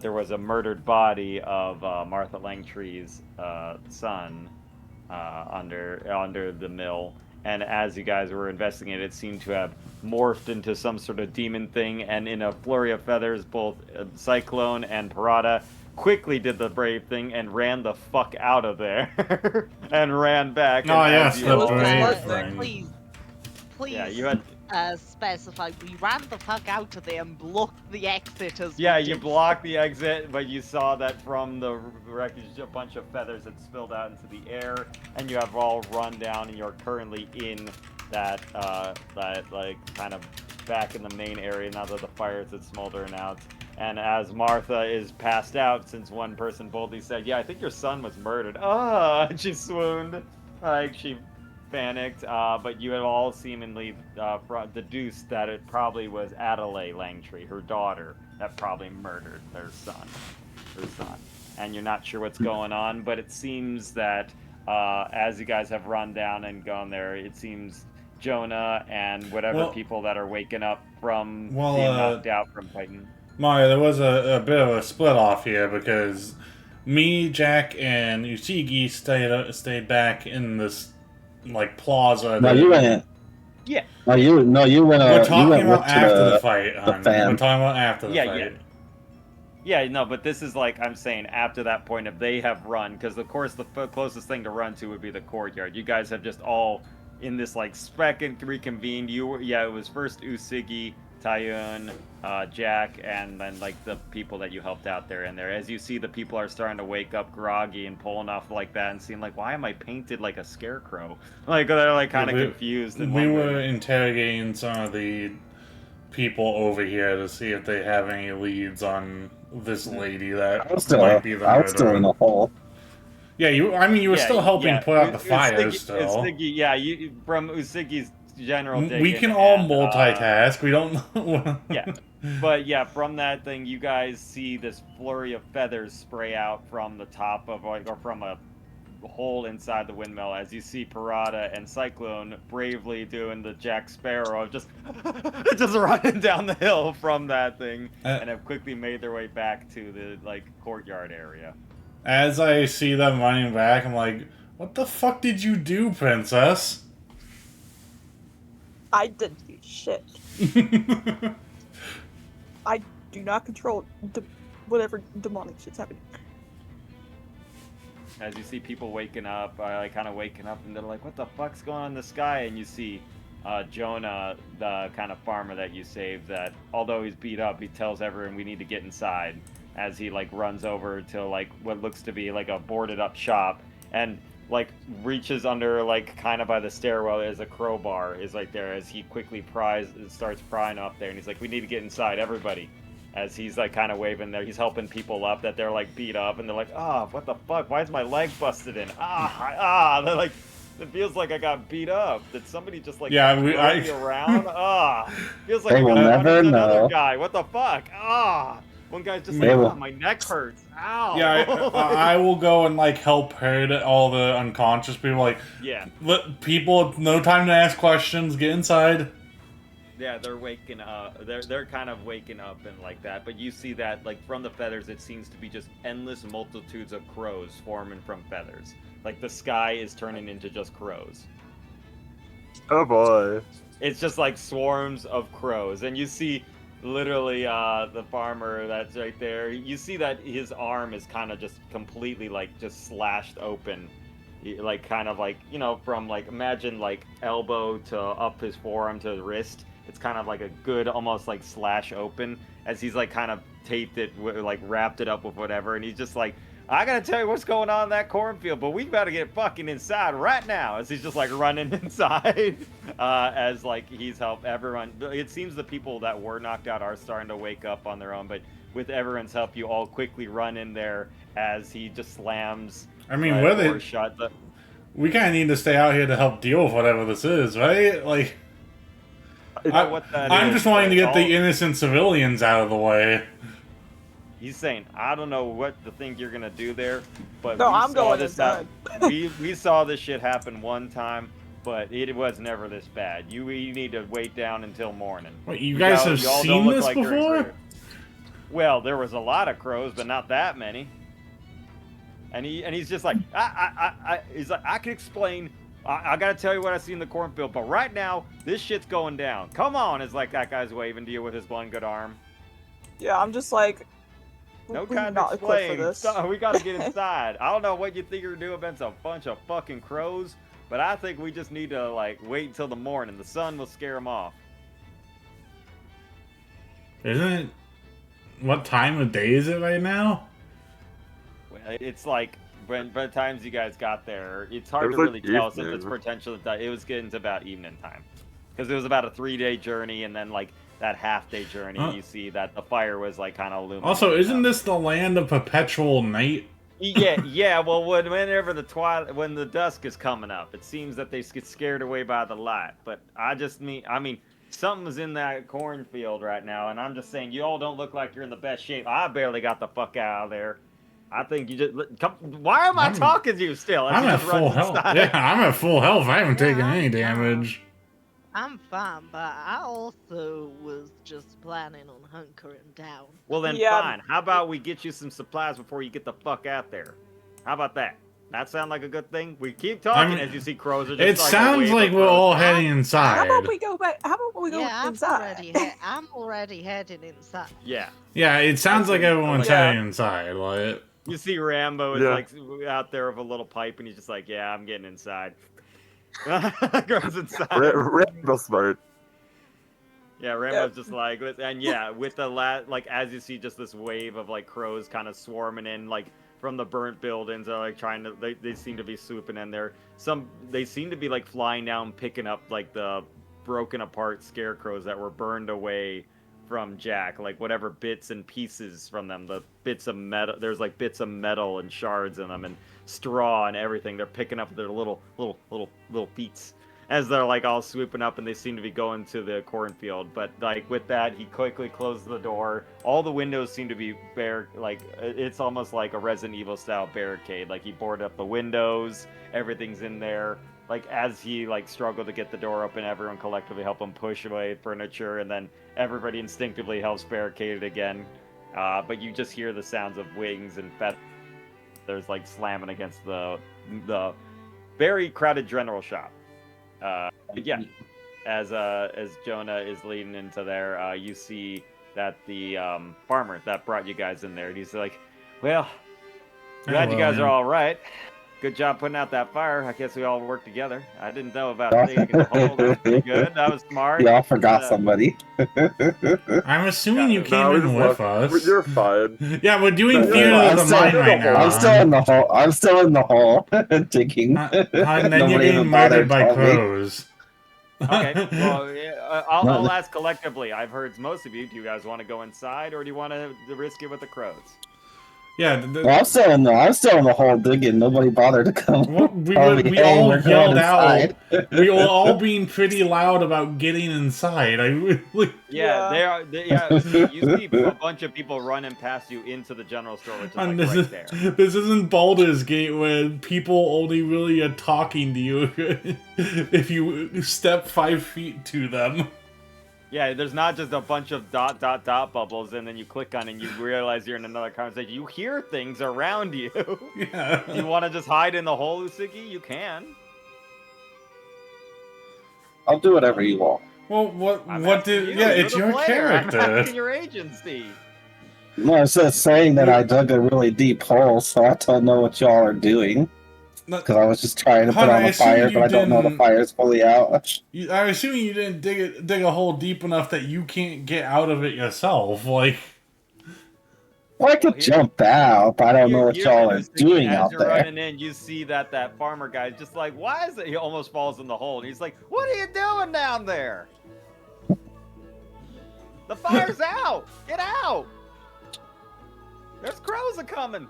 there was a murdered body of Martha Langtry's son under the mill. And as you guys were investigating, it seemed to have morphed into some sort of demon thing. And in a flurry of feathers, both Cyclone and Parada quickly did the brave thing and ran the fuck out of there and ran back. Oh, And yes, as the you all, brave thing. Please, yeah, please you had. specify we ran the fuck out of there and blocked the exit as Yeah, we you did. blocked the exit, but you saw that from the wreckage, a bunch of feathers had spilled out into the air, and you have all run down, and you're currently in that like kind of back in the main area now that the fires had smoldered out. And as Martha is passed out, since one person boldly said, "Yeah, I think your son was murdered," and she swooned, like she panicked, but you had all seemingly deduced that it probably was Adelaide Langtry, her daughter, that probably murdered her son. And you're not sure what's going on, but it seems that as you guys have run down and gone there, it seems Jonah and whatever people that are waking up from being knocked out from fighting. Mario, there was a bit of a split off here because me, Jack, and Usigi stayed back in this like plaza. No, you went. Yeah. No, you went. We're talking you went about after the fight, the hon. fan. We're talking about after the fight. Yeah, no, but this is like I'm saying after that point, if they have run, because of course the closest thing to run to would be the courtyard. You guys have just all in this like spec and reconvened. It was first Usigi, Tayun, Jack, and then like the people that you helped out there. And there, as you see, the people are starting to wake up groggy and pulling off like that, and seeing like, why am I painted like a scarecrow? Like they're like kind of confused. And we were interrogating some of the people over here to see if they have any leads on this lady that might be the murderer. I was still in the hole. Yeah, you were still helping put out the fires, still. Usigi, from Usigi's general digging. We can all multitask. We don't know. Yeah. But yeah, from that thing, you guys see this flurry of feathers spray out from the top of, or from a hole inside the windmill, as you see Parada and Cyclone bravely doing the Jack Sparrow of just running down the hill from that thing, and have quickly made their way back to the like courtyard area. As I see them running back, I'm like, what the fuck did you do, princess? I didn't do shit. I do not control whatever demonic shit's happening. As you see people waking up, kind of waking up, and they're like, what the fuck's going on in the sky? And you see Jonah, the kind of farmer that you saved, that although he's beat up, he tells everyone we need to get inside, as he like runs over to like what looks to be like a boarded up shop, and like reaches under like kind of by the stairwell. There's a crowbar is right there, as he quickly starts prying up there, and he's like, we need to get inside, everybody. As he's like kind of waving there, he's helping people up that they're like beat up, and they're like, what the fuck, why is my leg busted in? They're like, it feels like I got beat up. Did somebody just like throw me around? Feels like I got another guy. What the fuck? One guy's just like, my neck hurts. Ow. Yeah, I will go and like help herd all the unconscious people. Like, let people, no time to ask questions. Get inside. Yeah, they're waking up. They're kind of waking up and like that. But you see that like from the feathers, it seems to be just endless multitudes of crows forming from feathers. Like the sky is turning into just crows. Oh boy! It's just like swarms of crows, and you see literally the farmer that's right there. You see that his arm is kind of just completely like just slashed open. Like kind of like, from like, imagine like elbow to up his forearm to his wrist. It's kind of like a good, almost like slash open, as he's like kind of taped it, like wrapped it up with whatever. And he's just like, I gotta tell you what's going on in that cornfield, but we gotta get fucking inside right now. As he's just like running inside, as like he's helped everyone. It seems the people that were knocked out are starting to wake up on their own, but with everyone's help, you all quickly run in there as he just slams. I mean, we kind of need to stay out here to help deal with whatever this is, right? Like, I'm just wanting to get the innocent civilians out of the way. He's saying, I don't know what to think you're gonna do there, but no, I'm going inside. we saw this shit happen one time, but it was never this bad. You need to wait down until morning. Wait, you guys have seen this before? Well, there was a lot of crows, but not that many. And he's just like, he's like, I can explain. I gotta tell you what I see in the cornfield, but right now, this shit's going down. Come on, it's like that guy's waving to you with his one good arm. Yeah, I'm just like, No we're time to not equipped for explain. this. We gotta get inside. I don't know what you think you're doing against a bunch of fucking crows, but I think we just need to, like, wait until the morning. The sun will scare them off. Isn't it? What time of day is it right now? Well, it's like, by the times you guys got there, it's hard was to like really tell since it's evening. potentially, it was getting to about evening time. Because it was about a 3-day journey, and then, like, that half-day journey, you see that the fire was, like, kind of illuminating. Also, isn't up. this the land of perpetual night? Yeah. Well, whenever when the dusk is coming up, it seems that they get scared away by the light. But I mean, something's in that cornfield right now, and I'm just saying, you all don't look like you're in the best shape. I barely got the fuck out of there. I think you just come. Why am I talking to you still? I'm at full health. Inside? Yeah, I'm at full health. I haven't taken I'm any fine. damage. I'm fine, but I also was just planning on hunkering down. Well then, Yeah. fine. How about we get you some supplies before you get the fuck out there? How about that? That sound like a good thing? We keep talking as you see crows are just It like sounds like we're all heading How inside. about we go back? How about we go Yeah, inside? I'm already heading inside. Yeah. Yeah, it sounds like everyone's Yeah. heading inside. Like, You see Rambo is Yeah. like out there with a little pipe, and he's just like, "Yeah, I'm getting inside." Goes inside. Rambo smart. Yeah, Rambo's just like, and yeah, with the like as you see, just this wave of like crows kind of swarming in, like from the burnt buildings, are like trying to. They seem to be swooping in there. They seem to be like flying down, picking up like the broken apart scarecrows that were burned away from Jack, like whatever bits and pieces from them, the bits of metal. There's like bits of metal and shards in them, and straw and everything. They're picking up their little feet as they're like all swooping up, and they seem to be going to the cornfield. But like with that, he quickly closed the door. All the windows seem to be like it's almost like a Resident Evil style barricade. Like he boarded up the windows, everything's in there. Like as he like struggled to get the door open, everyone collectively helped him push away furniture, and then everybody instinctively helps barricade it again. But you just hear the sounds of wings and feathers like slamming against the very crowded general shop. But yeah, as Jonah is leading into there, you see that the farmer that brought you guys in there, he's like, "Well, glad you guys are all right. Good job putting out that fire. I guess we all worked together. I didn't know about taking the hole. That was pretty good. That was smart." Y'all forgot somebody. I'm assuming you came in with us. You're fine. Yeah, we're doing No, theater I'm of the still- mind right now. I'm still in the hole. I'm still in the hole, digging. And then you're Nobody getting even murdered bothered by telling me. crows. Okay, well, I'll ask collectively. I've heard most of you. Do you guys want to go inside, or do you want to risk it with the crows? Yeah, Well, I'm still in the hole digging. Nobody bothered to come. we tell me, "Hey, all we're going yelled out. inside." We were all being pretty loud about getting inside. I really. Yeah, you see a bunch of people running past you into the general store, which is like And right there. this isn't Baldur's Gate where people only really are talking to you if you step 5 feet to them. Yeah, there's not just a bunch of dot bubbles, and then you click on it and you realize you're in another conversation. You hear things around you. Yeah. You want to just hide in the hole, Usagi? You can. I'll do whatever you want. Well, what You're it's the your player. I'm character. asking your agency. No, I was just saying that I dug a really deep hole, so I don't know what y'all are doing. Because I was just trying to put Hunter, on I a fire, assume but I don't know the didn't- fire's fully out. I'm assuming you didn't dig a hole deep enough that you can't get out of it yourself. Like, Well, I could jump out, but I don't know what y'all are doing out As you're there. running in, you see that farmer guy's just like, why is it? He almost falls in the hole, and he's like, what are you doing down there? The fire's out! Get out! There's crows a coming!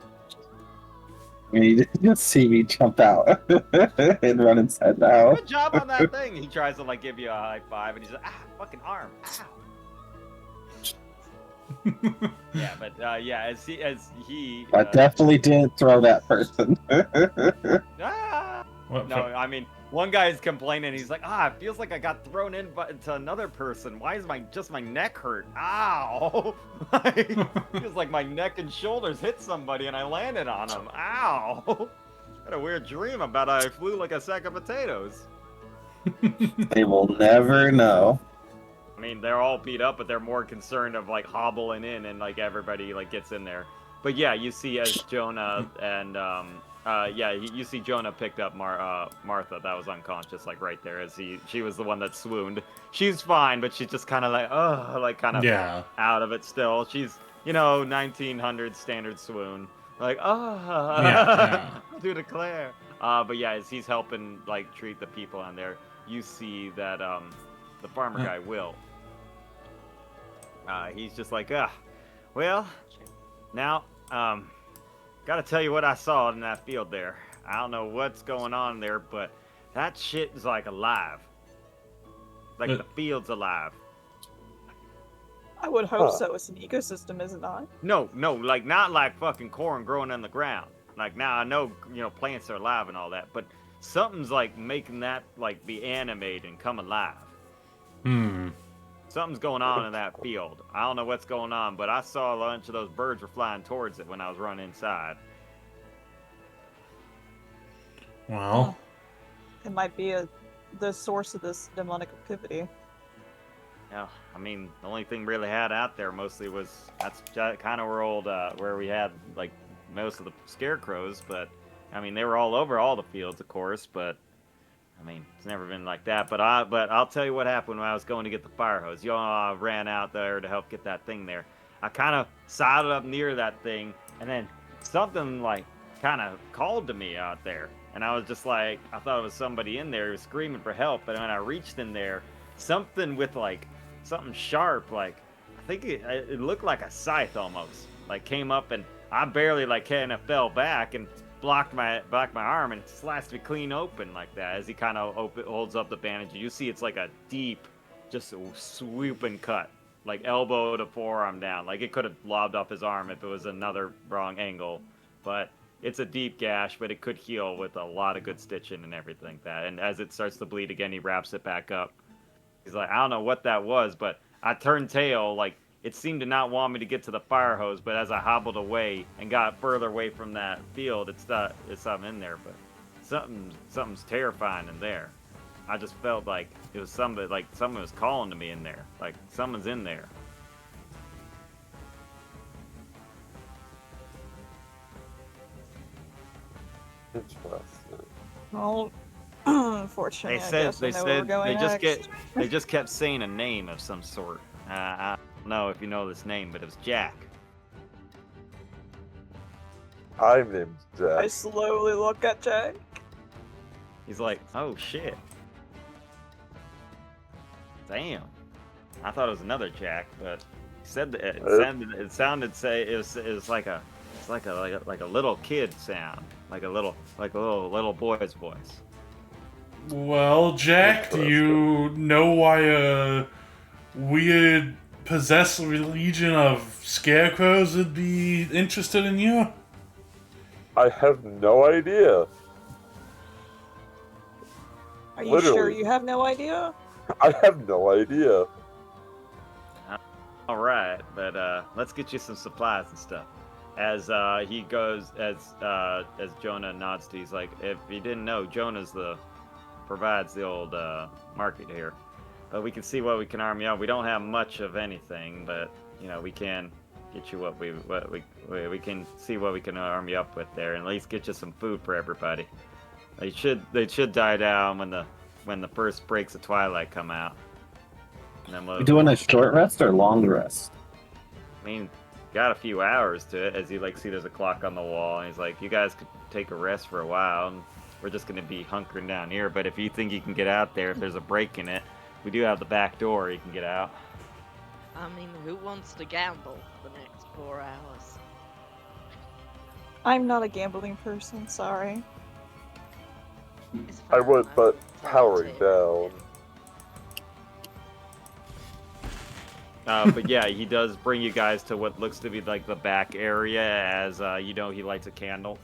You didn't see me jump out and run inside the house. Good job on that thing! He tries to like give you a high five, and he's like, fucking arm! Ow! Yeah, but as he I definitely didn't throw that person. Ah! what? No, I mean, One guy is complaining. He's like, it feels like I got thrown into another person. Why is my neck hurt? Ow! Like, feels like my neck and shoulders hit somebody and I landed on them. Ow! Had a weird dream about I flew like a sack of potatoes. They will never know. I mean, they're all beat up, but they're more concerned of like hobbling in and like everybody like gets in there. But yeah, you see as Jonah and you see Jonah picked up Martha that was unconscious like right there as she was the one that swooned. She's fine, but she's just kind of like out of it still. She's 1900 standard swoon. Like to declare. But yeah, as he's helping like treat the people on there, you see that the farmer guy Will. He's just like, well, now, gotta tell you what I saw in that field there. I don't know what's going on there, but that shit is like alive. Like the field's alive. I would hope so. It's an ecosystem, is it not? No, like not like fucking corn growing on the ground. Like now I know, plants are alive and all that, but something's like making that like be animated and come alive. Something's going on in that field. I don't know what's going on, but I saw a bunch of those birds were flying towards it when I was running inside. Well, it might be the source of this demonic activity. Yeah, I mean, the only thing really had out there mostly was that's kind of where we had like most of the scarecrows, but I mean they were all over all the fields, of course, but. I mean, it's never been like that, but I'll tell you what happened when I was going to get the fire hose. Y'all ran out there to help get that thing there. I kind of sidled up near that thing, and then something like kind of called to me out there, and I was just like, I thought it was somebody in there who was screaming for help, and when I reached in there, something with like something sharp, like I think it looked like a scythe almost, like came up, and I barely like kind of fell back and blocked my arm and slashed me clean open like that as he kind of holds up the bandage. You see it's like a deep, just swooping cut, like elbow to forearm down. Like it could have lobbed off his arm if it was another wrong angle, but it's a deep gash, but it could heal with a lot of good stitching and everything like that. And as it starts to bleed again, he wraps it back up. He's like, I don't know what that was, but I turned tail, like it seemed to not want me to get to the fire hose, but as I hobbled away and got further away from that field, it's something in there, but something's terrifying in there. I just felt like it was somebody, like someone was calling to me in there, like someone's in there. Interesting. Well, unfortunately, They just kept saying a name of some sort. I don't know if you know this name, but it was Jack. I'm named Jack. I slowly look at Jack. He's like, oh shit. Damn. I thought it was another Jack, but he said that it was like a little kid sound, like a little boy's voice. Well, Jack, do you know why a weird possessed legion of scarecrows would be interested in you? I have no idea. Are you sure you have no idea? I have no idea. All right, but let's get you some supplies and stuff. As he goes, as Jonah nods to, he's like, if you didn't know, Jonah's provides the old market here. But we can see what we can arm you up. We don't have much of anything, but we can get you what we can see what we can arm you up with there, and at least get you some food for everybody. They should die down when the first breaks of twilight come out. And then You doing a short rest or long rest? I mean, got a few hours to it. As you see, there's a clock on the wall, and he's like, you guys could take a rest for a while, and we're just gonna be hunkering down here. But if you think you can get out there, if there's a break in it, we do have the back door. You can get out. I mean, who wants to gamble for the next 4 hours? I'm not a gambling person, sorry. It's I fine, would, I'm but a powering volunteer. down. But yeah, he does bring you guys to what looks to be like the back area, as he lights a candle.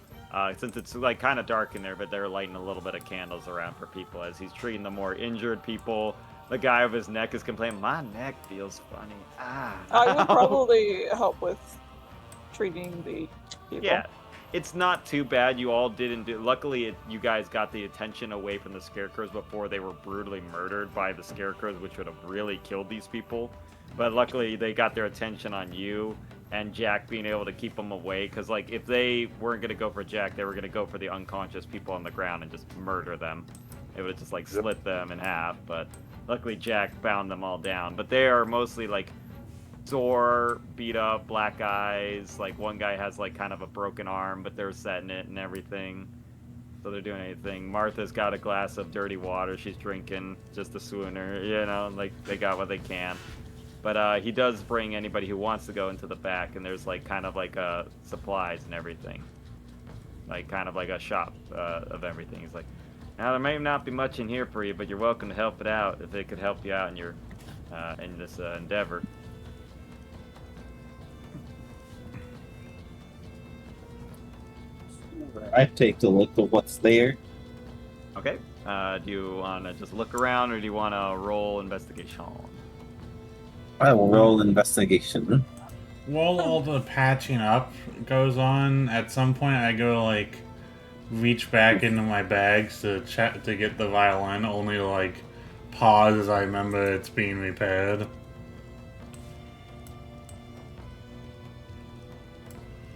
Since it's like kind of dark in there, but they're lighting a little bit of candles around for people as he's treating the more injured people. The guy with his neck is complaining, "My neck feels funny." Ah. I would probably help with treating the people. Yeah, it's not too bad. You all didn't do. Luckily, you guys got the attention away from the scarecrows before they were brutally murdered by the scarecrows, which would have really killed these people. But luckily, they got their attention on you and Jack being able to keep them away. Because like, if they weren't gonna go for Jack, they were gonna go for the unconscious people on the ground and just murder them. It would have just like split them in half. But luckily, Jack bound them all down. But they are mostly like sore, beat up, black eyes. Like one guy has like kind of a broken arm, but they're setting it and everything. So they're doing anything. Martha's got a glass of dirty water she's drinking just to swoon her, you know, like they got what they can. But he does bring anybody who wants to go into the back, and there's like kind of like supplies and everything. Like kind of like a shop of everything. He's like, now there may not be much in here for you, but you're welcome to help it out if it could help you out in your in this endeavor. I take a look at what's there. Okay. Do you want to just look around, or do you want to roll investigation? I will roll investigation. While all the patching up goes on, at some point I go like reach back into my bags to check to get the violin, only to like pause as I remember it's being repaired.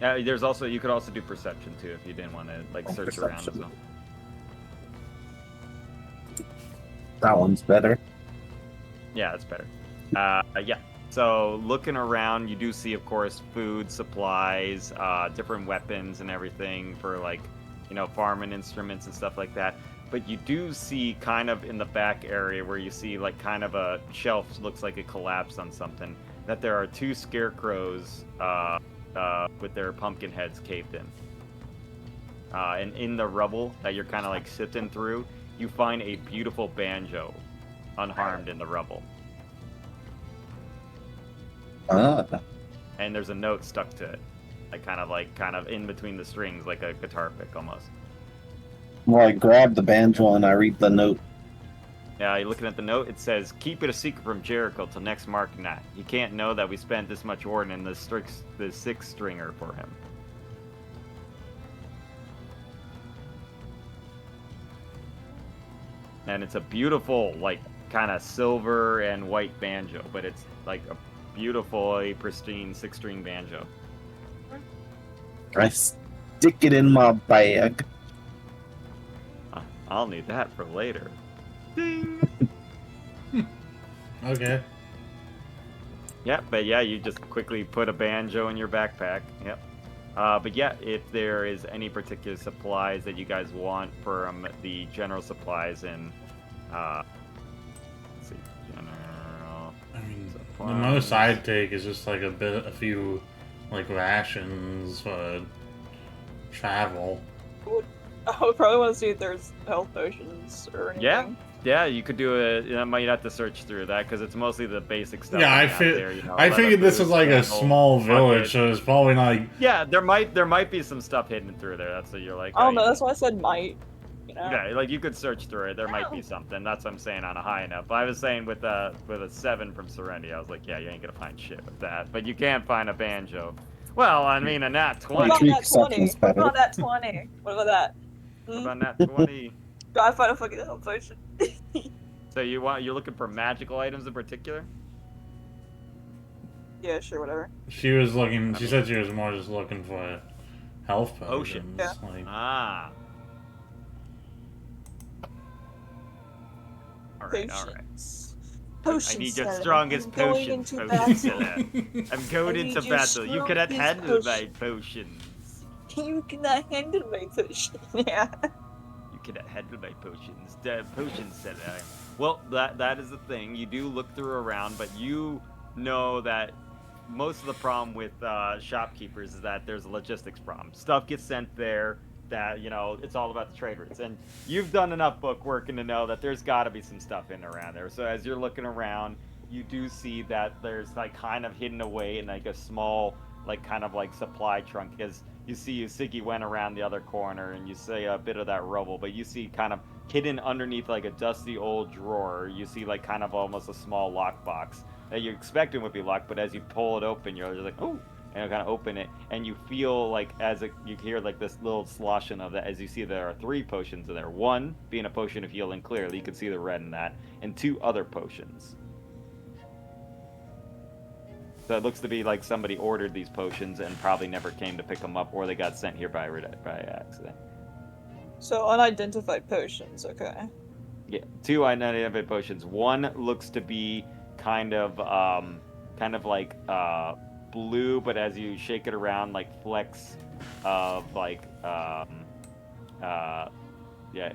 There's also, you could also do perception too if you didn't want to like search around as well. That one's better. Yeah, it's better. Yeah. So looking around, you do see, of course, food, supplies, different weapons and everything for like, you know, farming instruments and stuff like that. But you do see kind of in the back area where you see like kind of a shelf looks like it collapsed on something, that there are two scarecrows with their pumpkin heads caved in. And in the rubble that you're kind of like sifting through, you find a beautiful banjo unharmed in the rubble. And there's a note stuck to it, like kind of in between the strings, like a guitar pick almost. Well, I grab the banjo and I read the note. Yeah, you're looking at the note. It says, "Keep it a secret from Jericho till next market night. He can't know that we spent this much ore in the six stringer for him." And it's a beautiful, like, kind of silver and white banjo, but it's like a beautifully pristine 6-string banjo. I stick it in my bag. I'll need that for later. Ding! Okay. Yeah, but yeah, you just quickly put a banjo in your backpack. Yep. But yeah, if there is any particular supplies that you guys want from the general supplies in, let's see, general. I mean, supplies. the most I'd take is just like a few, like rations for travel. I would probably want to see if there's health potions or anything. Yeah, you could do it. You might have to search through that because it's mostly the basic stuff. Yeah, I figured this was like a small village, so it's probably not like... Yeah, there might be some stuff hidden through there. That's what you're like. Oh no, that's why I said might. You know? Yeah, like you could search through it. There might be something. That's what I'm saying on a high enough. But I was saying with a 7 from Serenity, I was like, yeah, you ain't gonna find shit with that. But you can find a banjo. Well, I mean, a nat 20. What about that 20? What about that 20? What about that? What about nat 20? Gotta find a fucking health potion. So you're looking for magical items in particular? Yeah, sure, whatever. She was looking. She said she was more just looking for health potions. Yeah. Like, Ah. All right. Potions. Potions. I need your Sally. strongest I'm going potions. into Potions, battle. Sally. I'm going I into need your battle. You cannot strongest handle my potion. potions. You cannot handle my potion. Yeah. You cannot handle my potions. Potions, said I. Well, that is the thing. You do look through around, but you know that most of the problem with shopkeepers is that there's a logistics problem. Stuff gets sent there that, you know, it's all about the trade routes. And you've done enough book working to know that there's got to be some stuff in around there. So as you're looking around, you do see that there's like kind of hidden away in like a small, like kind of like supply trunk, because you see Siggy went around the other corner, and you see a bit of that rubble, but you see kind of hidden underneath like a dusty old drawer, you see like kind of almost a small lockbox that you expected would be locked, but as you pull it open, you're just like, oh, and you kind of open it, and you feel like you hear like this little sloshing of that as you see there are 3 potions in there. 1 being a potion of healing, clearly you can see the red in that, and 2 other potions. So it looks to be like somebody ordered these potions and probably never came to pick them up, or they got sent here by accident. So unidentified potions, okay. Yeah, 2 unidentified potions. 1 looks to be kind of like blue, but as you shake it around, like flecks of like yeah,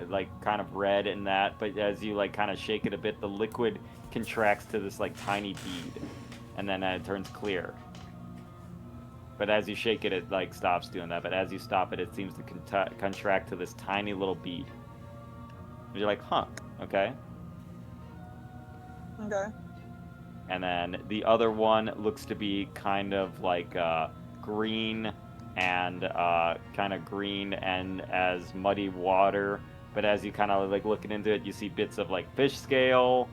like kind of red in that. But as you like kind of shake it a bit, the liquid contracts to this like tiny bead, and then it turns clear. But as you shake it, it like stops doing that. But as you stop it, it seems to contract to this tiny little bead. And you're like, huh, okay. Okay. And then the other one looks to be kind of like green and as muddy water. But as you kind of like looking into it, you see bits of like fish scale,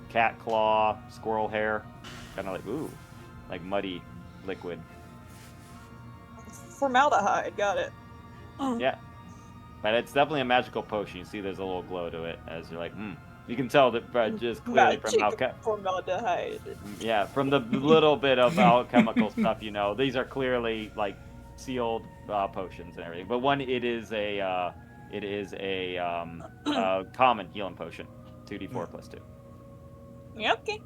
cat claw, squirrel hair, kind of like ooh, like muddy liquid. Formaldehyde, got it. Yeah, but it's definitely a magical potion. You see, there's a little glow to it as you're like, You can tell that just clearly from formaldehyde. Yeah, from the little bit of alchemical stuff you know. These are clearly like sealed potions and everything. But one, it is a common healing potion, 2d4 plus 2. Yeah, okay.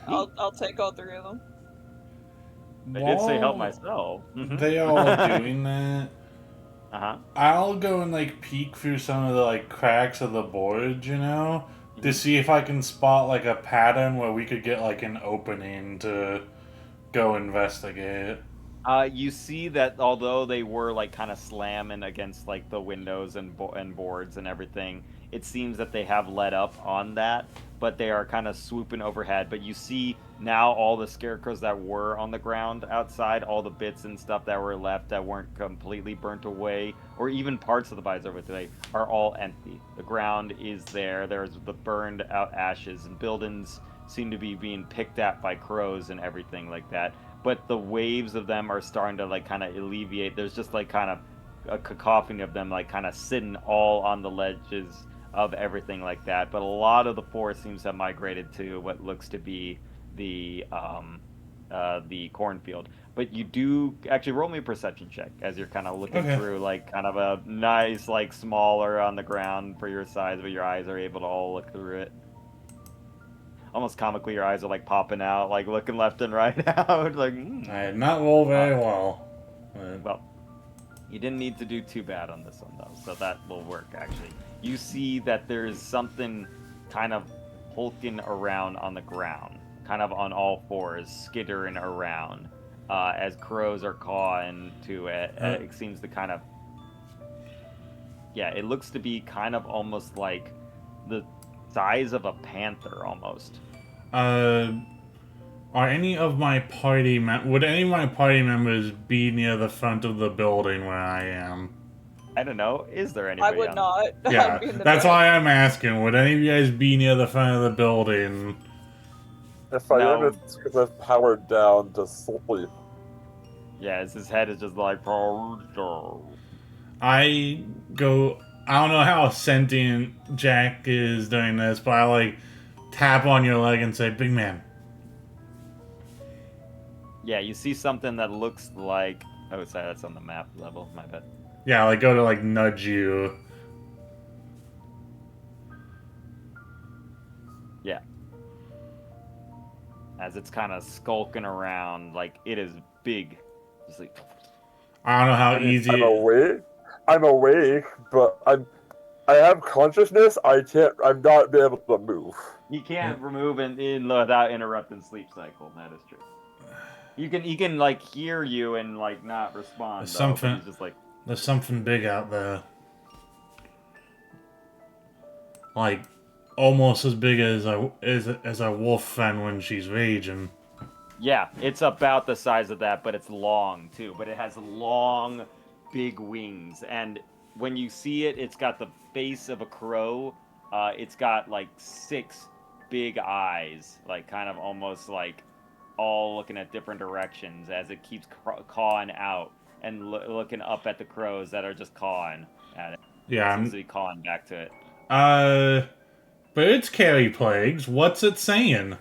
I'll take all 3 of them. I did say help myself. They all doing that. Uh-huh. I'll go and like peek through some of the like cracks of the board, you know, to see if I can spot like a pattern where we could get like an opening to go investigate. You see that although they were like kind of slamming against like the windows and boards and everything, it seems that they have let up on that, but they are kind of swooping overhead. But you see now all the scarecrows that were on the ground outside, all the bits and stuff that were left that weren't completely burnt away, or even parts of the bodies over today, are all empty. The ground is there. There's the burned out ashes, and buildings seem to be being picked at by crows and everything like that. But the waves of them are starting to like kind of alleviate. There's just like kind of a cacophony of them like kind of sitting all on the ledges of everything like that. But a lot of the forest seems to have migrated to what looks to be the cornfield. But you do actually roll me a perception check as you're kind of looking through like kind of a nice like smaller on the ground for your size, but your eyes are able to all look through it. Almost comically, your eyes are like popping out, like looking left and right out. Like I did not roll very well. Well, you didn't need to do too bad on this one though, so that will work actually. You see that there's something kind of hulking around on the ground, kind of on all fours, skittering around, as crows are cawing to it. It seems to kind of, yeah, it looks to be kind of almost like the size of a panther almost. Are any of my party would any of my party members be near the front of the building where I am? I don't know. Is there anybody? I would not. Yeah, that's why I'm asking. Would any of you guys be near the front of the building? If I am, it's because I've powered down to sleep. Yeah, his head is just like. I don't know how sentient Jack is doing this, but I like tap on your leg and say, "Big man." Yeah, you see something that looks like. Oh, sorry, that's on the map level. My bad. Yeah, like go to like nudge you. Yeah. As it's kind of skulking around, like it is big. Just like. I don't know how easy. I'm awake, but I have consciousness. I'm not be able to move. You can't remove in without interrupting sleep cycle. That is true. He can like hear you and like not respond. There's just like there's something big out there. Like almost as big as a wolf fan when she's raging. Yeah, it's about the size of that, but it's long too. But it has long, big wings, and when you see it, it's got the face of a crow. It's got like 6 big eyes, like kind of almost like all looking at different directions as it keeps cawing out and looking up at the crows that are just cawing at it. Yeah. It seems to be cawing back to it. Birds carry plagues. What's it saying?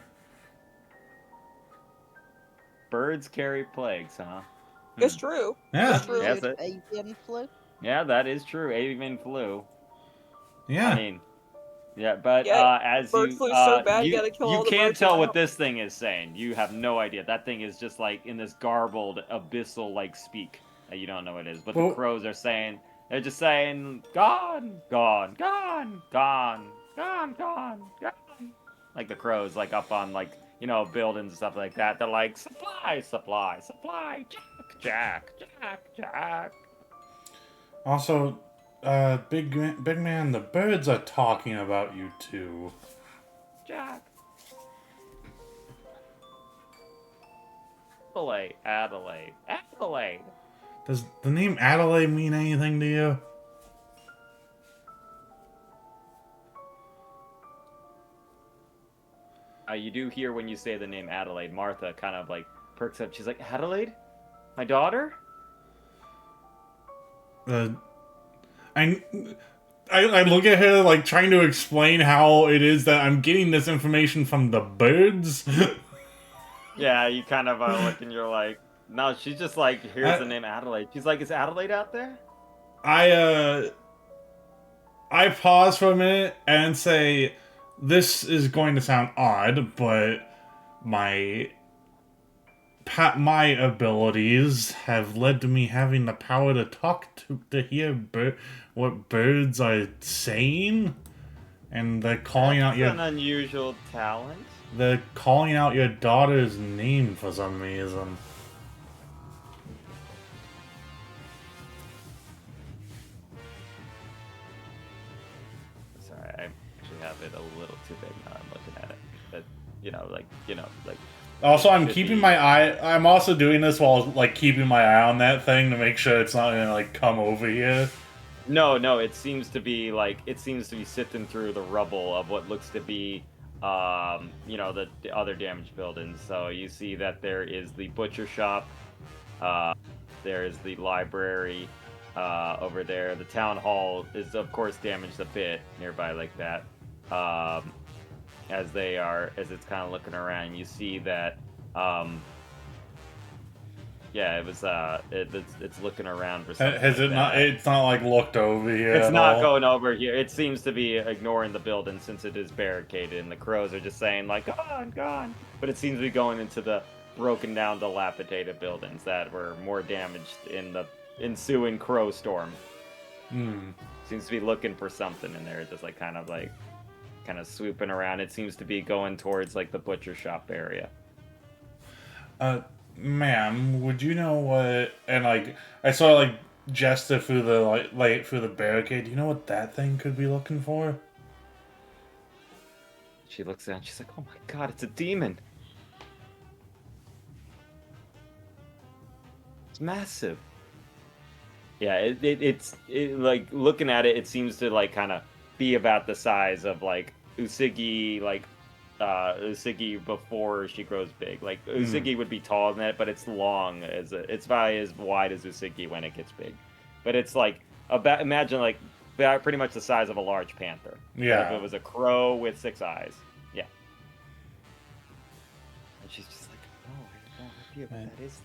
Birds carry plagues, huh? It's true. Yeah. It's true. Yes, Weird avian flu. Yeah, that is true. Avian flu. Yeah. I mean, yeah, but Yeah, as bird you, flu's so bad, you gotta kill all the can't birds tell around. what this thing is saying. You have no idea. That thing is just like in this garbled, abyssal like speak that you don't know what it is. But Well- the crows are saying, they're just saying, gone, gone, gone, gone, gone, gone, gone. Like the crows, like up on like buildings and stuff like that. They're like supply, supply, supply, Jack, Jack, Jack, Jack. Also, big man, the birds are talking about you too. Jack. Adelaide, Adelaide, Adelaide. Does the name Adelaide mean anything to you? You do hear when you say the name Adelaide, Martha kind of like perks up. She's like, Adelaide? My daughter? I look at her like trying to explain how it is that I'm getting this information from the birds. Yeah, you kind of look and you're like, no, she's just like, here's the name Adelaide. She's like, is Adelaide out there? I pause for a minute and say, this is going to sound odd, but my abilities have led to me having the power to talk to hear what birds are saying, and they're calling out That's an unusual talent. They're calling out your daughter's name for some reason. Sorry, I actually have it a little too big now. I'm looking at it, but like. Also, I'm should keeping be- my eye. I'm also doing this while like keeping my eye on that thing to make sure it's not gonna like come over here. No, it seems to be sifting through the rubble of what looks to be, the other damaged buildings. So you see that there is the butcher shop, there is the library, over there. The town hall is of course damaged a bit nearby like that. As it's kind of looking around, you see that, it's looking around for something. Has like it not? that. It's not like looked over here. It's at not all? going over here. It seems to be ignoring the building since it is barricaded, and the crows are just saying like, "Gone, gone." But it seems to be going into the broken down, dilapidated buildings that were more damaged in the ensuing crow storm. Seems to be looking for something in there, just like kind of swooping around. It seems to be going towards like the butcher shop area. Ma'am, would you know what? And like, I saw like gesture through the like through the barricade. Do you know what that thing could be looking for? She looks down. She's like, "Oh my god, it's a demon! It's massive." Yeah, it's like looking at it. It seems to like kind of be about the size of like Usagi, Usagi before she grows big. Like Usagi would be taller than that, but it's long it's probably as wide as Usagi when it gets big. But it's like imagine like pretty much the size of a large panther. Yeah. Like if it was a crow with 6 eyes. Yeah. And she's just like, no, I have no idea what that is.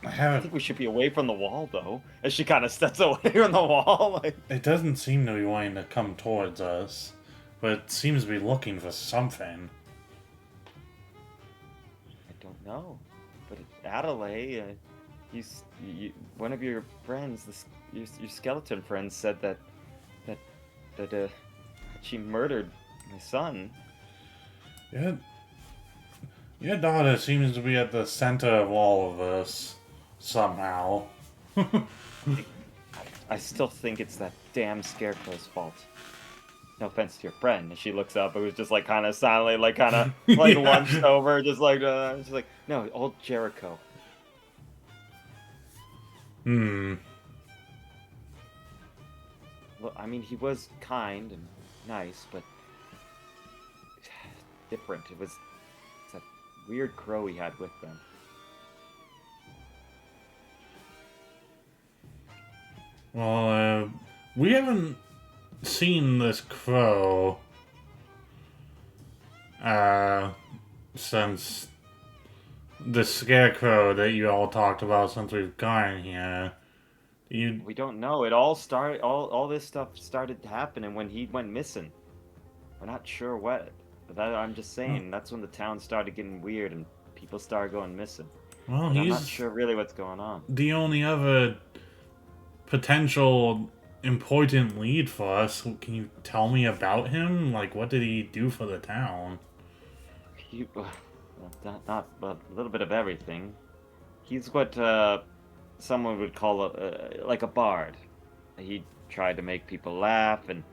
I I haven't. think we should be away from the wall, though. As she kind of steps away from the wall. Like, It doesn't seem to be wanting to come towards us, but it seems to be looking for something. I don't know, but Adelaide, one of your friends, your skeleton friend, said that she murdered my son. Yeah. Your daughter seems to be at the center of all of this, somehow. I still think it's that damn scarecrow's fault. No offense to your friend. And she looks up. It was just like kind of silently, like kind of like Yeah. lunched over, just like she's like, no, old Jericho. Well, I mean, he was kind and nice, but different. It's that weird crow he had with them. Well, we haven't seen this crow since the scarecrow that you all talked about since we've gotten here. We don't know. It all started. All this stuff started happening when he went missing. We're not sure what. But I'm just saying. That's when the town started getting weird and people started going missing. Well, And I'm he's not sure really what's going on. the only other potential important lead for us. Can you tell me about him? Like, what did he do for the town? He, not a little bit of everything. He's what someone would call like a bard. He tried to make people laugh and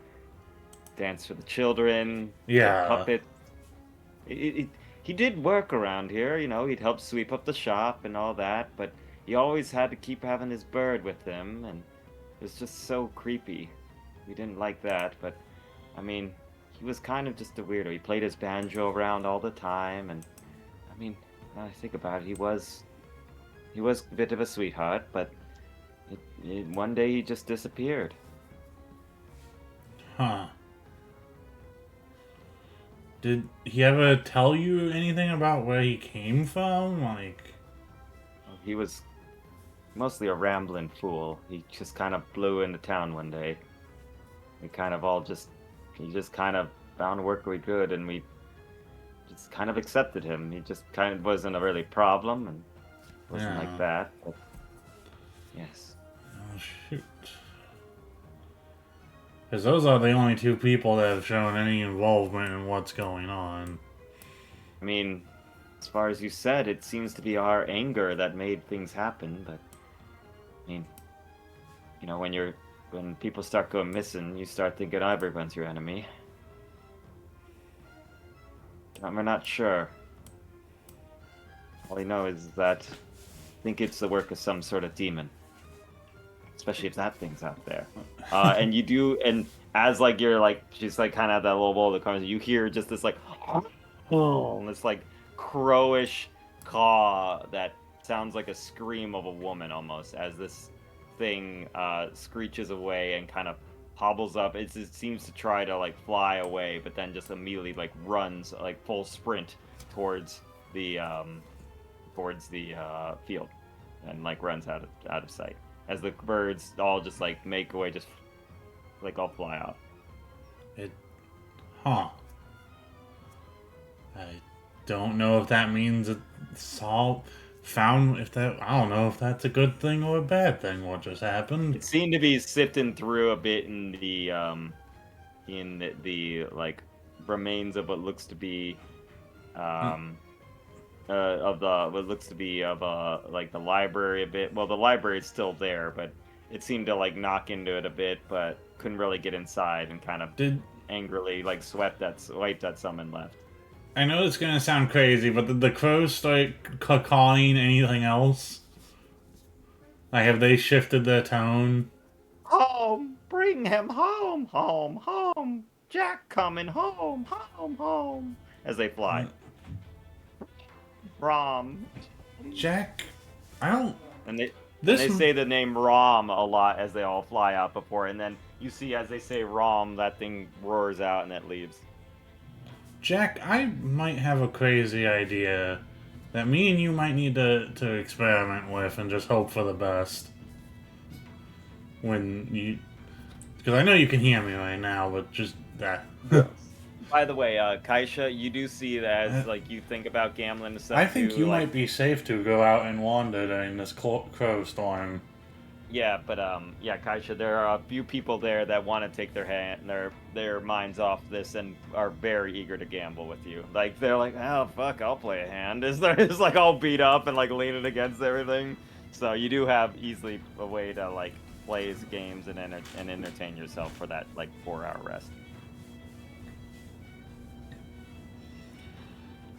dance for the children. Yeah. Puppet. He did work around here, you know. He'd help sweep up the shop and all that, but he always had to keep having his bird with him, and it was just so creepy. We didn't like that, but I mean, he was kind of just a weirdo. He played his banjo around all the time, and I mean, now I think about it, he was a bit of a sweetheart, but one day he just disappeared. Huh. Did he ever tell you anything about where he came from? Like, He was mostly a rambling fool. He just kind of blew into town one day. He just kind of found work we could, and we just kind of accepted him. He just kind of wasn't a really problem, and wasn't like that. But yes. oh shoot. Because those are the only two people that have shown any involvement in what's going on. I mean, as far as you said, it seems to be our anger that made things happen, but I mean, you know, when people start going missing, you start thinking everyone's your enemy. We're not sure. All we know is that I think it's the work of some sort of demon. Especially if that thing's out there. And you do, and as like you're like, she's like kind of that little bowl that comes, you hear just this like, and this like crowish caw that sounds like a scream of a woman almost, as this thing screeches away and kind of hobbles up. It seems to try to like fly away, but then just immediately like runs like full sprint towards the field, and like runs out of sight. As the birds all just like make away, just like all fly out. Huh. I don't know if that means it's all found. I don't know if that's a good thing or a bad thing. What just happened? It seemed to be sifting through a bit in the like remains of what looks to be like the library a bit. Well, the library is still there, but it seemed to like knock into it a bit, but couldn't really get inside, and kind of angrily like swiped at some and left. I know it's gonna sound crazy, but did the crows start cawing anything else? Like, have they shifted their tone? Home, bring him home, home, home. Jack coming home, home, home. As they fly. Rom. Jack, I don't. And they say the name Rom a lot as they all fly out before, and then you see as they say Rom, that thing roars out and it leaves. Jack, I might have a crazy idea that me and you might need to experiment with and just hope for the best. Because I know you can hear me right now, but just that. By the way, Kaisha, you do see that as like you think about gambling and stuff. I think too, you like, might be safe to go out and wander during this crow storm. Yeah, but yeah, Kaisha, there are a few people there that want to take their minds off this and are very eager to gamble with you. Like they're like, oh fuck, I'll play a hand. It's like all beat up and like leaning against everything. So you do have easily a way to like play his games and entertain yourself for that like 4-hour rest.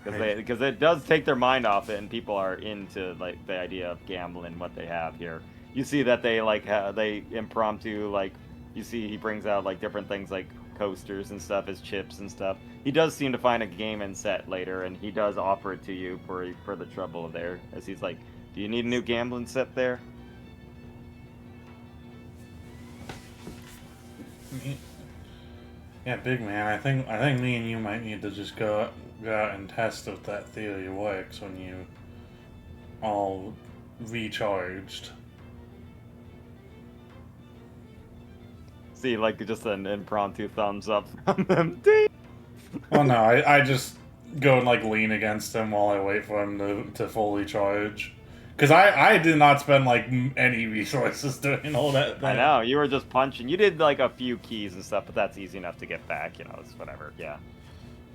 Because it does take their mind off it, and people are into like the idea of gambling what they have here. You see that they like they impromptu like You see he brings out like different things like coasters and stuff, his chips and stuff. He does seem to find a gaming set later, and he does offer it to you for the trouble there, as he's like, "Do you need a new gambling set there?" Yeah, big man. I think me and you might need to just go out and test if that theory works when you all recharged. See, like just an impromptu thumbs up from them. Well, no, I just go and like lean against him while I wait for him to fully charge. Because I did not spend like any resources doing all that. I know, you were just punching. You did like a few keys and stuff, but that's easy enough to get back, you know, it's whatever, yeah.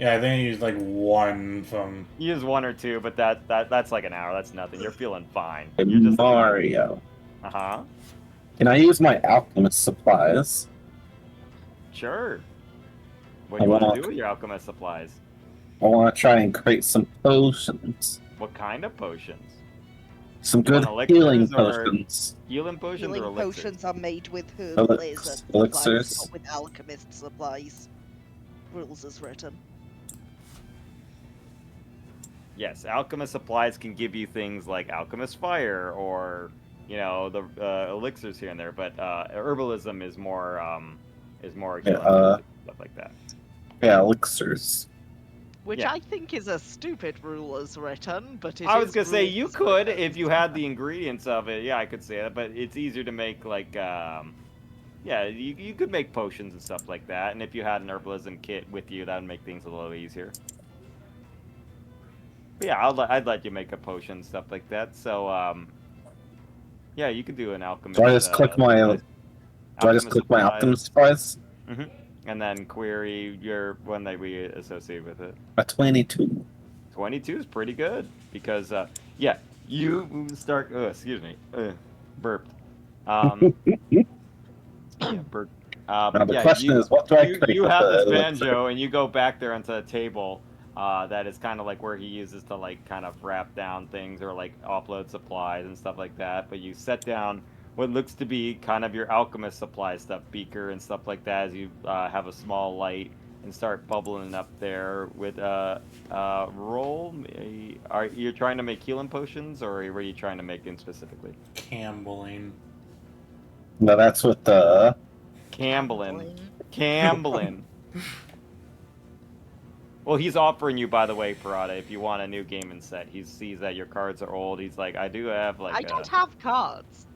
Yeah, I think I used like one from... You use one or two, but that's like an hour, that's nothing. You're feeling fine. Hey, You're just Mario. Uh-huh. Can I use my alchemist supplies? Sure. What do you want to do with your alchemist supplies? I want to try and create some potions. What kind of potions? Some good want healing elixirs or- potions. Healing potions or Healing elixirs? potions are made with herbal lasers, Elixirs. not with alchemist supplies. Rules as written. Yes, alchemist supplies can give you things like alchemist fire or, you know, the elixirs here and there, but herbalism is more healing potions, stuff like that. Yeah, elixirs. Which Yeah. I think is a stupid rule as written, but it I was is gonna say rules you as could written. if you had the ingredients of it. Yeah, I could say that, but it's easier to make like yeah, you could make potions and stuff like that, and if you had an herbalism kit with you, that would make things a little easier. But yeah, I'd let you make a potion and stuff like that. So yeah, you could do an alchemist. Do I just click my supplies. alchemist supplies? Mm-hmm. And then query your one that we associate with it. A 22. 22 is pretty good because yeah, you start. Oh, excuse me, burped. Yeah, burped. Now the yeah, question is, what do I create you with have the this elixir? banjo, and you go back there onto a table that is kind of like where he uses to like kind of wrap down things or like offload supplies and stuff like that. But you set down what looks to be kind of your alchemist supply stuff, beaker and stuff like that, as you have a small light and start bubbling up there with roll. Are you trying to make healing potions, or were you trying to make them specifically? Campbelling. No, that's with the... Camblin. Well, he's offering you, by the way, Parada, if you want a new gaming set. He sees that your cards are old. He's like, I do have like. I don't have cards.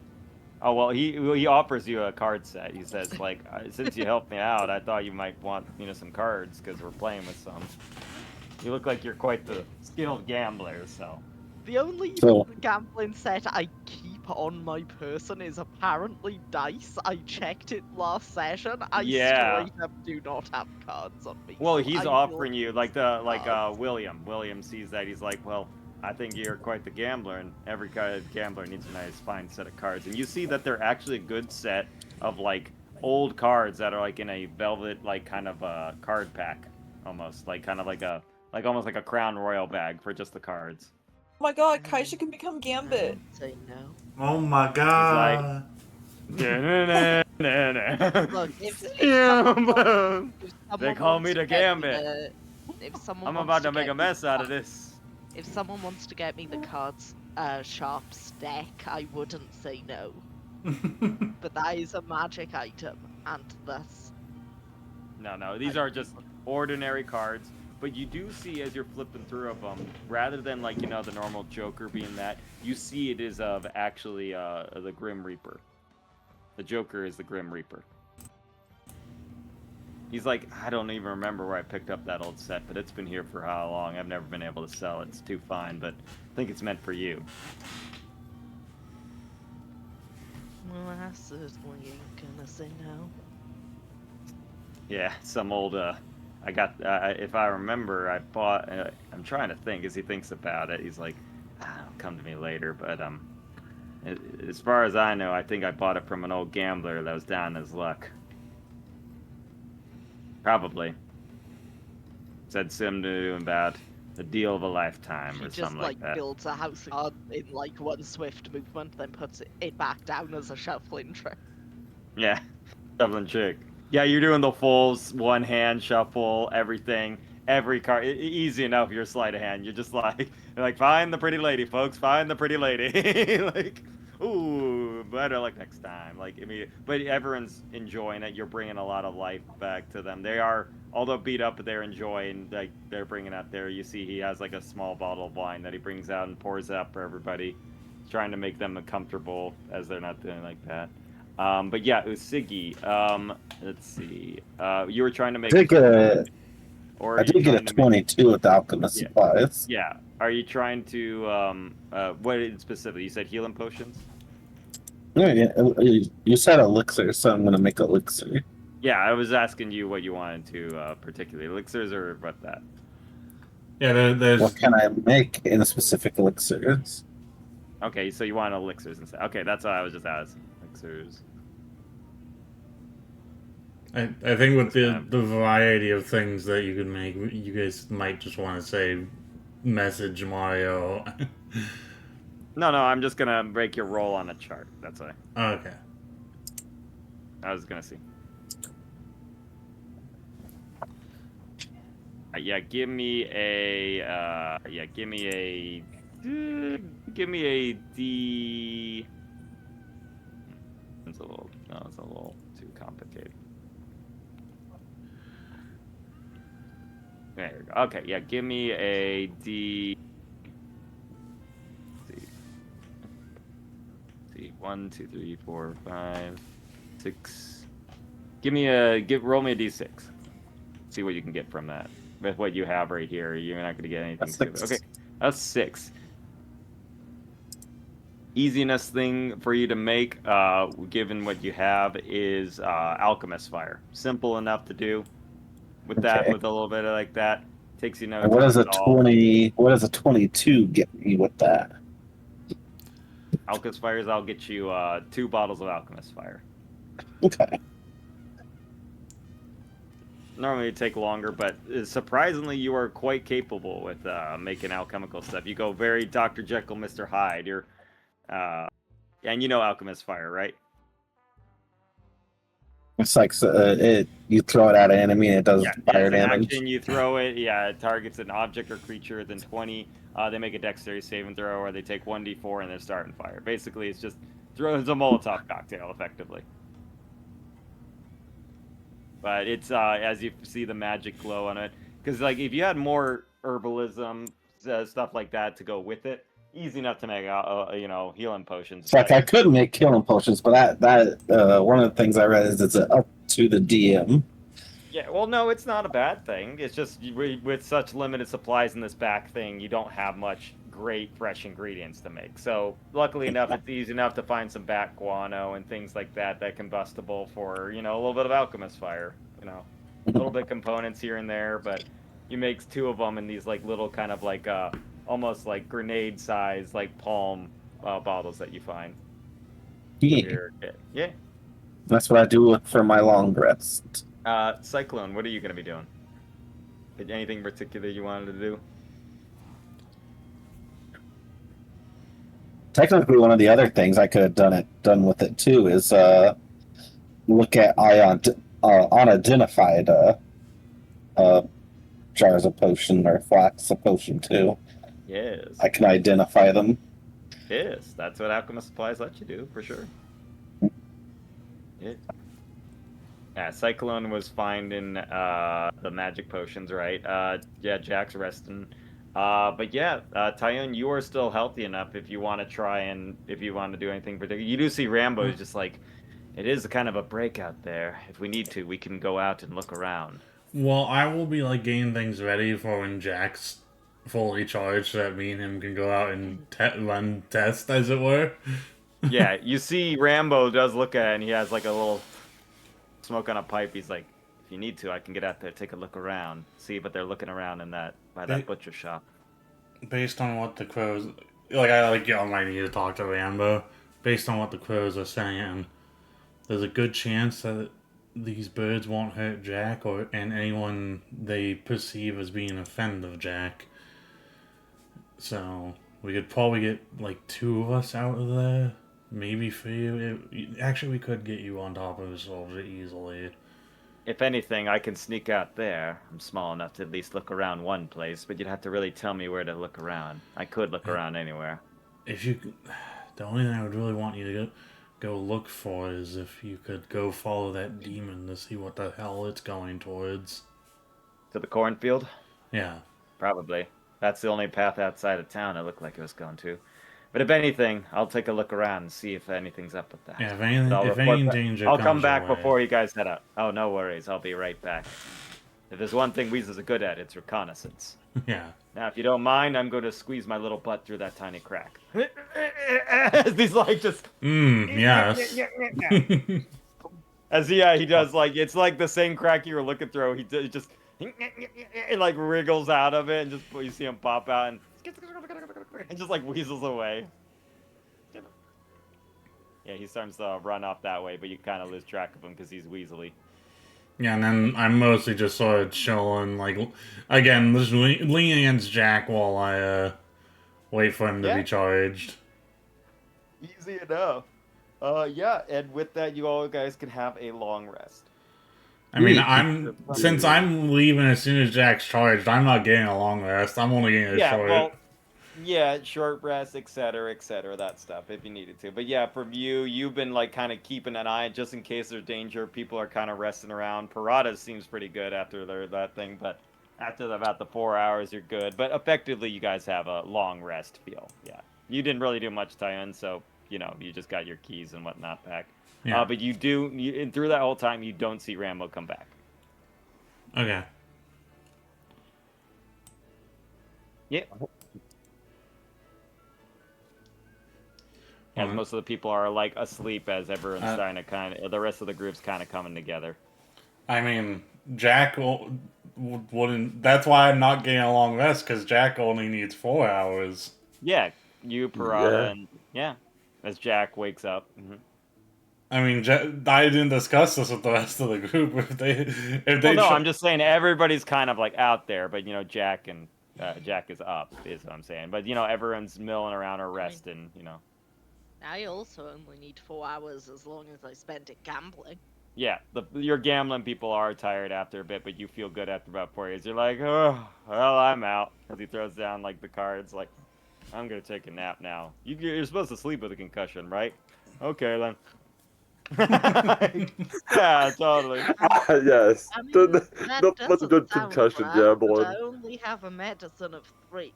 Oh well, he offers you a card set. He says like, since you helped me out, I thought you might want some cards because we're playing with some. You look like you're quite the skilled gambler, so. The only So- gambling set I keep on my person is apparently dice. I checked it last session. I Yeah. straight up do not have cards on me. Well, so he's I offering will you use like cards. William. William sees that, he's like, well, I think you're quite the gambler, and every gambler needs a nice fine set of cards. And you see that they're actually a good set of like old cards that are like in a velvet like kind of a card pack, almost like kind of like almost like a Crown Royal bag for just the cards. Oh my god, Kaisha can become I Gambit. won't say no. Oh my god. Look, if someone They call me wants the to get me Gambit. if someone I'm wants about to make get a me mess the out of cards- this. If someone wants to get me the cards sharps deck, I wouldn't say no. But that is a magic item, and thus No, these are just ordinary cards. But you do see as you're flipping through of them, rather than like the normal Joker being that, you see it is of actually the Grim Reaper. The Joker is the Grim Reaper. He's like, I don't even remember where I picked up that old set, but it's been here for how long? I've never been able to sell it. It's too fine, but I think it's meant for you. well, I certainly ain't gonna say no. Yeah, some old. I got. If I remember, I bought. I'm trying to think as he thinks about it. He's like, it'll come to me later. But as far as I know, I think I bought it from an old gambler that was down in his luck. Probably. Said sim to do about the deal of a lifetime He or just something like that. builds a house of cards in like one swift movement, then puts it back down as a shuffling trick. Yeah. Shuffling chick. Yeah, you're doing the full one hand shuffle, everything, every card. Easy enough. You're sleight of hand. You're just like, you're like, find the pretty lady, folks. Find the pretty lady. Like, ooh, better luck next time. Like, I mean, but everyone's enjoying it. You're bringing a lot of life back to them. They are, although beat up, but they're enjoying. Like, they're bringing out there. You see, he has like a small bottle of wine that he brings out and pours out for everybody, trying to make them comfortable as they're not doing like that. But yeah, Usigi. Let's see. You were trying to make. I Or are you did get a trying to make? 22 with the alchemist Yeah. supplies. Yeah. Are you trying to what in specific? You said healing potions. No, yeah, you said elixir, so I'm gonna make elixir. Yeah, I was asking you what you wanted to particularly elixirs or what that. Yeah, there's. What can I make in a specific elixirs? Okay, so you want elixirs instead. Okay, that's what I was just asking. Elixirs. I think with the variety of things that you can make, you guys might just want to say, message Mario. No, I'm just gonna break your roll on a chart. That's why Okay. I was gonna see. Yeah, give me a D. It's a little too complicated. There you go. Okay, yeah, give me a D. See, 1, 2, 3, 4, 5, 6. Roll me a D6. See what you can get from that. With what you have right here, you're not going to get anything. That's 6. Okay, that's 6. Easiest thing for you to make, given what you have, is alchemist fire. Simple enough to do. With that, Okay. with a little bit of like that, takes you no And time what does a at all. 20? What does a 22 get me with that? Alchemist fires, I'll get you 2 bottles of alchemist fire. Okay. Normally it'd take longer, but surprisingly, you are quite capable with making alchemical stuff. You go very Dr. Jekyll, Mr. Hyde. You're, and you know alchemist fire, right? It's like you throw it at an enemy and it does fire as an damage. action, you throw it. Yeah, it targets an object or creature within 20. They make a dexterity saving throw, or they take 1d4 and they're starting fire. Basically, it's just throws a Molotov cocktail, effectively. But it's as you see the magic glow on it, because like if you had more herbalism stuff like that to go with it, easy enough to make healing potions. It's like I could make healing potions, but that one of the things I read is it's up to the DM. Yeah, well, no, it's not a bad thing. It's just with such limited supplies in this back thing, you don't have much great fresh ingredients to make. So luckily enough, it's easy enough to find some bat guano and things like that combustible for a little bit of alchemist fire. A little bit components here and there, but you make 2 of them in these like little kind of like almost like grenade size like palm bottles that you find. Yeah. Yeah. That's what I do for my long rest. Cyclone, what are you going to be doing? Anything particular you wanted to do? Technically, one of the other things I could have done with it too is look at unidentified jars of potion or flasks of potion too. Yes. I can identify them. Yes, that's what alchemist supplies let you do, for sure. Yeah. Yeah, Cyclone was finding the magic potions, right? Yeah, Jack's resting. But yeah, Tyone, you are still healthy enough if you want to try and if you want to do anything particular. You do see Rambo is just like, it is a kind of a break out there. If we need to, we can go out and look around. Well, I will be like getting things ready for when Jack's fully charged, so that me and him can go out and run test, as it were. Yeah, you see Rambo does look at it, and he has like a little smoke on a pipe. He's like, if you need to, I can get out there, take a look around, see what they're looking around in that butcher shop. Based on what the crows, I get on my knee to talk to Rambo. Based on what the crows are saying, there's a good chance that these birds won't hurt Jack and anyone they perceive as being a friend of Jack. So we could probably get like 2 of us out of there maybe for you. Actually, we could get you on top of a soldier easily. If anything, I can sneak out there. I'm small enough to at least look around one place, but you'd have to really tell me where to look around. I could look around anywhere. If you, the only thing I would really want you to go look for is if you could go follow that demon to see what the hell it's going towards. To the cornfield? Yeah. Probably. That's the only path outside of town it looked like it was going to. But if anything, I'll take a look around and see if anything's up with that. Yeah, if But anything, I'll if report any back. danger I'll comes come back your way. before you guys head out. Oh, no worries. I'll be right back. If there's one thing Weasels are good at, it's reconnaissance. Yeah. Now, if you don't mind, I'm going to squeeze my little butt through that tiny crack. He's like just... Yes. As he does, like, it's like the same crack you were looking through. He just... It, like, wriggles out of it, and just you see him pop out, and just, like, weasels away. Yeah, he starts to run off that way, but you kind of lose track of him because he's weaselly. Yeah, and then I'm mostly just sort of chilling, like, again, just leaning against Jack while I, wait for him to be charged. Easy enough. Yeah, and with that, you all guys can have a long rest. I mean, since I'm leaving as soon as Jack's charged, I'm not getting a long rest. I'm only getting a short. Yeah, short rest, etc., that stuff, if you needed to. But yeah, from you, you've been, like, kind of keeping an eye, just in case there's danger. People are kind of resting around. Parada seems pretty good after that thing, but after about the 4 hours, you're good. But effectively, you guys have a long rest feel, yeah. You didn't really do much tie-in, so, you know, you just got your keys and whatnot back. Yeah. But and through that whole time, you don't see Rambo come back. Okay. Yeah. As most of the people are, like, asleep as everyone's starting to the rest of the group's kind of coming together. I mean, Jack wouldn't... That's why I'm not getting a long rest, because Jack only needs 4 hours. Yeah, you, Parada, and... Yeah, as Jack wakes up. Mm-hmm. I mean, I didn't discuss this with the rest of the group. If they no, I'm just saying everybody's kind of, like, out there, but, you know, Jack is up, is what I'm saying. But, you know, everyone's milling around or resting, you know. I also only need 4 hours as long as I spend it gambling. Yeah, your gambling people are tired after a bit, but you feel good after about 4 years. You're like, oh, well, I'm out. As he throws down, like, the cards, like, I'm going to take a nap now. You're supposed to sleep with a concussion, right? Okay, then. Yeah, totally. Yes. I mean, that Not much doesn't good sound concussion right, gambling. but I only have a medicine of 3.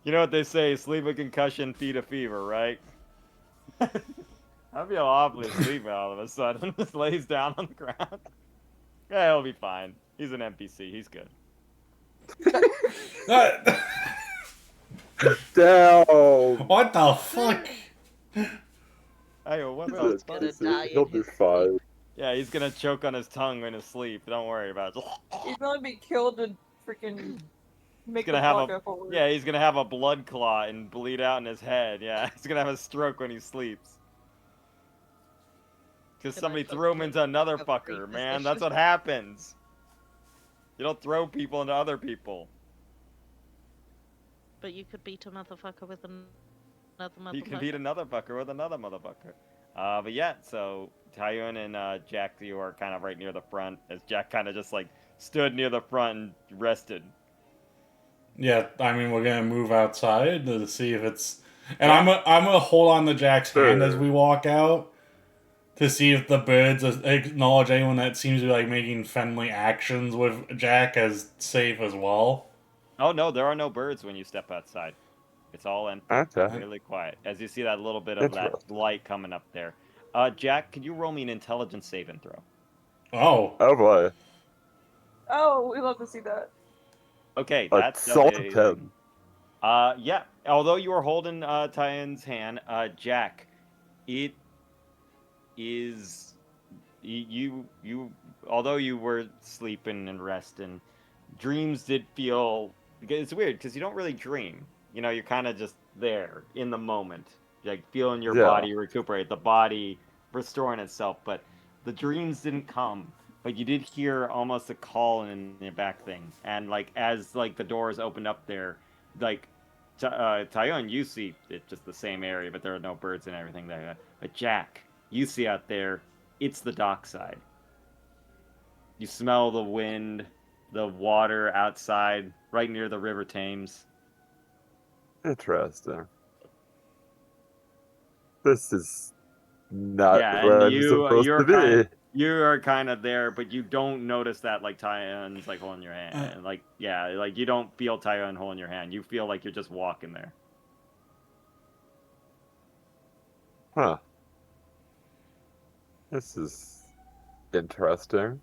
You know what they say, sleep a concussion, feed a fever, right? I feel awfully sleepy all of a sudden. Just lays down on the ground. Yeah, he'll be fine. He's an NPC. He's good. Damn. What the fuck? Hey, what He's else? gonna die He'll in be his fine. Yeah, he's gonna choke on his tongue in his sleep. Don't worry about it. He's gonna be killed and freaking make gonna the have clock a- go forward. Yeah, he's gonna have a blood clot and bleed out in his head. Yeah, he's gonna have a stroke when he sleeps. Because Can I somebody put threw him him into another in a fucker, man. That's reposition? what happens. You don't throw people into other people. But you could beat a motherfucker with another motherfucker. You can beat another fucker with another motherfucker. But yeah, so Tyun and Jack, you are kind of right near the front, as Jack kind of just like stood near the front and rested. Yeah, I mean, we're gonna move outside to see if it's... And I'm gonna hold on to Jack's hand as we walk out to see if the birds acknowledge anyone that seems to be, like, making friendly actions with Jack as safe as well. Oh no, there are no birds when you step outside. It's all empty. Okay. Really quiet. As you see that little bit of that Interesting. light coming up there. Jack, could you roll me an intelligence saving throw? Oh. Oh boy. Oh, we love to see that. Okay, A that's solid 10. yeah. Although you are holding Tyon's hand, Jack, it is you. Although you were sleeping and resting, dreams did feel. It's weird because you don't really dream. You know, you're kind of just there in the moment, like feeling your body recuperate, the body restoring itself. But the dreams didn't come. But you did hear almost a call in your back thing, and like as like the doors opened up there, like Tyone, you see it just the same area, but there are no birds and everything there. But Jack, you see out there, it's the dockside. You smell the wind, the water outside, right near the River Thames. Interesting. This is not Yeah, where and I'm supposed to be. you are kind of there, but you don't notice that like Tyone's like holding your hand. Like like you don't feel Tyone holding your hand. You feel like you're just walking there. Huh. This is interesting.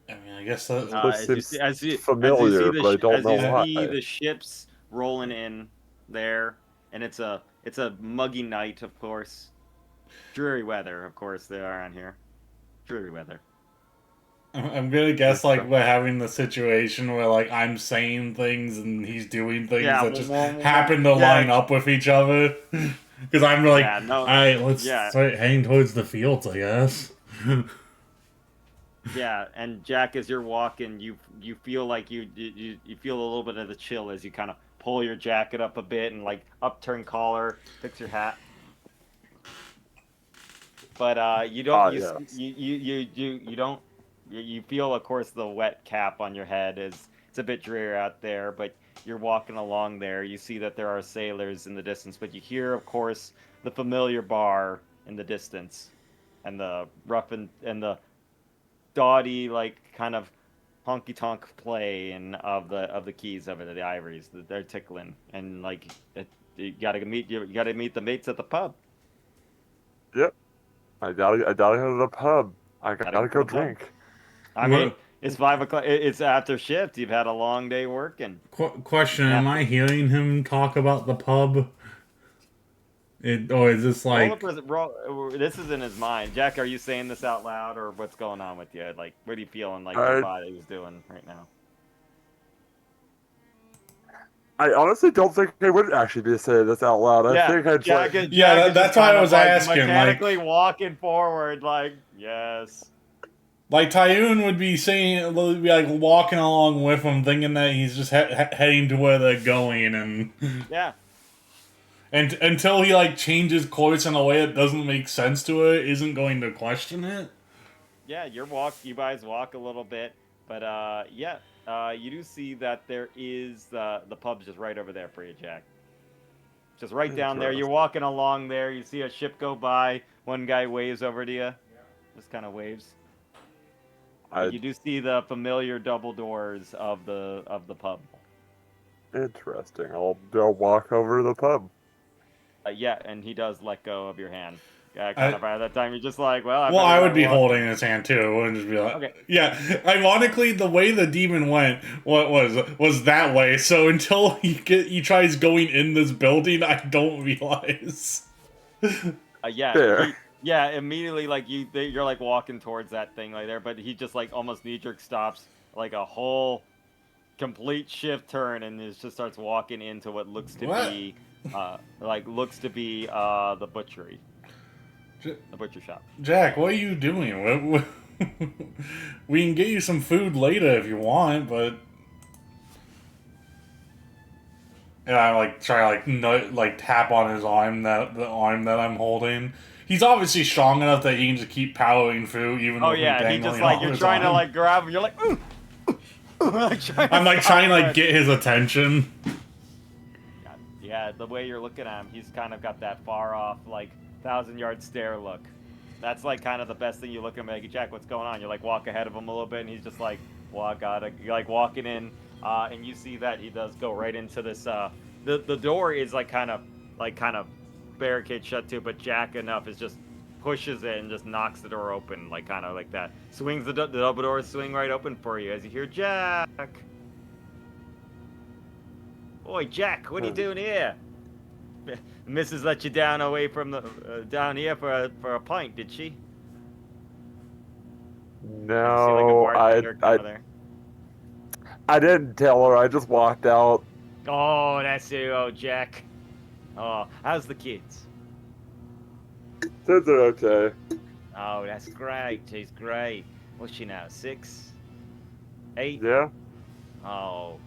I mean, I guess that. As you familiar, but I don't know why. see the ships rolling in there, and it's a muggy night, of course. Dreary weather, of course, they are on here. Dreary weather. I'm gonna guess like we're having the situation where like I'm saying things and he's doing things that just happen to line up with each other. Because I'm like, alright, let's start heading towards the fields, I guess. Yeah, and Jack, as you're walking, you feel like you feel a little bit of the chill as you kind of pull your jacket up a bit and like upturn collar, fix your hat. But you don't you don't you feel, of course, the wet cap on your head is it's a bit dreary out there, but you're walking along there. You see that there are sailors in the distance, but you hear, of course, the familiar bar in the distance, and the rough and the dotty, like kind of honky tonk play and of the keys of it, the ivories, they're tickling, and like you gotta meet the mates at the pub. Yep, I gotta go to the pub. I gotta go drink. I mean, it's 5 o'clock. It's after shift. You've had a long day working. Question: am I hearing him talk about the pub? Or is this like... This is in his mind. Jack, are you saying this out loud, or what's going on with you? Like, what are you feeling like your body is doing right now? I honestly don't think I would actually be saying this out loud. I think I'd Jack that's why I was asking. Mechanically walking forward, like, yes. Like, Tyone would be saying, would be like walking along with him, thinking that he's just heading to where they're going, and... Yeah. And until he like changes course in a way that doesn't make sense to it, isn't going to question it. Yeah, you guys walk a little bit, but you do see that there is the pub's just right over there for you, Jack. Just right down there. You're walking along there. You see a ship go by. One guy waves over to you. Just kind of waves. You do see the familiar double doors of the pub. Interesting. I'll walk over to the pub. Yeah, and he does let go of your hand. Kind of by that time, you're just like, well... I would be holding his hand, too. I wouldn't just be like... Okay. Yeah, ironically, the way the demon went was that way, so until he tries going in this building, I don't realize. Immediately, like, you're, like, walking towards that thing right there, but he just, like, almost knee-jerk stops, like, a whole complete shift turn, and just starts walking into what looks to be... the butchery. The butcher shop. Jack, what are you doing? We can get you some food later if you want, but... And I like try to tap on his arm, the arm that I'm holding. He's obviously strong enough that he can just keep powering through, even though he just like you're trying to like grab him. You're like, ooh. I'm like trying to like get his attention. Yeah, the way you're looking at him, he's kind of got that far off, like, 1,000-yard stare look. That's, like, kind of the best thing you look at him like, Jack, what's going on? You, like, walk ahead of him a little bit, and he's just like, you're, like, walking in, and you see that he does go right into this, the door is, kind of barricade shut, too, but Jack enough is just pushes it and just knocks the door open, like, kind of like that. Swings the double doors swing right open for you as you hear, Jack! Boy, Jack, what are you doing here? Mrs. let you down away from the down here for a pint, did she? No, I didn't tell her. I just walked out. Oh, that's it, Jack. Oh, how's the kids? Kids are okay. Oh, that's great. She's great. What's she now? 6? 8? Yeah. Oh.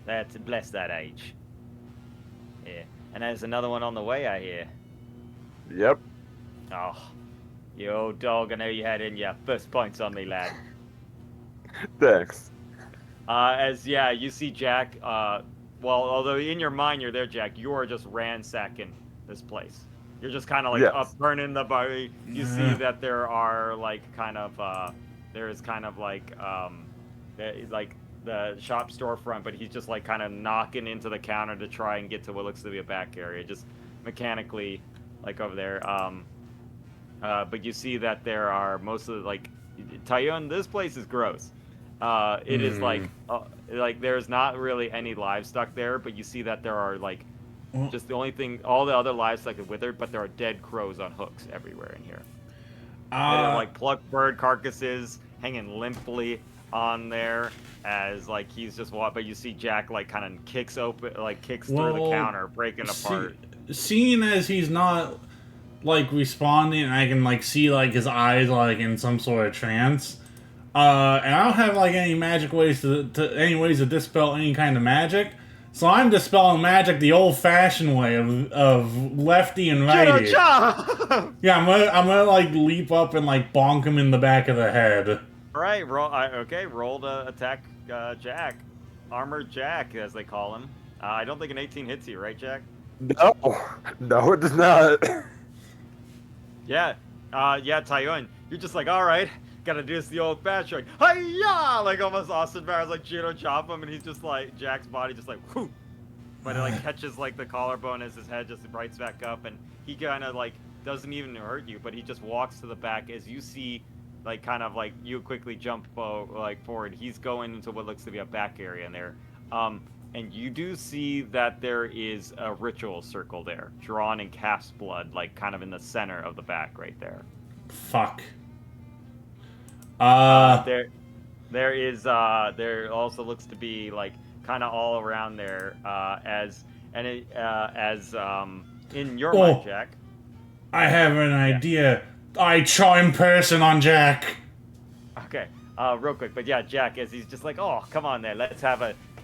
That's bless that age. Yeah. And there's another one on the way, I hear. Yep. Oh, you old dog, I know you had in ya. First points on me, lad. Thanks. You see Jack, although in your mind you're there, Jack, you are just ransacking this place. You're just kind of like Yes. upturning the body. You see that there are like there's kind of like the shop storefront, but he's just like kind of knocking into the counter to try and get to what looks to be a back area, just mechanically like over there. But you see that there are most of the, like, Tyone, this place is gross. It is like there's not really any livestock there, but you see that there are like just the only thing, all the other livestock is withered, but there are dead crows on hooks everywhere in here. There are like plucked bird carcasses hanging limply on there as like he's just but you see Jack like kind of kicks through the counter, breaking apart. Seeing as he's not like responding, and I can like see like his eyes like in some sort of trance. And I don't have like any magic ways to dispel any kind of magic, so I'm dispelling magic the old-fashioned way of lefty and righty. Yeah, I'm gonna like leap up and like bonk him in the back of the head. All right, roll to attack Jack, Armored Jack as they call him. I don't think an 18 hits you, right, Jack? No, it does not. Yeah, Tyone, you're just like, all right. Gotta do this the old fashioned, like, hi-ya! Like almost Austin Powers, like judo chop him, and he's just like, Jack's body just like, whoo! But it like catches like the collarbone as his head just brights back up, and he kind of like doesn't even hurt you, but he just walks to the back as you see, like kind of like you quickly jump like forward. He's going into what looks to be a back area in there, and you do see that there is a ritual circle there, drawn in calf's blood, like kind of in the center of the back right there. Fuck. There also looks to be like kind of all around there in your mind, Jack. I have an idea. I charm person on Jack. Okay, real quick, but yeah, Jack, as he's just like, oh, come on there,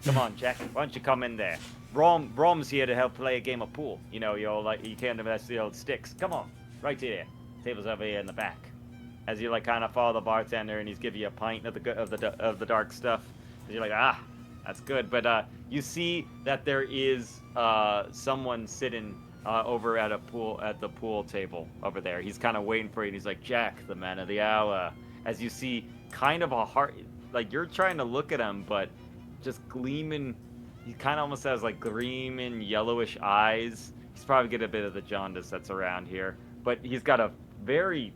come on, Jack, why don't you come in there? Rom's here to help play a game of pool. You know, you can't invest the old sticks. Come on, right here. Table's over here in the back. As you like kind of follow the bartender and he's giving you a pint of the dark stuff, and you're like, that's good. But you see that there is someone sitting over at the pool table over there. He's kind of waiting for you. And he's like, Jack, the man of the hour. As you see, kind of a heart, like you're trying to look at him, but just gleaming. He kind of almost has like gleaming yellowish eyes. He's probably getting a bit of the jaundice that's around here, but he's got a very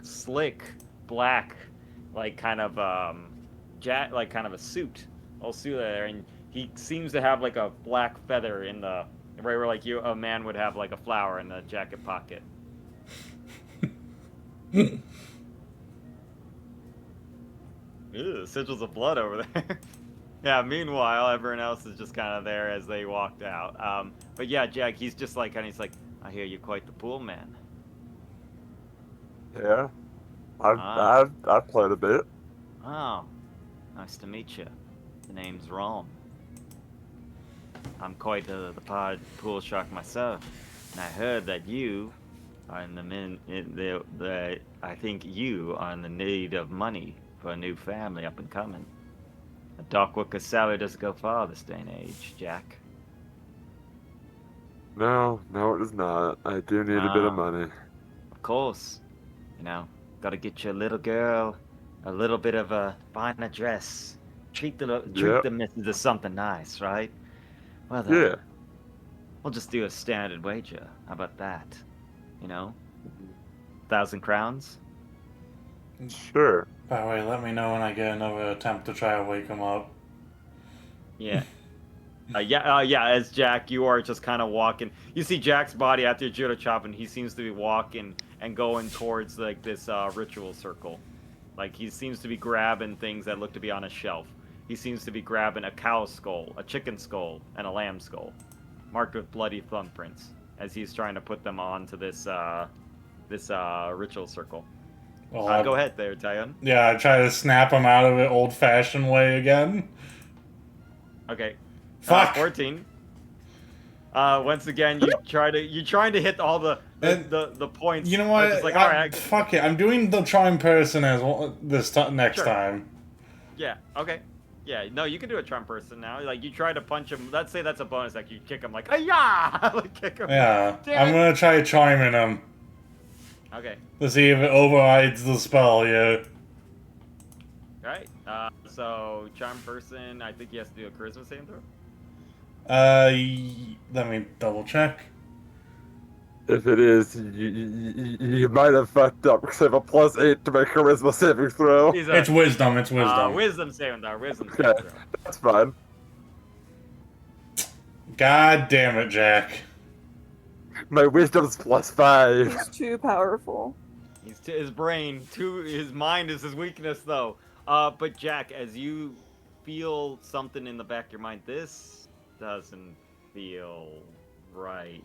slick black like kind of like kind of a suit there, and he seems to have like a black feather in the right where like a man would have like a flower in the jacket pocket. Ew, sigils of blood over there. Yeah, meanwhile everyone else is just kind of there as they walked out. But yeah, Jack, he's just like, and he's like, I hear you're quite the pool man. Yeah, I've played a bit. Oh, nice to meet you. The name's Rom. I'm quite the pool shark myself, and I heard that you are I think you are in the need of money for a new family up and coming. A dockworker's salary doesn't go far this day and age, Jack. No, it does not. I do need a bit of money. Of course. You know, gotta get you a little girl, a little bit of buy a dress, treat the missus to something nice, right? Well then, Yeah. we'll just do a standard wager. How about that? You know, 1,000 crowns. Sure. By the way, let me know when I get another attempt to try to wake him up. Yeah. As Jack, you are just kind of walking. You see Jack's body after your judo chop, and he seems to be walking and going towards like this ritual circle. Like he seems to be grabbing things that look to be on a shelf. He seems to be grabbing a cow skull, a chicken skull, and a lamb skull, marked with bloody thumbprints, as he's trying to put them onto this ritual circle. Well, go ahead there, Tyone. Yeah, I try to snap him out of it old-fashioned way again. Okay. Fuck. 14. Once again, you're trying to hit all the points. You know what? Just like, all right, fuck it. I'm doing the charm person as well next Sure. time. Yeah. Okay. Yeah. No, you can do a charm person now. Like you try to punch him. Let's say that's a bonus. Like you kick him. Like yeah, like kick him. Yeah. Damn I'm it. gonna try charming him Okay. to see if it overrides the spell. Yeah. All right. So charm person. I think he has to do a charisma saving throw. Let me double check. If it is, you might have fucked up because I have a +8 to my charisma saving throw. It's wisdom. It's wisdom. Wisdom saving throw. Wisdom saving Okay, throw. that's fine. God damn it, Jack. My wisdom's +5. He's too powerful. His brain, his mind is his weakness, though. But Jack, as you feel something in the back of your mind, this doesn't feel right.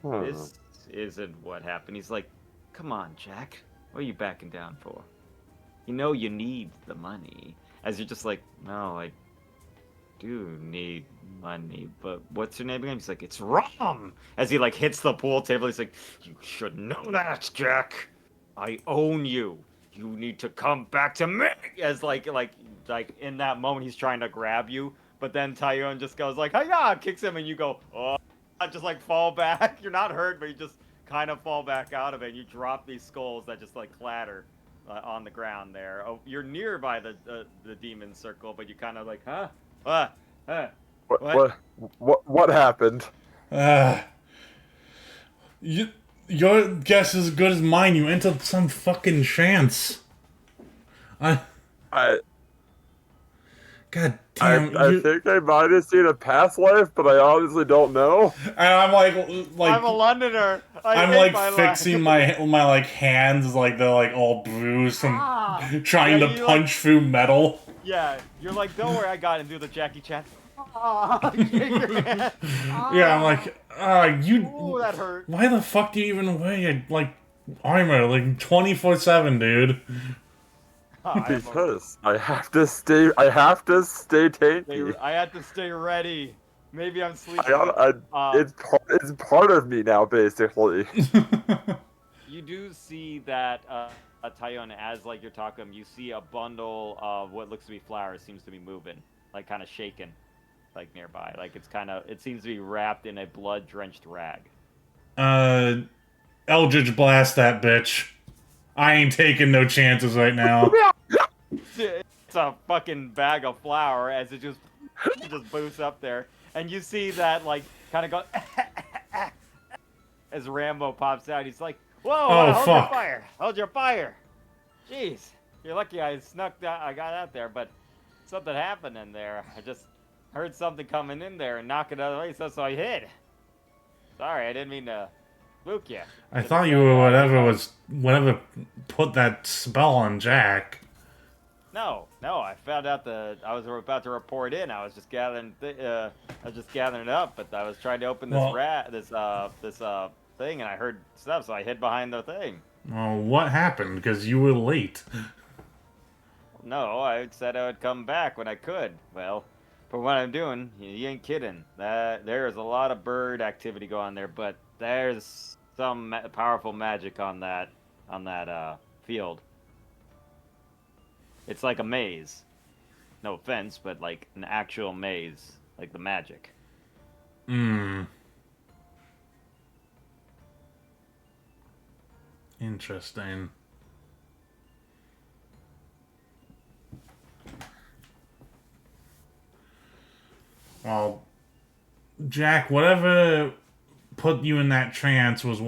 This isn't what happened. He's like, come on, Jack. What are you backing down for? You know you need the money. As you're just like, no, I do need money, but what's your name again? He's like, it's Rom! As he like hits the pool table, he's like, you should know that, Jack. I own you. You need to come back to me. As like in that moment, he's trying to grab you, but then Tyone just goes like, hiya, kicks him, and you go, oh, just like fall back. You're not hurt, but you just kind of fall back out of it. And you drop these skulls that just like clatter on the ground there. Oh, you're nearby the demon circle, but you kind of like, huh? What happened? Your guess is as good as mine. You entered some fucking trance. God damn. I think I might have seen a past life, but I honestly don't know. And I'm like I'm a Londoner. I'm like fixing my like hands like they're like all bruised from trying to punch through metal. Yeah, you're like, don't worry, I got it. And do the Jackie Chan. Yeah, I'm like, you. Ooh, that hurt. Why the fuck do you even wear like armor like 24/7, dude? Because I have to stay tanky. I had to stay ready. Maybe I'm sleeping. It's part of me now, basically. You do see that Tyone, as like you're talking, you see a bundle of what looks to be flowers seems to be moving, like kind of shaking, like nearby. Like it seems to be wrapped in a blood-drenched rag. Eldritch blast that bitch. I ain't taking no chances right now. It's a fucking bag of flour as it just boosts up there, and you see that like kind of go as Rambo pops out. He's like, "Whoa, hold your fire! Hold your fire!" Jeez, you're lucky I snuck that. I got out there, but something happened in there. I just heard something coming in there and knock it out of the way, so I hid. Sorry, I didn't mean to spook you. I thought you were whatever put that spell on Jack. No, I found out I was about to report in. I was just gathering it up, but I was trying to open this thing, and I heard stuff, so I hid behind the thing. Well, what happened? Because you were late. No, I said I would come back when I could. Well, for what I'm doing, you ain't kidding. There's a lot of bird activity going on there, but there's some powerful magic on that field. It's like a maze. No offense, but like an actual maze, like the magic. Interesting. Well, Jack, whatever put you in that trance was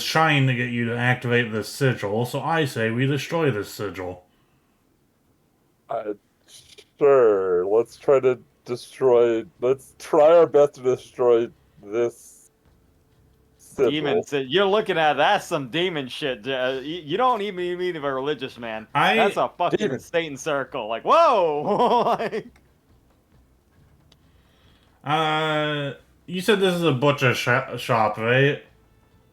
trying to get you to activate the sigil, so I say we destroy this sigil. Sure. Let's try our best to destroy this sigil. Demon, you're looking at that's some demon shit. You don't even mean a religious man. That's a fucking demon. Satan circle. Like, whoa! You said this is a butcher shop, right?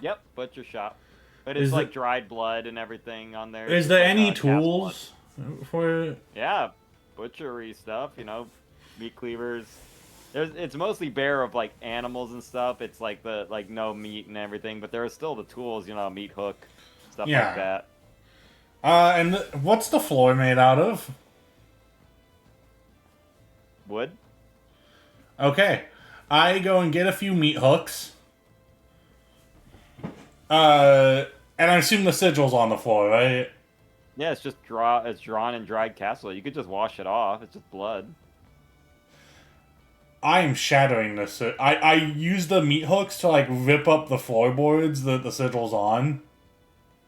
Yep, butcher shop. But it's like dried blood and everything on there. Is there any tools for it? Yeah, butchery stuff, you know, meat cleavers. It's mostly bare of like animals and stuff. It's like the no meat and everything, but there are still the tools, you know, meat hook, stuff like Yeah. that. And what's the floor made out of? Wood. Okay. I go and get a few meat hooks. And I assume the sigil's on the floor, right? Yeah, it's just it's drawn in dried castle. You could just wash it off. It's just blood. I am shattering this. I use the meat hooks to like rip up the floorboards that the sigil's on.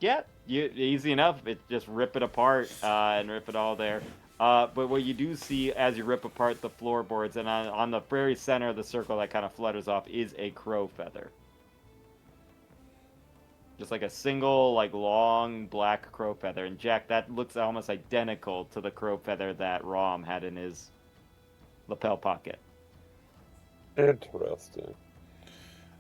Yeah, easy enough. It just rip it apart and rip it all there. But what you do see as you rip apart the floorboards, and on the very center of the circle that kind of flutters off, is a crow feather. Just like a single, like long black crow feather. And Jack, that looks almost identical to the crow feather that Rom had in his lapel pocket. Interesting.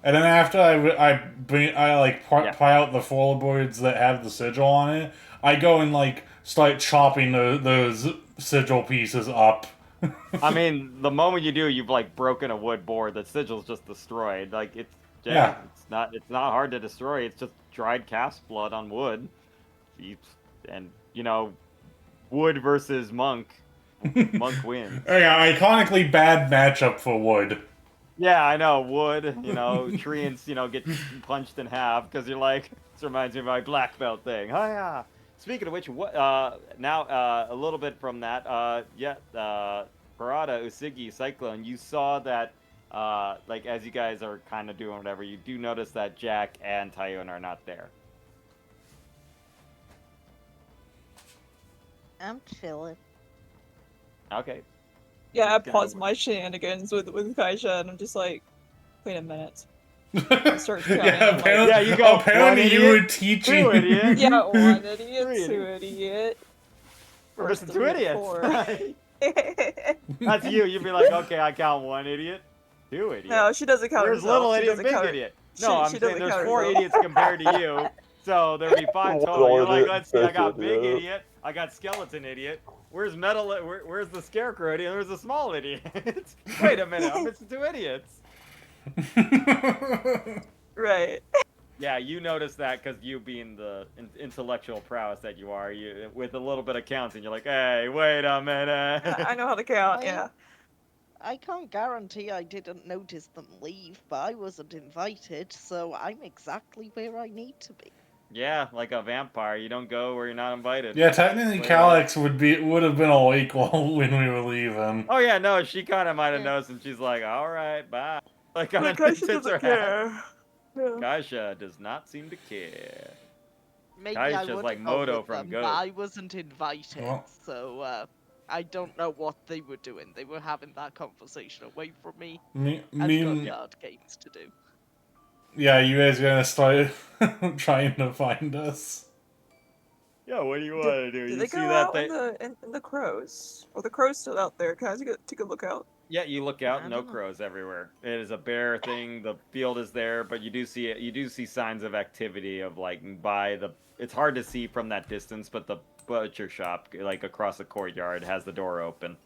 And then after I pry out the floorboards that have the sigil on it, I go and like start chopping those sigil pieces up. I mean, the moment you do, you've like broken a wood board. The sigil's just destroyed. Like Yeah. It's not hard to destroy. It's just dried calf's blood on wood. And you know, wood versus monk. Monk wins. Yeah, iconically bad matchup for wood. Yeah, I know. Wood, you know, treants, you know, get punched in half because you're like, this reminds me of my black belt thing. Oh yeah. Speaking of which, what? Now a little bit from that. Parada, Usigi, Cyclone. You saw that, like as you guys are kind of doing whatever, you do notice that Jack and Tyone are not there. I'm chilling. Okay. Yeah, I Just pause kinda- my shenanigans with Kaisha, and I'm just like, wait a minute. I start counting. Yeah, I'm like, apparently, Yeah, you go, apparently one you idiot, were teaching. 2 idiots. yeah, one idiot, Three two idiot. Versus 2 three, idiots. four. That's you. You'd be like, okay, I count 1 idiot, 2 idiots. No, she doesn't count There's herself. little She idiot, doesn't big count idiot. She No, I'm doesn't saying there's count 4 herself. idiots compared to you. So there'd be 5 total. Little You're like, idiot, let's see, I got big big idiot. idiot, I got skeleton idiot. Where's metal? Where's the scarecrow idiot? Where's the small idiot? Wait a minute, I'm missing 2 idiots. Right. Yeah, you notice that because you being the intellectual prowess that you are, you with a little bit of counting, you're like, hey, wait a minute. I know how to count, yeah. I can't guarantee I didn't notice them leave, but I wasn't invited, so I'm exactly where I need to be. Yeah, like a vampire, you don't go where you're not invited. Yeah, technically Calyx would have been awake while when we were leaving. Oh yeah, no, she kind of might have Yeah. noticed, and she's like, all right, bye. Like, But kind of Kaisha tips her doesn't hat. care. Yeah. Kaisha does not seem to care. Maybe I Kaisha's would like go Moto with from them, Ghost. but I wasn't invited, Well- so I don't know what they were doing. They were having that conversation away from me. Me, I've me, got yard games to do. yeah, you guys gonna start trying to find us. Yeah, what do you want to do? Did You they see go that out thing? in the crows? Or the crow's still out there? Can I take a look out? Yeah, you look out, I no don't know. crows everywhere. It is a bare thing. The field is there, but you do see it. You do see signs of activity of like by the. It's hard to see from that distance, but the butcher shop, like across the courtyard, has the door open.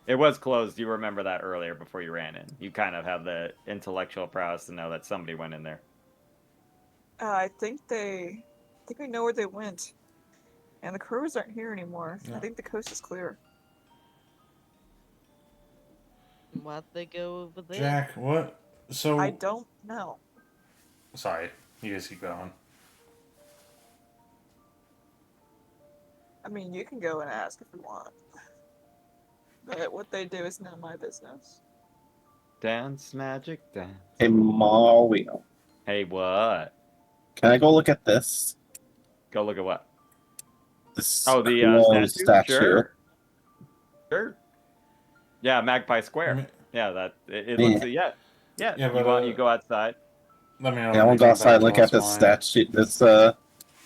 It was closed. You remember that earlier before you ran in. You kind of have the intellectual prowess to know that somebody went in there. I think we know where they went. And the crows aren't here anymore. Yeah. I think the coast is clear. Why'd they go over there? Jack, what? So I don't know. sorry, you guys keep going. I mean, you can go and ask if you want. But what they do is none of my business. Dance, magic, dance. Hey, Mario. Hey, what? Can I go look at this? Go look at what? This Oh, the crow statue? Sure. Yeah, Magpie Square. I mean- Yeah, that it Yeah. looks. Yeah. Yeah, but, you go outside. Let me know. Yeah, I when want you to go get outside and back look to at us, this mine. statue, this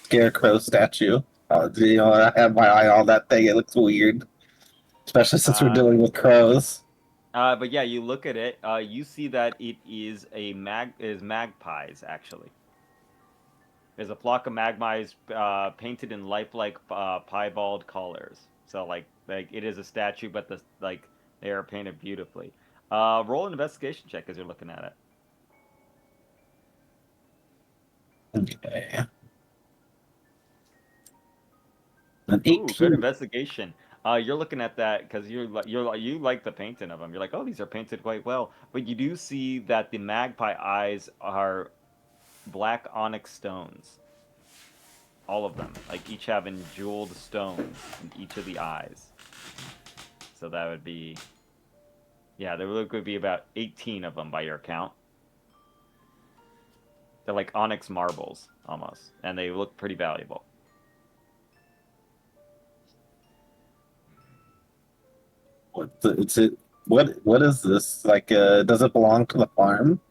scarecrow statue. You know, I have my eye on that thing. It looks weird, especially since we're dealing with crows. But yeah, you look at it. You see that it is magpies actually. There's a flock of magpies painted in lifelike piebald colors. So like it is a statue, but they are painted beautifully. Roll an investigation check as you're looking at it. Okay. An Ooh, good 18. investigation. You're looking at that because you like the painting of them. You're like, oh, these are painted quite well. But you do see that the magpie eyes are black onyx stones. All of them, like each having jeweled stones in each of the eyes. So that would be, yeah, there would be about 18 of them by your count. They're like onyx marbles almost, and they look pretty valuable. What is this? Like, does it belong to the farm?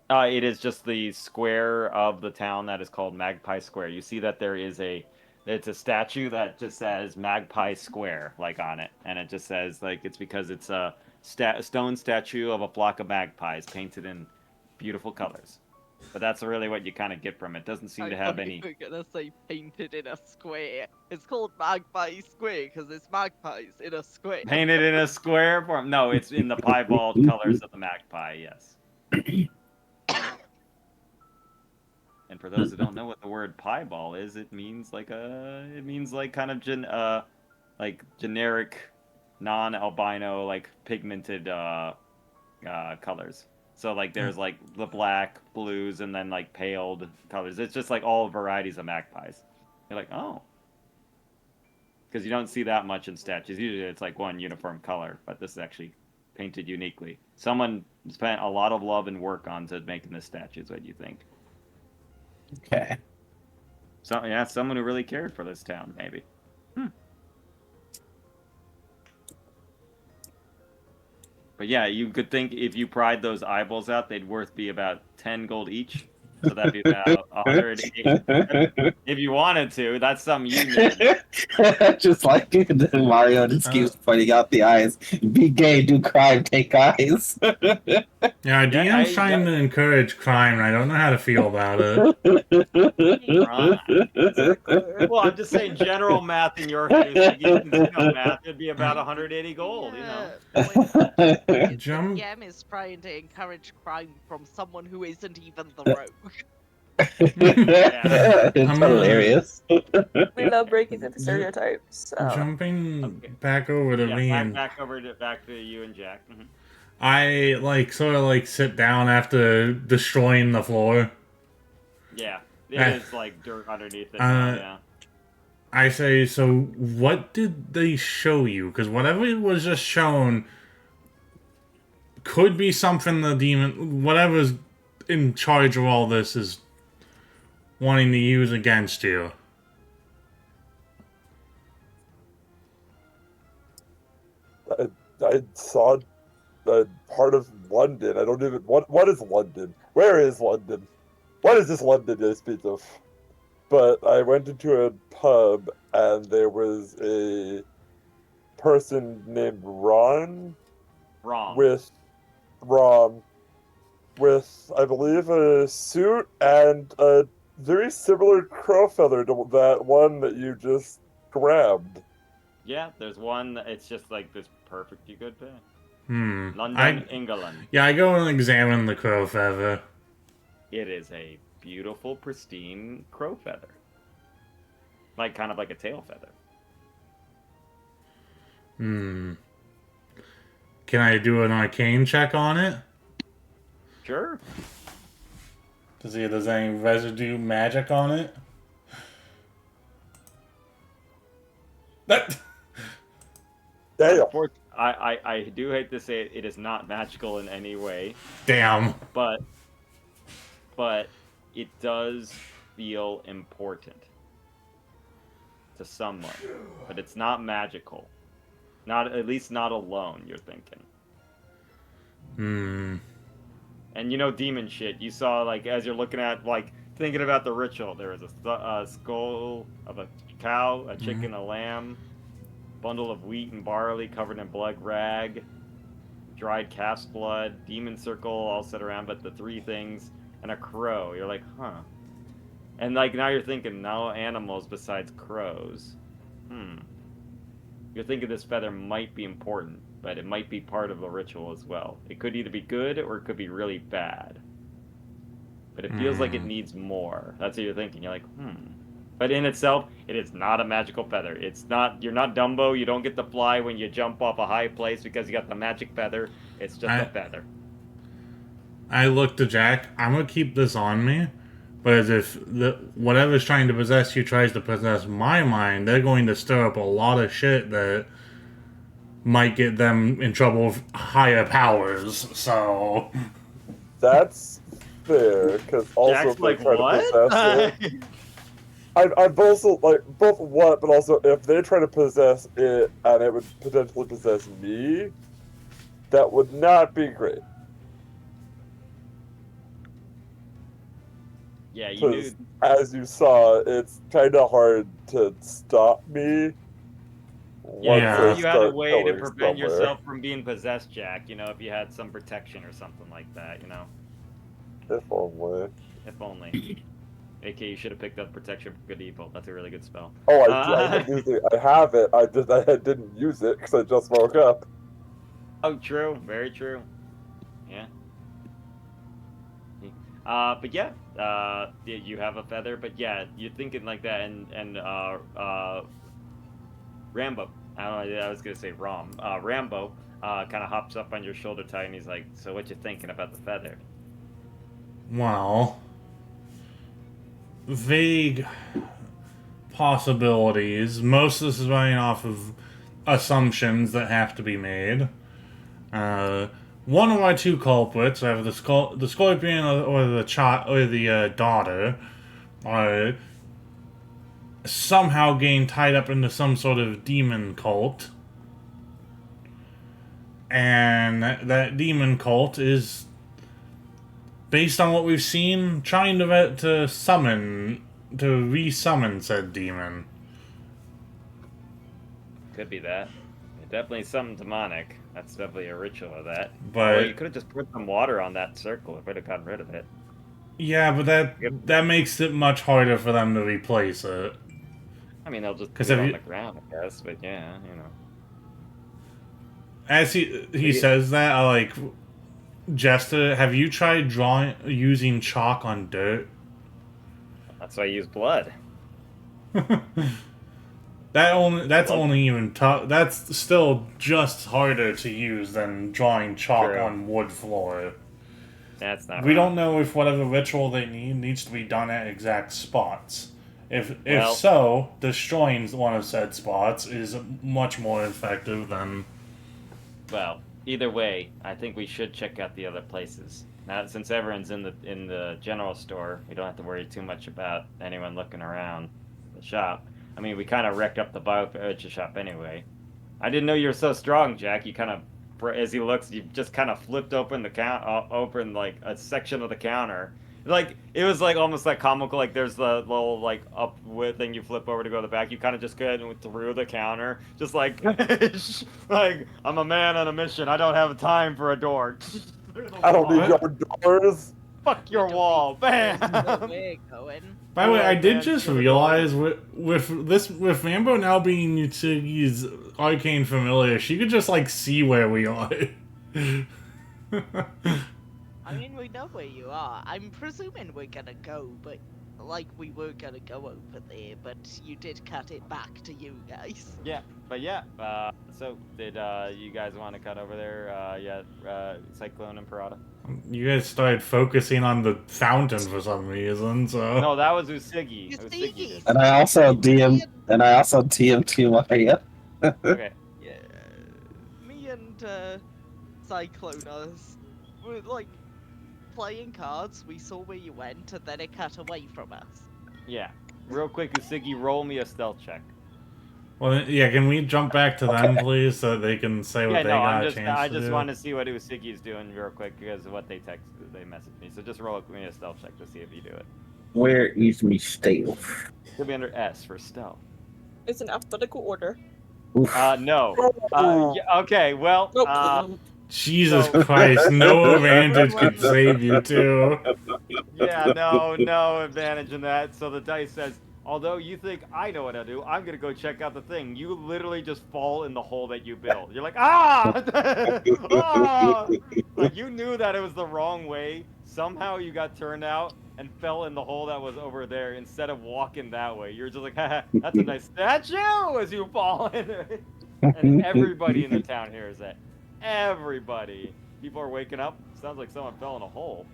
It is just the square of the town that is called Magpie Square. You see that it's a statue that just says Magpie Square, like on it, and it just says like it's because it's a stone statue of a flock of magpies painted in beautiful colors. But that's really what you kind of get from it. Doesn't seem to have any. We're gonna say painted in a square. It's called Magpie Square because it's magpies in a square. Painted in a square form? No, it's in the piebald colors of the magpie, yes. And for those who don't know what the word piebald is, it means like kind of like generic non-albino like pigmented colors. So like there's like the black, blues, and then like paled colors. It's just like all varieties of magpies. You're like, oh. Because you don't see that much in statues. Usually it's like one uniform color, but this is actually painted uniquely. Someone spent a lot of love and work onto making this statue, is what you think. Okay. So yeah, someone who really cared for this town, maybe. But yeah, you could think if you pried those eyeballs out, they'd be about 10 gold each. So that'd be about 108. If you wanted to, that's something you need. Just like Mario just keeps pointing out the eyes. Be gay, do crime, take eyes. Yeah, DM's trying to encourage crime, and I don't know how to feel about it. Well, I'm just saying general math in your case. Like, you know math, it'd be about 180 gold, you know. Jump. GM is trying to encourage crime from someone who isn't even the rogue. It's hilarious. We love breaking into stereotypes. So. Jumping back over to me and back to you and Jack. Mm-hmm. I like sort of like sit down after destroying the floor. Yeah, it is like dirt underneath it. Yeah. I say, so what did they show you? Because whatever was just shown could be something the demon, whatever's in charge of all this, is wanting to use against you. I saw a part of London. I don't even... What is London? Where is London? What is this London I speak of? But I went into a pub, and there was a person named Rom, with, I believe, a suit and a very similar crow feather to that one that you just grabbed. Yeah, there's one. It's just like this perfectly good pair. London, England. Yeah, I go and examine the crow feather. It is a beautiful, pristine crow feather. Like, kind of like a tail feather. Can I do an arcane check on it? Sure. To see if there's any residue magic on it? That... Damn. I do hate to say it is not magical in any way. Damn. But it does feel important to someone. But it's not magical. At least not alone, you're thinking. And you know demon shit. You saw, like, as you're looking at, like, thinking about the ritual, there was a skull of a cow, a chicken, a lamb, bundle of wheat and barley covered in blood rag, dried calf's blood, demon circle all set around, but the three things, and a crow. You're like, huh. And, like, now you're thinking, no animals besides crows. you're thinking this feather might be important, but it might be part of the ritual as well. It could either be good or it could be really bad. But it feels like it needs more. That's what you're thinking. You're like, But in itself, it is not a magical feather. It's not. You're not Dumbo. You don't get to fly when you jump off a high place because you got the magic feather. It's just a feather. I look to Jack. I'm gonna keep this on me, but as if whatever's trying to possess you tries to possess my mind, they're going to stir up a lot of shit that might get them in trouble with higher powers. So That's fair, because also Jack's if they like, try what? to possess it, I've also like both what, but also if they try to possess it and it would potentially possess me, that would not be great. Yeah, you knew. Because as you saw, it's kind of hard to stop me. Once Yeah. they If you had a start way to going prevent somewhere. yourself from being possessed, Jack, you know, if you had some protection or something like that, you know. If only. If only. AK, you should have picked up Protection from Good Evil. That's a really good spell. Oh, I have it. I didn't use it because I just woke up. Oh, true. Very true. Yeah. But yeah, you have a feather, but yeah, you're thinking like that, and Rambo. I was gonna say Rambo kind of hops up on your shoulder tight, and he's like, "So what you thinking about the feather?" well, vague possibilities. Most of this is running off of assumptions that have to be made. One of my two culprits, either the scorpion or the child or the daughter, are somehow getting tied up into some sort of demon cult, and that demon cult is, based on what we've seen, trying to re-summon said demon. Could be that. Definitely something demonic. That's definitely a ritual of that. But Well, you could have just poured some water on that circle. It would have gotten rid of it. yeah, but that makes it much harder for them to replace it. I mean, they'll just put 'Cause it have on you- the ground, I guess. But yeah, you know. As he says that, I like, Jester, have you tried using chalk on dirt? That's why I use blood. That's only even tough. That's still just harder to use than drawing chalk True. on wood floor. That's not. We right. don't know if whatever ritual they need needs to be done at exact spots. If Well- so, destroying one of said spots is much more effective than. Well, either way, I think we should check out the other places. Now, since everyone's in the general store, we don't have to worry too much about anyone looking around the shop. I mean, we kind of wrecked up the bioculture shop anyway. I didn't know you were so strong, Jack. You kind of, as he looks, you just kind of flipped open the open like a section of the counter. Like it was like almost like comical. Like there's the little like up with thing you flip over to go to the back. You kind of just go ahead and went through the counter, just like like I'm a man on a mission. I don't have time for a door. I don't need your doors. Fuck your Don't wall, need- bam. There's no way going. By the way, I Alright, did man, just give it a realize with Rambo now being Yutsugi's arcane familiar, she could just like see where we are. I mean, we know where you are. I'm presuming we're gonna go, but like we were gonna go over there, but you did cut it back to you guys. Yeah, but yeah. So did you guys want to cut over there? Cyclone and Parada. You guys started focusing on the fountain for some reason, so. No, that was Usigi. Usigi. did. And I also DM to Maria. Okay. Yeah, me and Cycloners were like playing cards. We saw where you went, and then it cut away from us. Yeah. Real quick, Usigi, roll me a stealth check. Well, yeah, can we jump back to them, please, so they can say what Yeah, they no, got I'm a just chance I to just do? want to see what Usigi's doing real quick because of what they messaged me. So just roll me a stealth check to see if you do it. Where is me stealth? It'll be under S for stealth. It's in alphabetical order. Oof. No. Yeah, okay, well, Nope. Jesus So- Christ, no advantage could save you, too. yeah, no advantage in that. So the dice says Although you think I know what to do, I'm gonna go check out the thing. You literally just fall in the hole that you built. You're like, ah! Ah! Like you knew that it was the wrong way. Somehow you got turned out and fell in the hole that was over there instead of walking that way. You're just like, haha, that's a nice statue as you fall in it. And everybody in the town hears it. Everybody. People are waking up. Sounds like someone fell in a hole.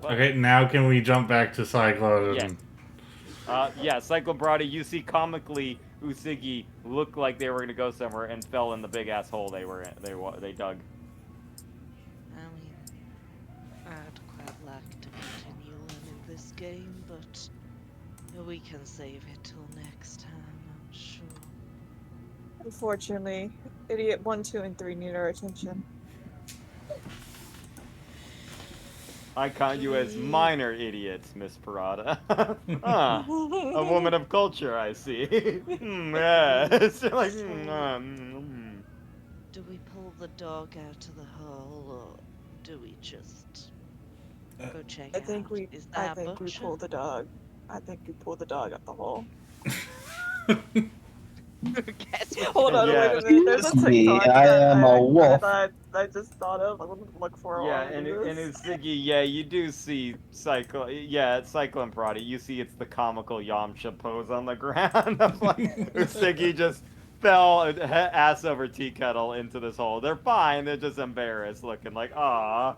But, Okay, now can we jump back to Cyclone? Yes. Yeah, Cyclone Brody, you see comically Usigi look like they were gonna go somewhere and fell in the big ass hole they were in, they dug. I mean, I'd quite like to continue learning this game, but we can save it till next time, I'm sure. Unfortunately, idiot 1, 2, and 3 need our attention. I count you as minor idiots, Miss Parada. Ah, a woman of culture, I see. Yes. Like, Do we pull the dog out of the hole, or do we just go check I out? think we. Is there I a think we butcher? pull the dog. I think we pull the dog up the hole. Guess we Hold on, Yeah. wait a minute. There's a Excuse me, TikTok I that am a wolf. I just thought of. I'm gonna look for a yeah, while. and Usigi, yeah, you do see Cyclone Parada. You see it's the comical Yamcha pose on the ground. Of like Usigi just fell ass over tea kettle into this hole. They're fine. They're just embarrassed, looking like, ah.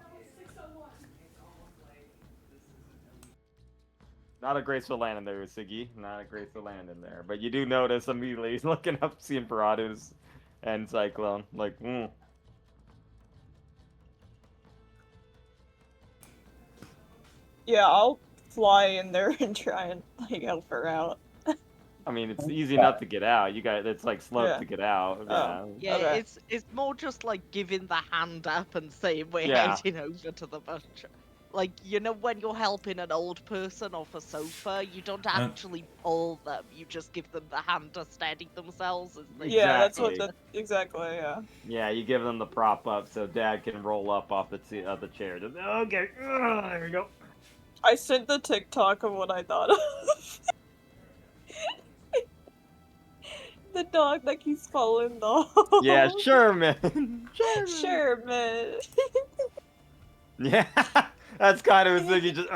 Not a graceful landing there, Usigi. Not a graceful landing there. But you do notice immediately he's looking up, seeing Parada's and Cyclone. Like, Yeah, I'll fly in there and try and like help her out. I mean, it's easy enough to get out. You got it's like slow Yeah. to get out. Oh. Yeah, Okay. it's more just like giving the hand up and saying we're Yeah. heading over to the butcher. Like, you know when you're helping an old person off a sofa, you don't actually pull them, you just give them the hand to steady themselves as they Yeah, that's what Exactly. exactly. Yeah. Yeah, you give them the prop up so Dad can roll up off the chair. Just, okay, there we go. I sent the TikTok of what I thought of. The dog that keeps following the hole. Yeah, Sherman. Sherman. Sure, man. Yeah, that's kind of a thing. You just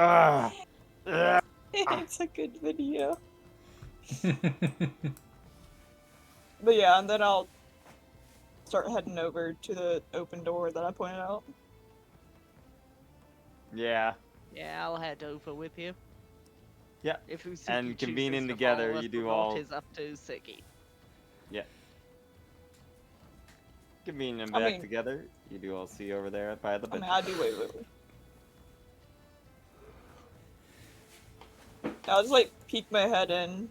It's a good video. But yeah, and then I'll start heading over to the open door that I pointed out. Yeah, Yeah, I'll head over with you. Yeah, If Usigi and convening chooses to together, follow us, you do the all- vote is up to Usigi. convening them I back mean- together. You do all see over there by the I mean, bench. I do wait. I'll just like peek my head in,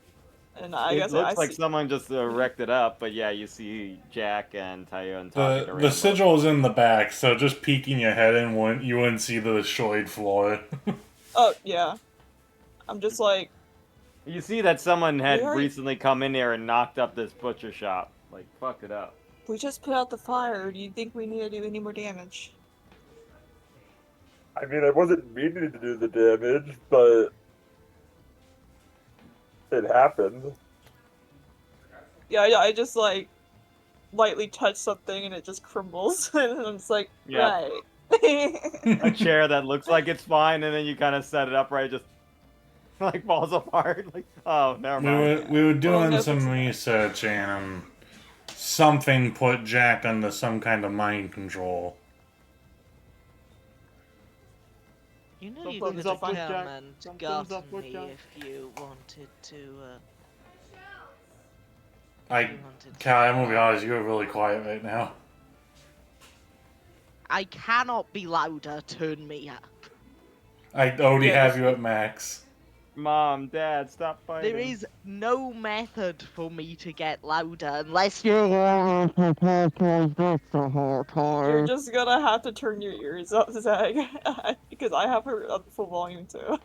and I It guess looks I like see. someone just wrecked it up, but yeah, you see Jack and Tayo and talking to The Rambo. sigil is in the back, so just peeking your head in, you wouldn't see the destroyed floor. Oh yeah, I'm just like, You see that someone had Where are you- recently come in there and knocked up this butcher shop. Like, fucked it up. we just put out the fire. Do you think we need to do any more damage? I mean, I wasn't meaning to do the damage, but it happened. Yeah, I just like lightly touch something and it just crumbles, and I'm just like, Yeah. right. A chair that looks like it's fine, and then you kind of set it up right, just like falls apart. Like, oh, never mind. We were doing no, some it's- research and something put Jack under some kind of mind control. You know Some you thumbs could up have with come Jack. and Some thumbs up gotten with me Jack. if you wanted to, I, Callie, I'm gonna be honest, you're really quiet right now. I cannot be louder, turn me up. I already Yeah, have you at max. Mom, Dad, stop fighting. There is no method for me to get louder unless you're You're just gonna have to turn your ears up, Zach, because I have her up full volume too.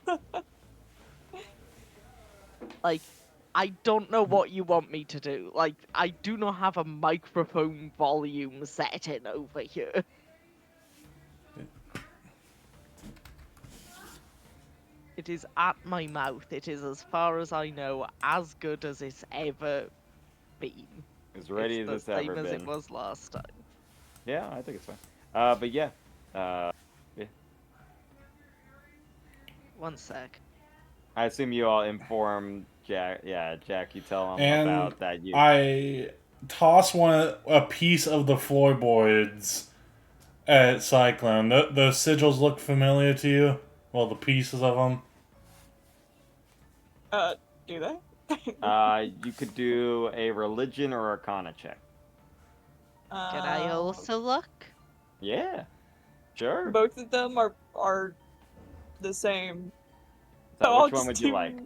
like, I don't know what you want me to do. Like, I do not have a microphone volume setting over here. It is at my mouth. It is, as far as I know, as good as it's ever been. As ready as It's it's the ever same as it been. was last time. Yeah, I think it's fine. But yeah. Yeah. One sec. I assume you all inform Jack. Yeah, Jack, you tell him And about that. I toss a piece of the floorboards at Cyclone. Those sigils look familiar to you? Well, the pieces of them. Do they? You could do a religion or arcana check. Can I also look? Yeah, sure. Both of them are the same. So I'll which one just would you do, like?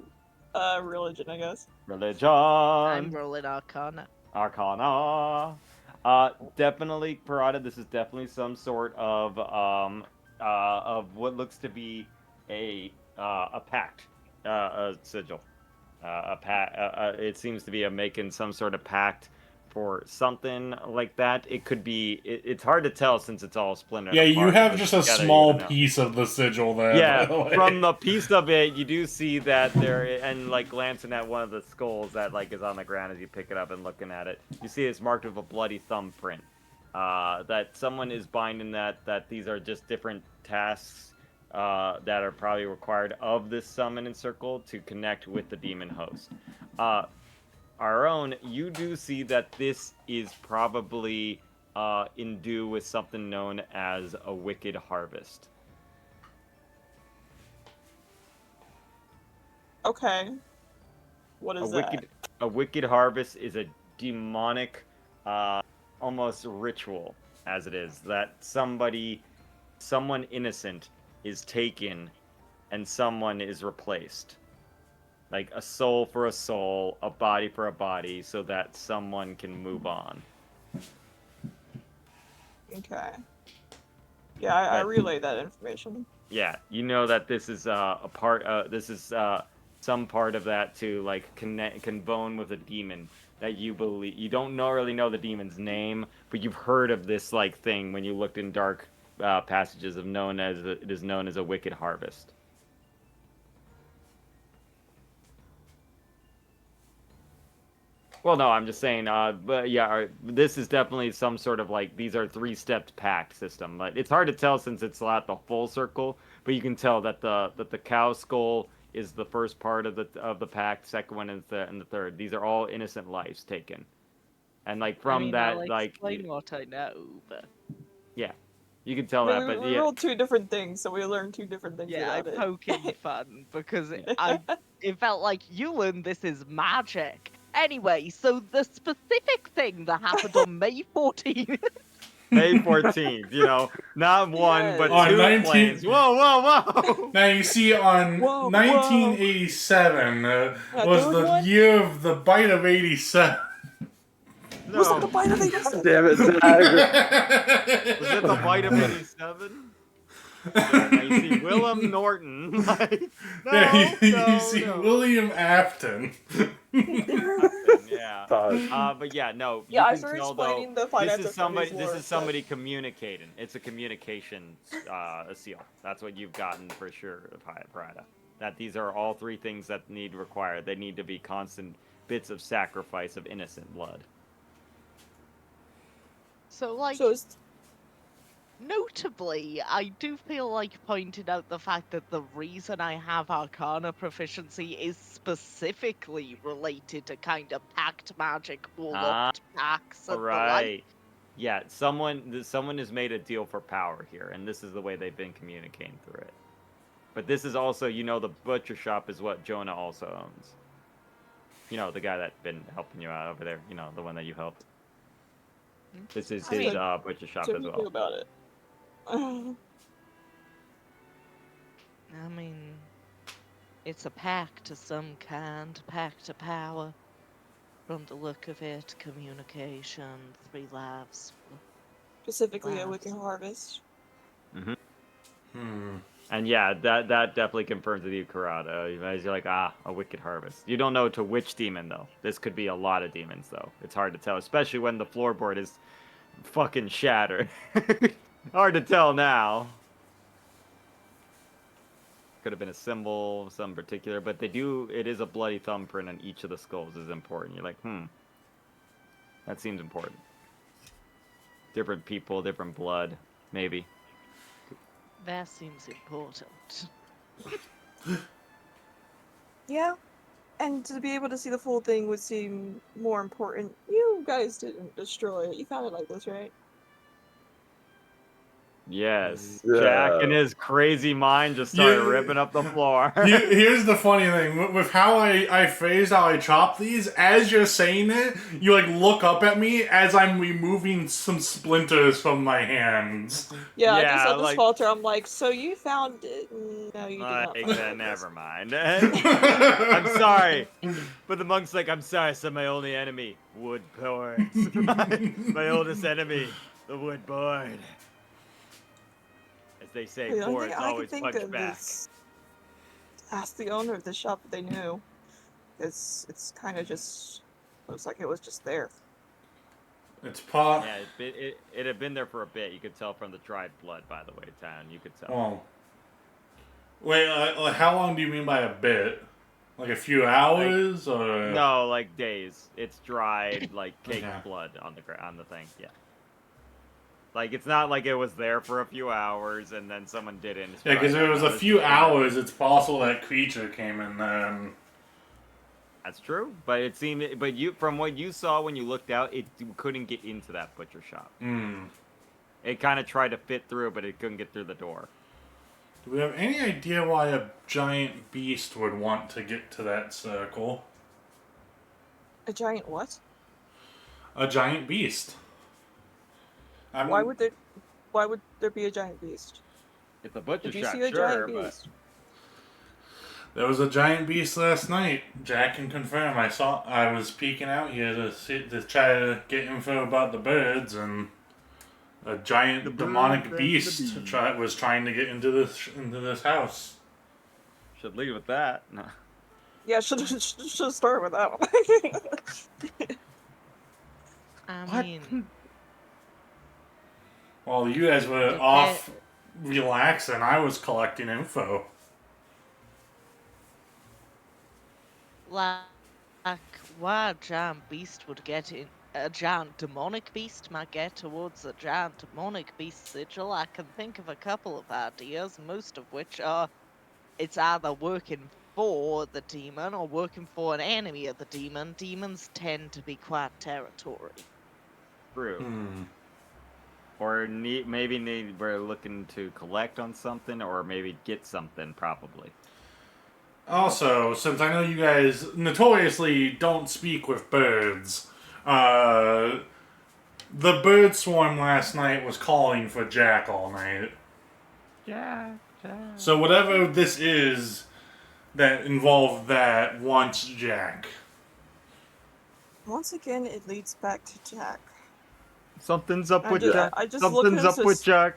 Religion, I guess. Religion. I'm rolling Arcana. Arcana. Definitely, Parada. This is definitely some sort of what looks to be a pact, a sigil, a pact. It seems to be making some sort of pact for something like that. It could be. It's hard to tell since it's all splintered. Yeah, you apart, have but just a together, you small don't know. piece of the sigil there. Yeah, by the way. from the piece of it, you do see that there, and like glancing at one of the skulls that like is on the ground as you pick it up and looking at it, you see it's marked with a bloody thumbprint. That someone is binding that these are just different tasks that are probably required of this summon and circle to connect with the demon host. Our own, you do see that this is probably in with something known as a wicked harvest. Okay. What is that? A wicked harvest is a demonic, almost ritual, as it is, that someone innocent is taken and someone is replaced. Like a soul for a soul, a body for a body, so that someone can move on. Okay. Yeah, I relay that information. Yeah, you know that this is a part. This is some part of that to like can bone with a demon that you believe. You don't really know the demon's name, but you've heard of this like thing when you looked in dark passages of it is known as a wicked harvest. Well, no, I'm just saying, but yeah, this is definitely some sort of like, these are three-stepped pact system. But it's hard to tell since it's not the full circle, but you can tell that the cow skull is the first part of the pact, second one is and the third. These are all innocent lives taken. And like from I'll like explain what I know, but yeah. You can tell I that, mean, but we yeah. rolled two different things, so we learned two different things yeah, I'm about it. poking fun because it felt like you learned this is magic. Anyway, so the specific thing that happened on May 14th. May 14th, you know, not one, but On two 19 planes. Whoa, whoa, whoa! Now you see, on Whoa, 1987 was third the one? year of the bite of 87. No. Was it the bite of 87? Damn it, Zach. Was it the bite of 87? Yeah, now you see Willem Norton. Like, no, Yeah, you no, see no. William Afton. Yeah. God. But yeah, no. Yeah, you I can started tell, explaining though, the finance this is of somebody. Freddy's This lore, is somebody communicating. It's a communication seal. That's what you've gotten for sure, Prada. That these are all three things that need required. They need to be constant bits of sacrifice of innocent blood. So, like, So it's notably, I do feel like pointing out the fact that the reason I have Arcana proficiency is specifically related to kind of pact magic, all-upped packs and the like. Right. Yeah, someone has made a deal for power here, and this is the way they've been communicating through it. But this is also, you know, the butcher shop is what Jonah also owns. You know, the guy that's been helping you out over there. You know, the one that you helped. This is his butcher shop as typically well. about it. I mean, it's a pact of some kind, pact of power. From the look of it, communication, 3 lives. Specifically a Wow. wicked harvest. And yeah, that definitely confirms with you, Karada. As you're like, a wicked harvest. You don't know to which demon, though. This could be a lot of demons, though. It's hard to tell, especially when the floorboard is fucking shattered. Hard to tell now. Could have been a symbol, some particular, but they do. It is a bloody thumbprint on each of the skulls is important. You're like, that seems important. Different people, different blood, maybe. That seems important. Yeah. And to be able to see the full thing would seem more important. You guys didn't destroy it. You found it like this, right? Yes, Yeah. Jack and his crazy mind just started ripping up the floor. Here's the funny thing with how I phrased how I chop these. As you're saying it, you like look up at me as I'm removing some splinters from my hands. Yeah, I Yeah, just saw this like- falter. I'm like, so you found it? No, you did not. Like, Find it. never mind. I'm sorry, but the monk's like, I'm sorry, I said my only enemy, wood boards. My oldest enemy, the wood board. As they say, The only boards thing I can always think punch of back. is ask the owner of the shop if they knew. It's kind of just looks like it was just there. It's pot. Yeah, it had been there for a bit. You could tell from the dried blood, by the way, Tan. You could tell. Oh. Wait, like how long do you mean by a bit? Like a few hours, or No, like days. It's dried, like caked Okay. blood on the thing. Yeah. Like it's not like it was there for a few hours and then someone did it. And Yeah, because if it was a few hours, it's possible that creature came in there. And... That's true, but it seemed. But from what you saw when you looked out, it couldn't get into that butcher shop. It kind of tried to fit through, but it couldn't get through the door. Do we have any idea why a giant beast would want to get to that circle? A giant what? A giant beast. Why would there be a giant beast? It's a butcher Did you shop, see a sure, giant but beast? There was a giant beast last night. Jack can confirm. I was peeking out here to try to get info about the birds, and a giant demonic beast was trying to get into this house. should leave with that. No. Yeah, should start with that one. I mean, While you guys were off relaxing, I was collecting info. like, why a giant beast would get in, a giant demonic beast might get towards a giant demonic beast sigil. I can think of a couple of ideas, most of which are it's either working for the demon or working for an enemy of the demon. Demons tend to be quite territory. True. Or maybe we're looking to collect on something, or maybe get something, probably. Also, since I know you guys notoriously don't speak with birds, the bird swarm last night was calling for Jack all night. Jack. So whatever this is that involved that wants Jack. Once again, it leads back to Jack. Something's up with just- Jack. I just look Something's at up with this- Jack.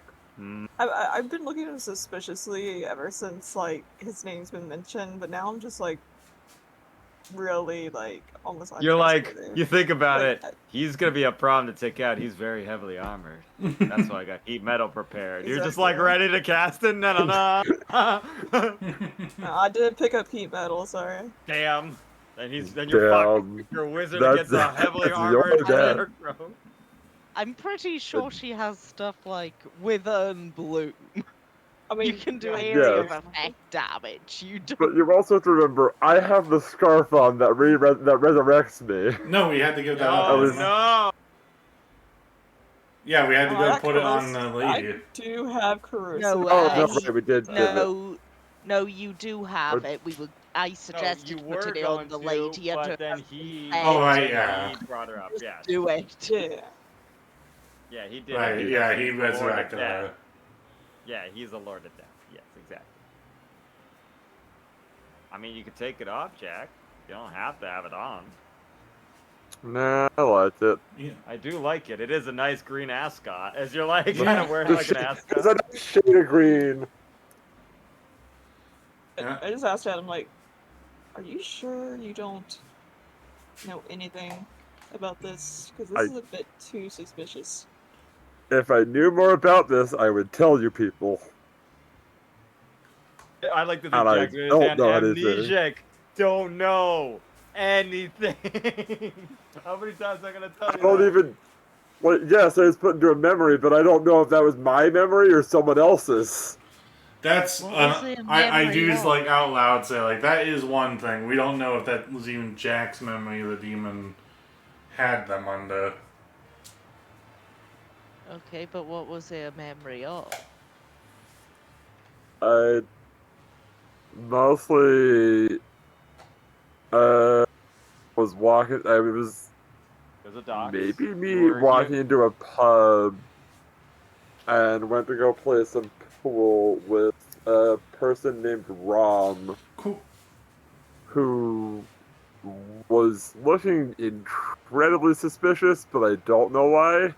I've been looking at him suspiciously ever since like his name's been mentioned, but now I'm just like really like almost. You're like, uninterested. you think about Like, it. He's gonna be a problem to take out. He's very heavily armored. That's why I got heat metal prepared. You're just like Exactly. ready to cast it. No. No, I did pick up heat metal. Sorry. Damn. Then you're fucked. Your wizard That's- gets a heavily that's armored your dad. scarecrow. I'm pretty sure she has stuff like Wither and Bloom. I mean, You can do yeah, area of Yes. effect damage. You don't. But you also have to remember, I have the scarf on that that resurrects me. No, we had to give that up. Oh was- no! Yeah, we had to Oh, go that put it on covers- the lady. I do have corrosive. No, Oh, Uh, no, right, we did. give it. No, you do have Or- it. I No, suggested you were putting it going on the to, lady and but then he. Oh, right, yeah. He brought her up. Yeah. do it. Yeah. Yeah, he did. Right, He's yeah, the he Lord of resurrected Death. her. Yeah, he's the Lord of Death. Yes, exactly. I mean, you could take it off, Jack. You don't have to have it on. Nah, I liked it. Yeah. I do like it. It is a nice green ascot. As you're like Yeah. kind of wearing like an ascot. It's a nice shade of green. Yeah. I just asked Adam, like, are you sure you don't know anything about this? Because this is a bit too suspicious. If I knew more about this, I would tell you people. I like to think And I Jack's raised his don't hand. know anything. Amnesiac. Don't know anything. How many times am I gonna tell I you don't that? even. Well, yes, I was put into a memory, but I don't know if that was my memory or someone else's. That's What was it a I memory use of? like out loud say like that is one thing. We don't know if that was even Jack's memory the demon had them under. Okay, but what was it a memory of? I mostly was walking. I was There's a docks. maybe You me were walking you. into a pub and went to go play some pool with a person named Rom Cool. who was looking incredibly suspicious, but I don't know why.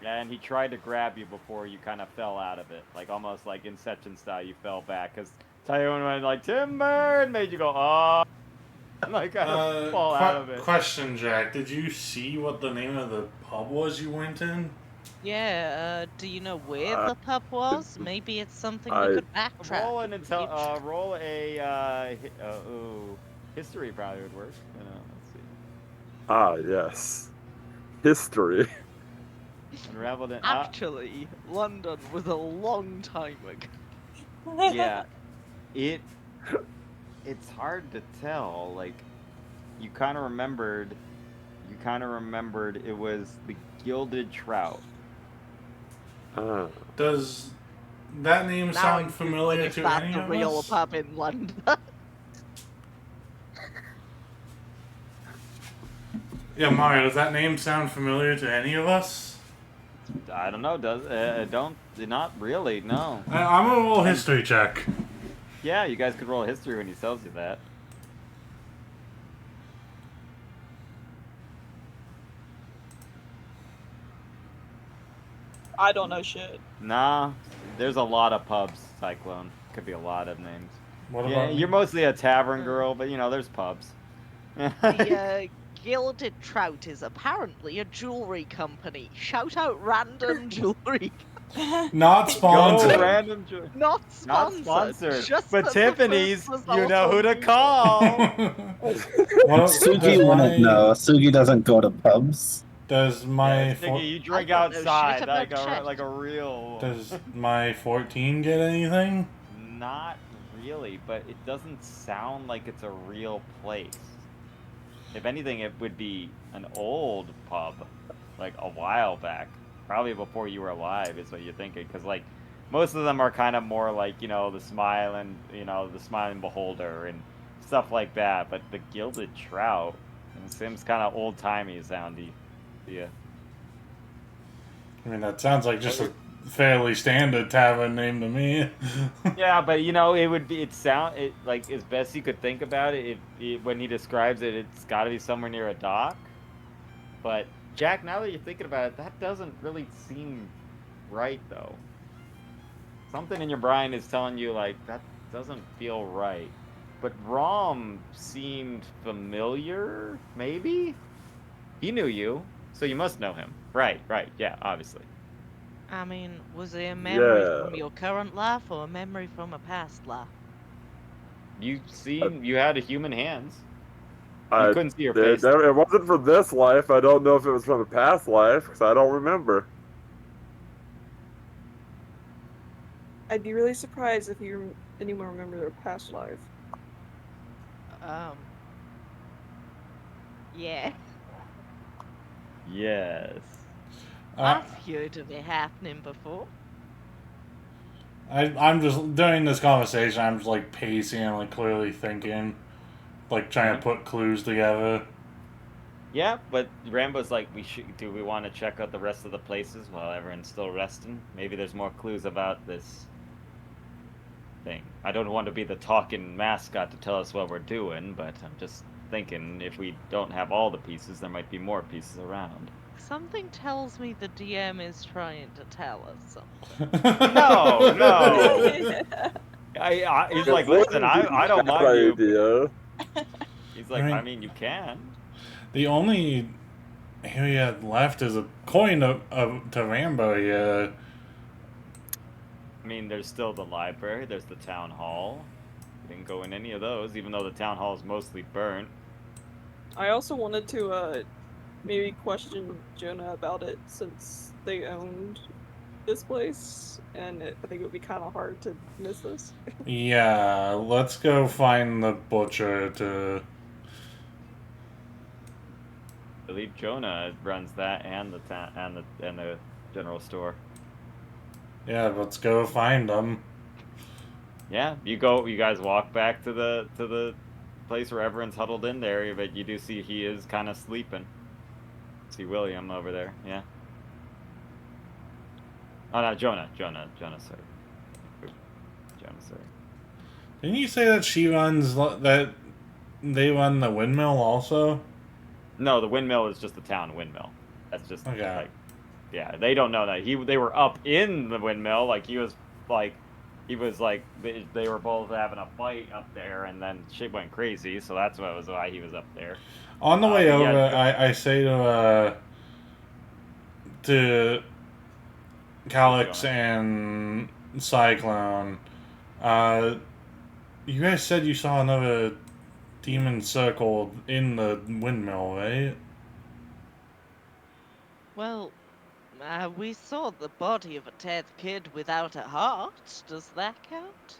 And he tried to grab you before you kind of fell out of it, like almost like Inception style. You fell back because Tyone went like timber and made you go oh, and like kind of fall out of it. Question, Jack. Did you see what the name of the pub was you went in? Yeah, do you know where the pub was? Maybe it's something we I could backtrack Roll in an the future. roll a history probably would work. Let's see. yes, history. Unraveled in Actually, London was a long time ago. yeah, it it's hard to tell. Like you kind of remembered it was the Gilded Trout. Does that name Now sound I'm familiar Googling if to that's any a of real us? pub in London. Yeah, Mario, does that name sound familiar to any of us? I don't know. Not really. No. I'm gonna roll a history check. Yeah, you guys could roll a history when he tells you that. I don't know shit. Nah, there's a lot of pubs. Cyclone could be a lot of names. What Yeah, about you're mostly a tavern girl, but you know there's pubs. The Gilded Trout is apparently a jewelry company. Shout out random jewelry. not Go sponsored? random. Not Not sponsored. sponsored. Just But that the first Tiffany's, was you know also who to neutral. call. Sugi wouldn't know. Sugi doesn't go to pubs. Does my Stiggy, you drink don't know shit outside about like a real. does my 14 get anything? Not really, but it doesn't sound like it's a real place. If anything, it would be an old pub, like a while back, probably before you were alive, is what you're thinking. Because like most of them are kind of more like the Smiling Beholder and stuff like that. But the Gilded Trout, it seems kind of old timey soundy. Yeah. I mean, that sounds like just a fairly standard tavern name to me. Yeah, but it would be like as best you could think about it, when he describes it, it's got to be somewhere near a dock. But Jack, now that you're thinking about it, that doesn't really seem right though. Something in your brain is telling you like that doesn't feel right. But Rom seemed familiar, maybe? He knew you, so you must know him. Right, yeah, obviously. I mean, was it a memory Yeah. from your current life or a memory from a past life? You had a human hands. You I couldn't see your it, face. it wasn't from this life. I don't know if it was from a past life because I don't remember. I'd be really surprised if anyone remember their past life. Yeah. Yes. I've heard of it happening before. I'm just during this conversation. I'm just like pacing and like clearly thinking, like trying to put clues together. Yeah, but Rambo's like, do we want to check out the rest of the places while everyone's still resting? Maybe there's more clues about this thing. I don't want to be the talking mascot to tell us what we're doing, but I'm just thinking if we don't have all the pieces, there might be more pieces around. Something tells me the DM is trying to tell us something. No. He's like, listen, I don't mind you. Idea. He's like, I mean, you can. The only area left is a coin to Rambo here. I mean, there's still the library, there's the town hall. You didn't go in any of those, even though the town hall is mostly burnt. I also wanted to maybe question Jonah about it since they owned this place, and I think it would be kind of hard to miss this. Yeah, let's go find the butcher to. I believe Jonah runs that and the town and the general store. Yeah, let's go find them. Yeah, you go. You guys walk back to the place where everyone's huddled in there, but you do see he is kind of sleeping. See William over there. Yeah. Oh no, Jonah, sorry. Jonah, sorry. Didn't you say that she runs that they run the windmill also? No, the windmill is just the town windmill. That's just Okay. like, yeah, they don't know that they were up in the windmill. Like he was like they were both having a fight up there, and then shit went crazy. So that's why he was up there. On the way But over, yeah, I say to Calyx Jonah. and Cyclone, you guys said you saw another demon circle in the windmill, right? Well, we saw the body of a dead kid without a heart. Does that count?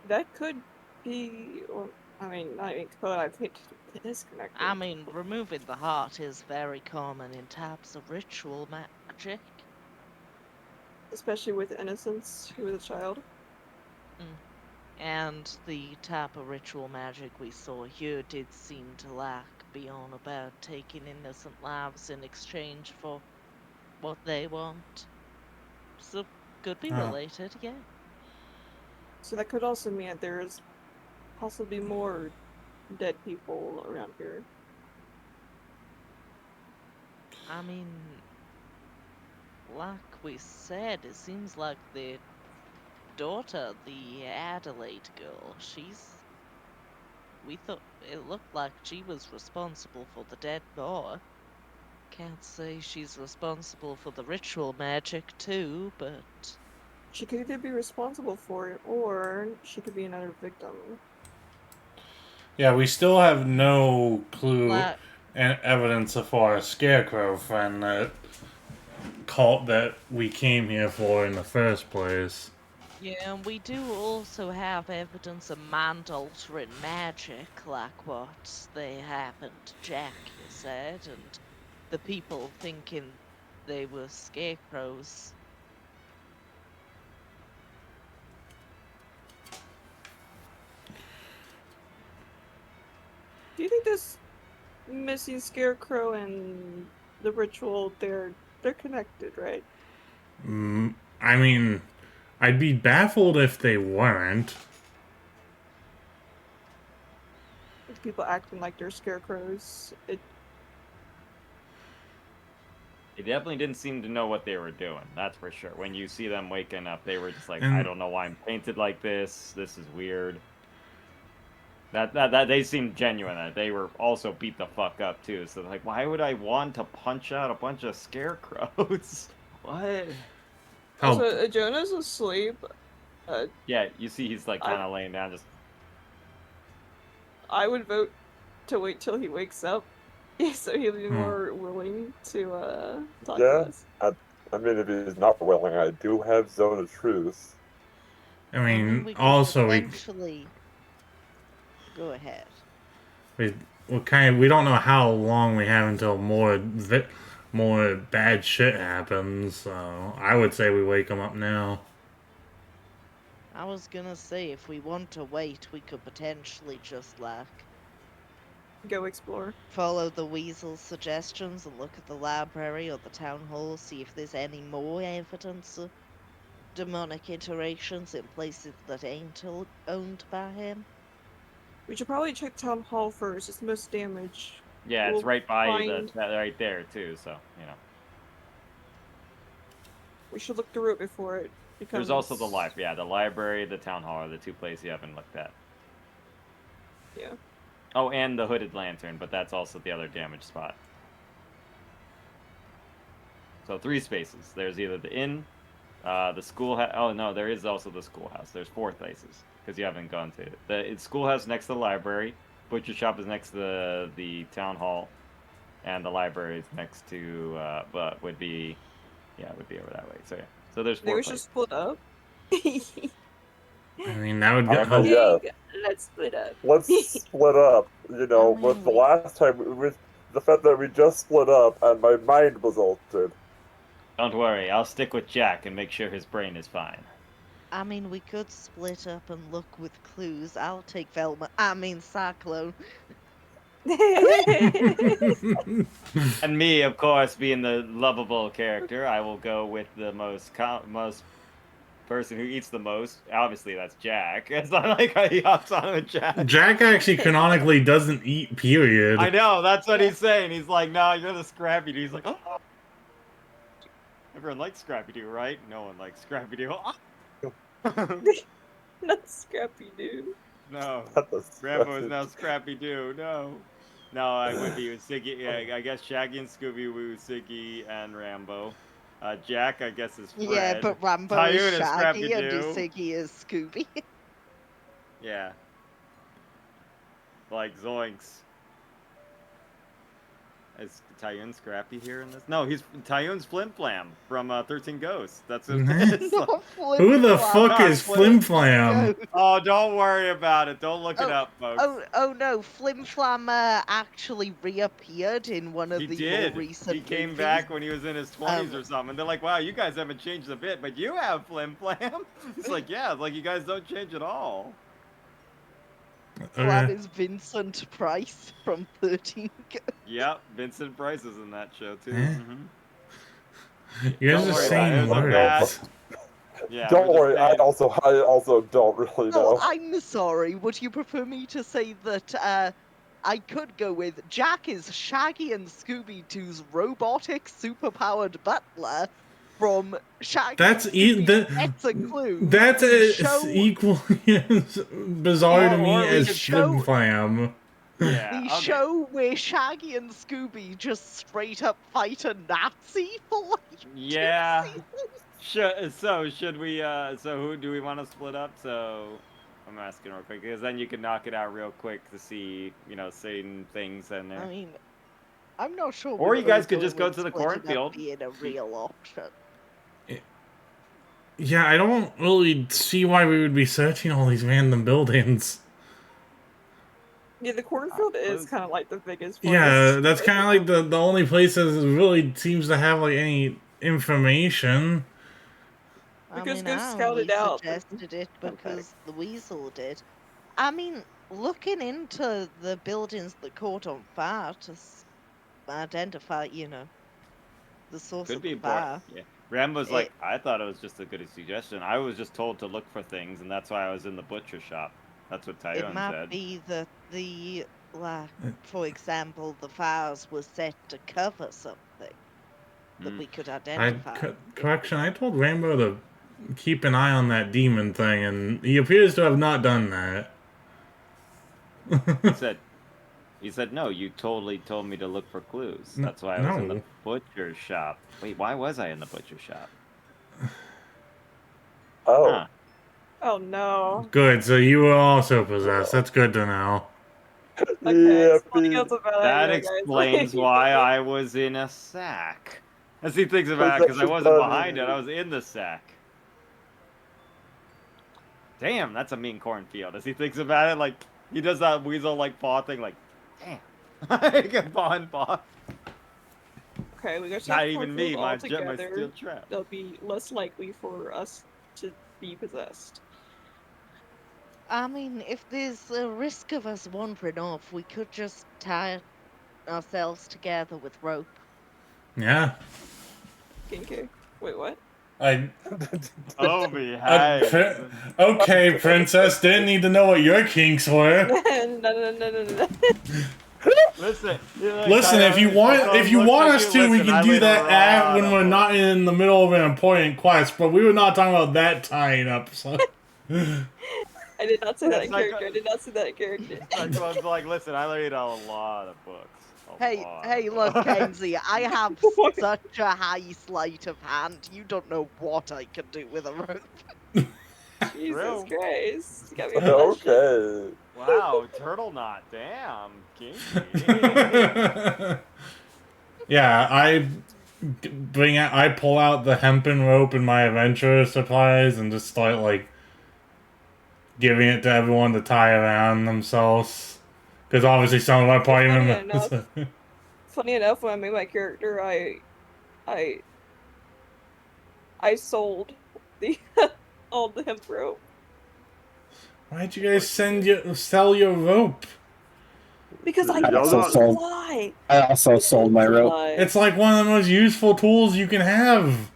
That could be, or I mean, not even could. I think it is connected. I mean, removing the heart is very common in types of ritual magic. Especially with innocence, who was a child. And the type of ritual magic we saw here did seem to lack beyond about taking innocent lives in exchange for what they want. So, could be related, yeah. So that could also mean that there is possibly more dead people around here. I mean, like we said, it seems like the daughter, the Adelaide girl, we thought it looked like she was responsible for the dead boy. Can't say she's responsible for the ritual magic too, but she could either be responsible for it or she could be another victim. Yeah, we still have no clue and evidence of our scarecrow friend that cult that we came here for in the first place. Yeah, and we do also have evidence of mind-altering magic, like what they happened to Jack, you said, and the people thinking they were scarecrows. Do you think this missing scarecrow and the ritual, they're connected, right? I mean, I'd be baffled if they weren't. With people acting like they're scarecrows. They definitely didn't seem to know what they were doing. That's for sure. When you see them waking up, they were just like, I don't know why I'm painted like this. This is weird. That they seemed genuine. That they were also beat the fuck up too. So like, why would I want to punch out a bunch of scarecrows? What? Also, Jonah's asleep. Yeah, you see he's like kind of laying down just. I would vote to wait till he wakes up, so he'll be more willing to talk to us. I mean, if he's not willing, I do have Zone of Truth. I mean, we also eventually go ahead. We don't know how long we have until more bad shit happens. So I would say we wake him up now. I was gonna say, if we want to wait, we could potentially just, like, go explore. Follow the weasel's suggestions and look at the library or the town hall, see if there's any more evidence of demonic iterations in places that ain't owned by him. We should probably check town hall first. It's the most damage. Yeah, it's right by you, right there too. So you know. We should look through it before it becomes. There's also the library. Yeah, the library, the town hall are the two places you haven't looked at. Yeah. Oh, and the hooded lantern, but that's also the other damaged spot. So 3 spaces. There's either the inn, The schoolhouse. Oh no, there is also the schoolhouse. There's 4 places because you haven't gone to it. The schoolhouse next to the library. Butcher shop is next to the town hall, and the library is next to. But would be over that way. So yeah. So there's 4 Maybe we should places. split up. I mean, that would I get. mean, yeah. Let's split up. Let's split up. You know, with the last time, with the fact that we just split up and my mind was altered. Don't worry, I'll stick with Jack and make sure his brain is fine. I mean, we could split up and look with clues. I'll take Cyclone. And me, of course, being the lovable character, I will go with the most person who eats the most. Obviously, that's Jack. It's not like he hops on with Jack. Jack actually canonically doesn't eat, period. I know, that's what he's saying. He's like, no, you're the Scrappy Doo. He's like, oh. Everyone likes Scrappy Doo, right? No one likes Scrappy Doo. Not Scrappy Doo. No. Rambo is now Scrappy Doo. No. No, I would be with Siggy. Yeah, I guess Shaggy and Scooby-Woo, Siggy and Rambo. Jack, I guess, is Fred. Yeah, but Rambo Tyune is Shaggy Scrappy-Doo. and Siggy is Scooby. Yeah. Like Zoinks. Is Tyune Scrappy here in this? No, Tyune's Flim Flam from 13 Ghosts. That's what it is. Who the fuck is Flim Flam? Oh, don't worry about it. Don't look it up, folks. Oh no, Flim Flam actually reappeared in one of the more recent He came movies. back when he was in his 20s or something. They're like, wow, you guys haven't changed a bit, but you have Flim Flam. He's like, yeah, it's like you guys don't change at all. Flam is Vincent Price from 13 Ghosts. Yep, Vincent Price is in that show too. You guys Don't are worry saying about it. words. Yeah, Don't we're worry, just I also don't really know. Oh, I'm sorry. Would you prefer me to say that I could go with Jack is Shaggy and Scooby-Doo's robotic superpowered butler from Shaggy That's That's a clue. That's equally as bizarre to me as Flim Flam. Yeah, The show where Shaggy and Scooby just straight up fight a Nazi for like 2 seasons. Should we? So who do we want to split up? So I'm asking real quick because then you can knock it out real quick to see, certain things in there. I mean, I'm not sure. Or you guys could just go to the cornfield. Being a real option. Yeah, I don't really see why we would be searching all these random buildings. Yeah, the cornfield is kind of like the biggest place. Yeah, that's kind of like the only place that really seems to have like any information. Because I go scout it out. Suggested it because the weasel did. I mean, looking into the buildings that caught on fire to identify, the source Could of be the fire. Yeah. Rambo's like, I thought it was just a good suggestion. I was just told to look for things, and that's why I was in the butcher shop. That's what Tyone It might said. be that for example, the fires were set to cover something that we could identify. Correction, I told Rambo to keep an eye on that demon thing, and he appears to have not done that. He said, no, you totally told me to look for clues. That's why I was in the butcher shop. Wait, why was I in the butcher shop? Oh. Huh. Oh no. Good, so you were also possessed. That's good to know. Okay, That explains why I was in a sack. As he thinks about it, because I wasn't behind it, I was in the sack. Damn, that's a mean cornfield. As he thinks about it, like, he does that weasel, like, paw thing, like, damn. I can paw and paw. Okay, we got Not even me, my together. steel trap. It'll be less likely for us to be possessed. I mean, if there's a risk of us wandering off, we could just tie ourselves together with rope. Yeah. Okay. Wait, what? Oh, behave. Okay, princess. Didn't need to know what your kinks were. No. Listen, if you want us to, we can do that when we're not in the middle of an important quest. But we were not talking about that tying up. So. I did not say that in character. I did not say that in character. I was like, listen, I read a lot of books. Hey, look, Kenzie, I have such a high sleight of hand. You don't know what I can do with a rope. Jesus True. Christ. You got me blushing. Okay. Wow, turtle knot. Damn, kinky. Yeah, I pull out the hempen rope in my adventure supplies and just start like giving it to everyone to tie around themselves. Because obviously some of my party Funny members. Funny enough, when I made my character, I sold the all the hemp rope. Why'd you guys sell your rope? Because I Y'all it's also a not- sold. supply. I also sold my rope. It's like one of the most useful tools you can have.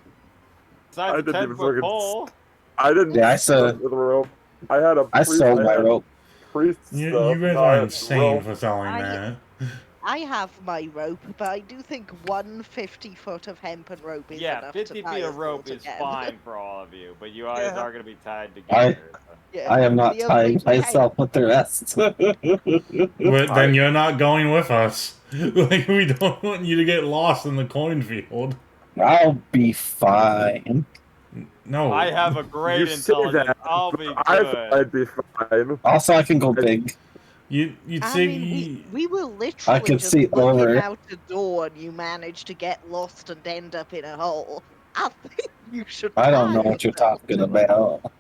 Besides I the didn't even 10-foot fucking. pole. I didn't Yeah, I start said with a rope. I had a I priest. sold I my had rope. priest You stuff, guys are not insane rope. for selling I- that. I have my rope, but I do think 150-foot of hempen rope is Yeah, enough 50 to tie feet us of all rope is together. fine for all of you, but you guys Yeah. are going to be tied together. Yeah, I am not the only tying myself with the rest. But then you're not going with us. Like, we don't want you to get lost in the cornfield. I'll be fine. No. I have a great You say intelligence. that, I'll be I thought good. I'd be fine. Also, I can go big. You'd I say mean, we were I literally can just see looking over. out the door and you managed to get lost and end up in a hole. I think you should I don't know tie what you're yourself talking to it. about.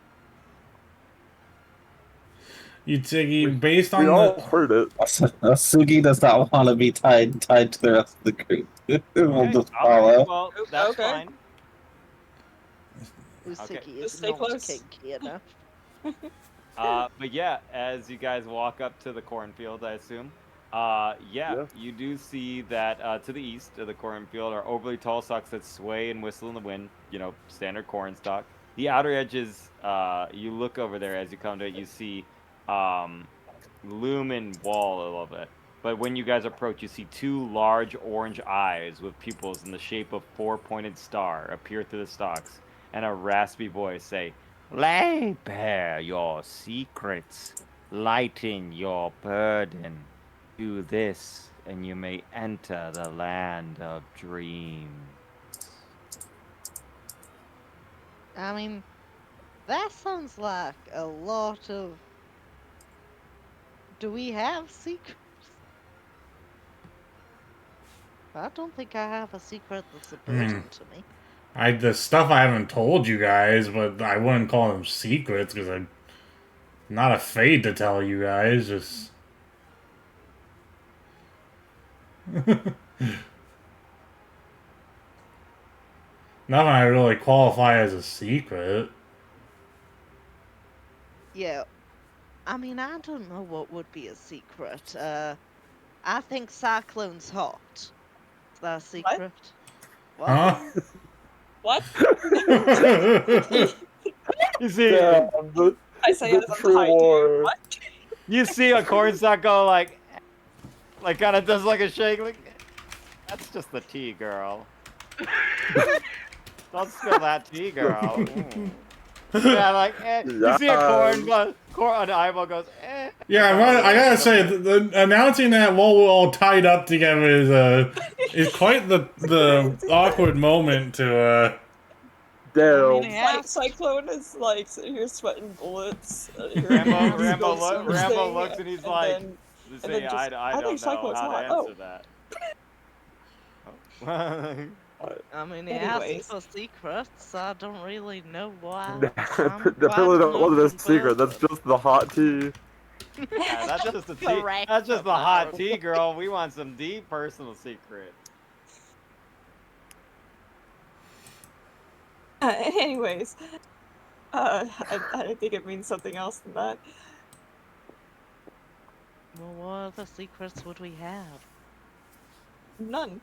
based We on all the heard it. Sugi does not want to be tied to the rest of the group. We'll Okay, just all right, follow. well, that's Okay. fine. Usuki Just is stay not close. kinky enough. But yeah, as you guys walk up to the cornfield, I assume, Yeah. you do see that to the east of the cornfield are overly tall stalks that sway and whistle in the wind. You know, standard corn stalk. The outer edges, you look over there as you come to it, you see lumen wall above it. But when you guys approach, you see two large orange eyes with pupils in the shape of four-pointed star appear through the stalks, and a raspy voice say, "Lay bare your secrets, lighten your burden. Do this, and you may enter the land of dreams." I mean, that sounds like a lot of. Do we have secrets? I don't think I have a secret that's a burden to me. the stuff I haven't told you guys, but I wouldn't call them secrets because I'm not afraid to tell you guys. Just nothing I really qualify as a secret. Yeah, I mean, I don't know what would be a secret. I think Cyclone's hot. Is that a secret? What? Huh? What? You see, Damn, I say the as I'm true tied to you. war. What? you see a corn stalk go like kind of does like a shake, like that's just the tea, girl. Don't spill that tea, girl. Ooh. Yeah, like you see a an eyeball goes. Yeah, I gotta say, announcing that while we're all tied up together is quite the awkward moment to. Damn. Yeah. Cyclone is like sitting here sweating bullets. Rambo looks and he's like, then, "Say, then just, I think don't know Cyclone's how to hot. answer that." I mean, he Anyways. asked for secrets. I don't really know why. Definitely that wasn't a secret. That's just the hot tea. Yeah, that's just the tea. Correct That's just the hot about- tea, girl. We want some deep personal secrets. Anyways, I think it means something else than that. Well, what other secrets would we have? None.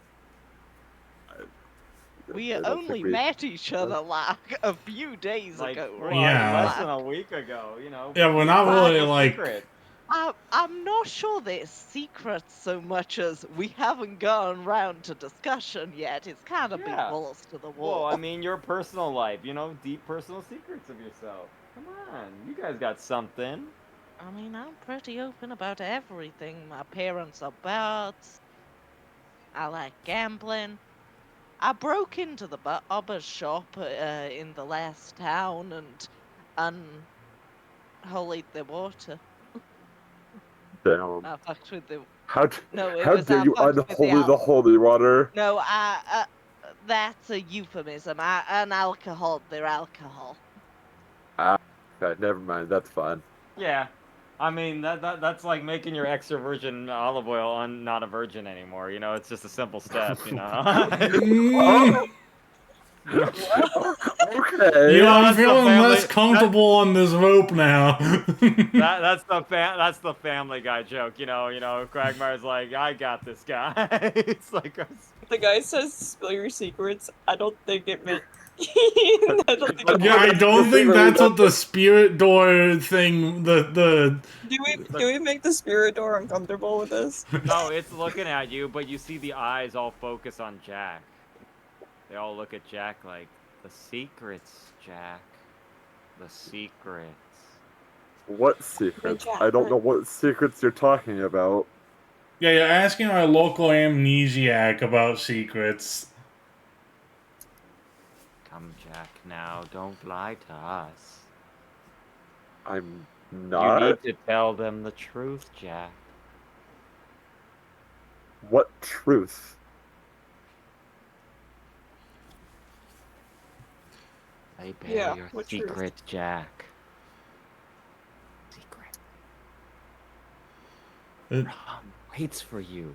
We I don't only think we- met each other like a few days Like, ago. well, really. Yeah. less than a week ago, you know. Yeah, we're not really, It's a like- secret. I'm not sure there's secrets so much as we haven't gone round to discussion yet. It's kind of Yeah. been balls to the Well, wall. I mean, your personal life, you know, deep personal secrets of yourself. Come on, you guys got something. I mean, I'm pretty open about everything. My parents are birds. I like gambling. I broke into the barber's shop in the last town and unholy the water. Damn. I fucked with the How no, it how was dare I you fucked with the unholy the holy water? no, that's a euphemism. An alcohol, they're alcohol. Ah, okay, never mind. That's fine. Yeah. I mean that's like making your extra virgin olive oil not a virgin anymore. You know, it's just a simple step. You know. Mm. Okay. You know, I'm That's the feeling less family. comfortable on this rope now. That's the Family Guy joke. Quagmire's like, I got this guy. It's like, The guy says spill your secrets. I don't think it meant. I don't think it Yeah, I meant. don't think Secretly, that's what the spirit door thing. The Do we make the spirit door uncomfortable with this? no, it's looking at you, but you see the eyes all focus on Jack. They all look at Jack like, the secrets, Jack. The secrets. What secrets? Jack, I don't know what secrets you're talking about. yeah, you're asking our local amnesiac about secrets. Come, Jack, now. Don't lie to us. I'm You not. need to tell them the truth, Jack. What truth? Lay bare Yeah, your what truth? secret, Jack. Secret. Uh, Ron waits for you.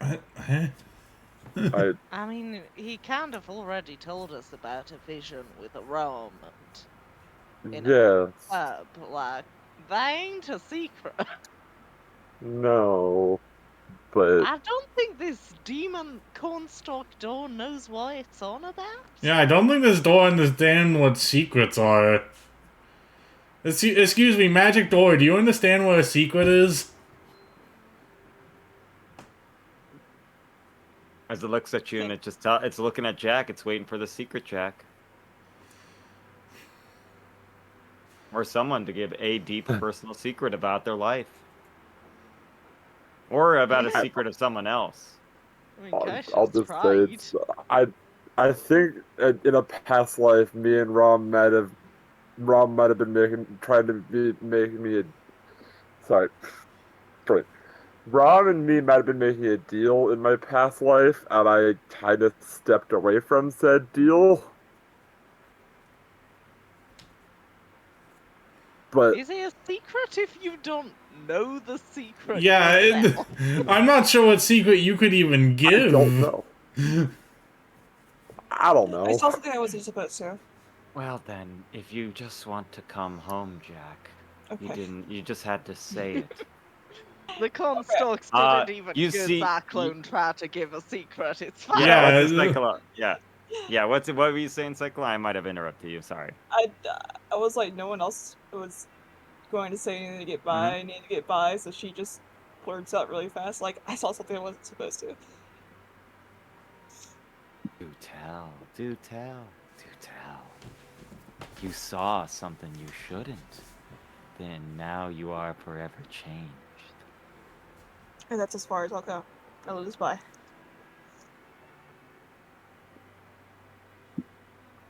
huh? I mean, he kind of already told us about a vision with a rum and in a Yes. pub. Like, that ain't a secret. No. But I don't think this demon cornstalk door knows what it's on about. Yeah, I don't think this door understands what secrets are. Excuse me, magic door. Do you understand what a secret is? As it looks at you and it's looking at Jack, it's waiting for the secret, Jack. Or someone to give a deep personal secret about their life. Or about a secret of someone else. I mean, I'll Cassius just say tried. it's. I think in a past life, me and Rom might have been making me a. Sorry. Rom and me might have been making a deal in my past life, and I kind of stepped away from said deal. But Is it a secret if you don't know the secret Yeah, yourself? I'm not sure what secret you could even I give. don't know. I don't I know. saw something I wasn't supposed to. Well then, if you just want to come home, Jack, Okay. you just had to say it. The cornstalks didn't even you good see- Cyclone try to give a secret. It's fine. Yeah, Yeah, what's the Cyclone? Yeah, what were you saying, Cyclone? I might have interrupted you, sorry. I was like, no one else was going to say anything to get by. I needed to get by, so she just blurts out really fast, like, I saw something I wasn't supposed to. Do tell, do tell, do tell. You saw something you shouldn't. Then now you are forever changed. And that's as far as I'll go. I'll just buy.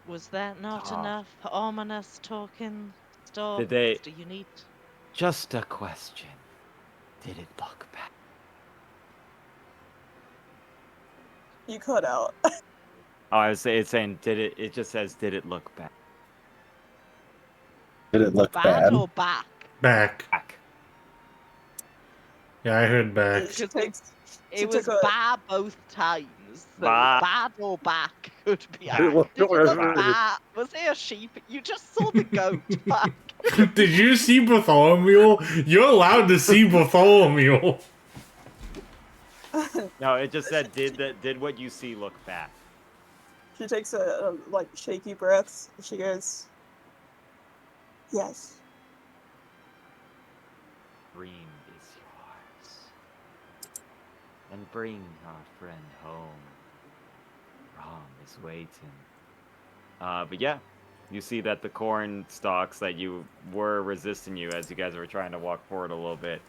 Was that not Ah. enough ominous talking stuff? Did they- Do you need? Just a question. Did it look back? You cut out. Oh, it's saying, it just says, did it look back? Did it look Bad bad? or back? Back. Back. Yeah, I heard back. She takes. She It was took a- bad both times. So Ba- bad or back could be. Back. Did it look Back. bad? Was there a sheep? You just saw the goat. Fuck. Did you see Bartholomew? You're allowed to see Bartholomew. No, it just said, did what you see look back? She takes a like shaky breaths. And she goes, "Yes." Dream is yours. And bring our friend home. Rom is waiting. But yeah, you see that the corn stalks that you were resisting you as you guys were trying to walk forward a little bit,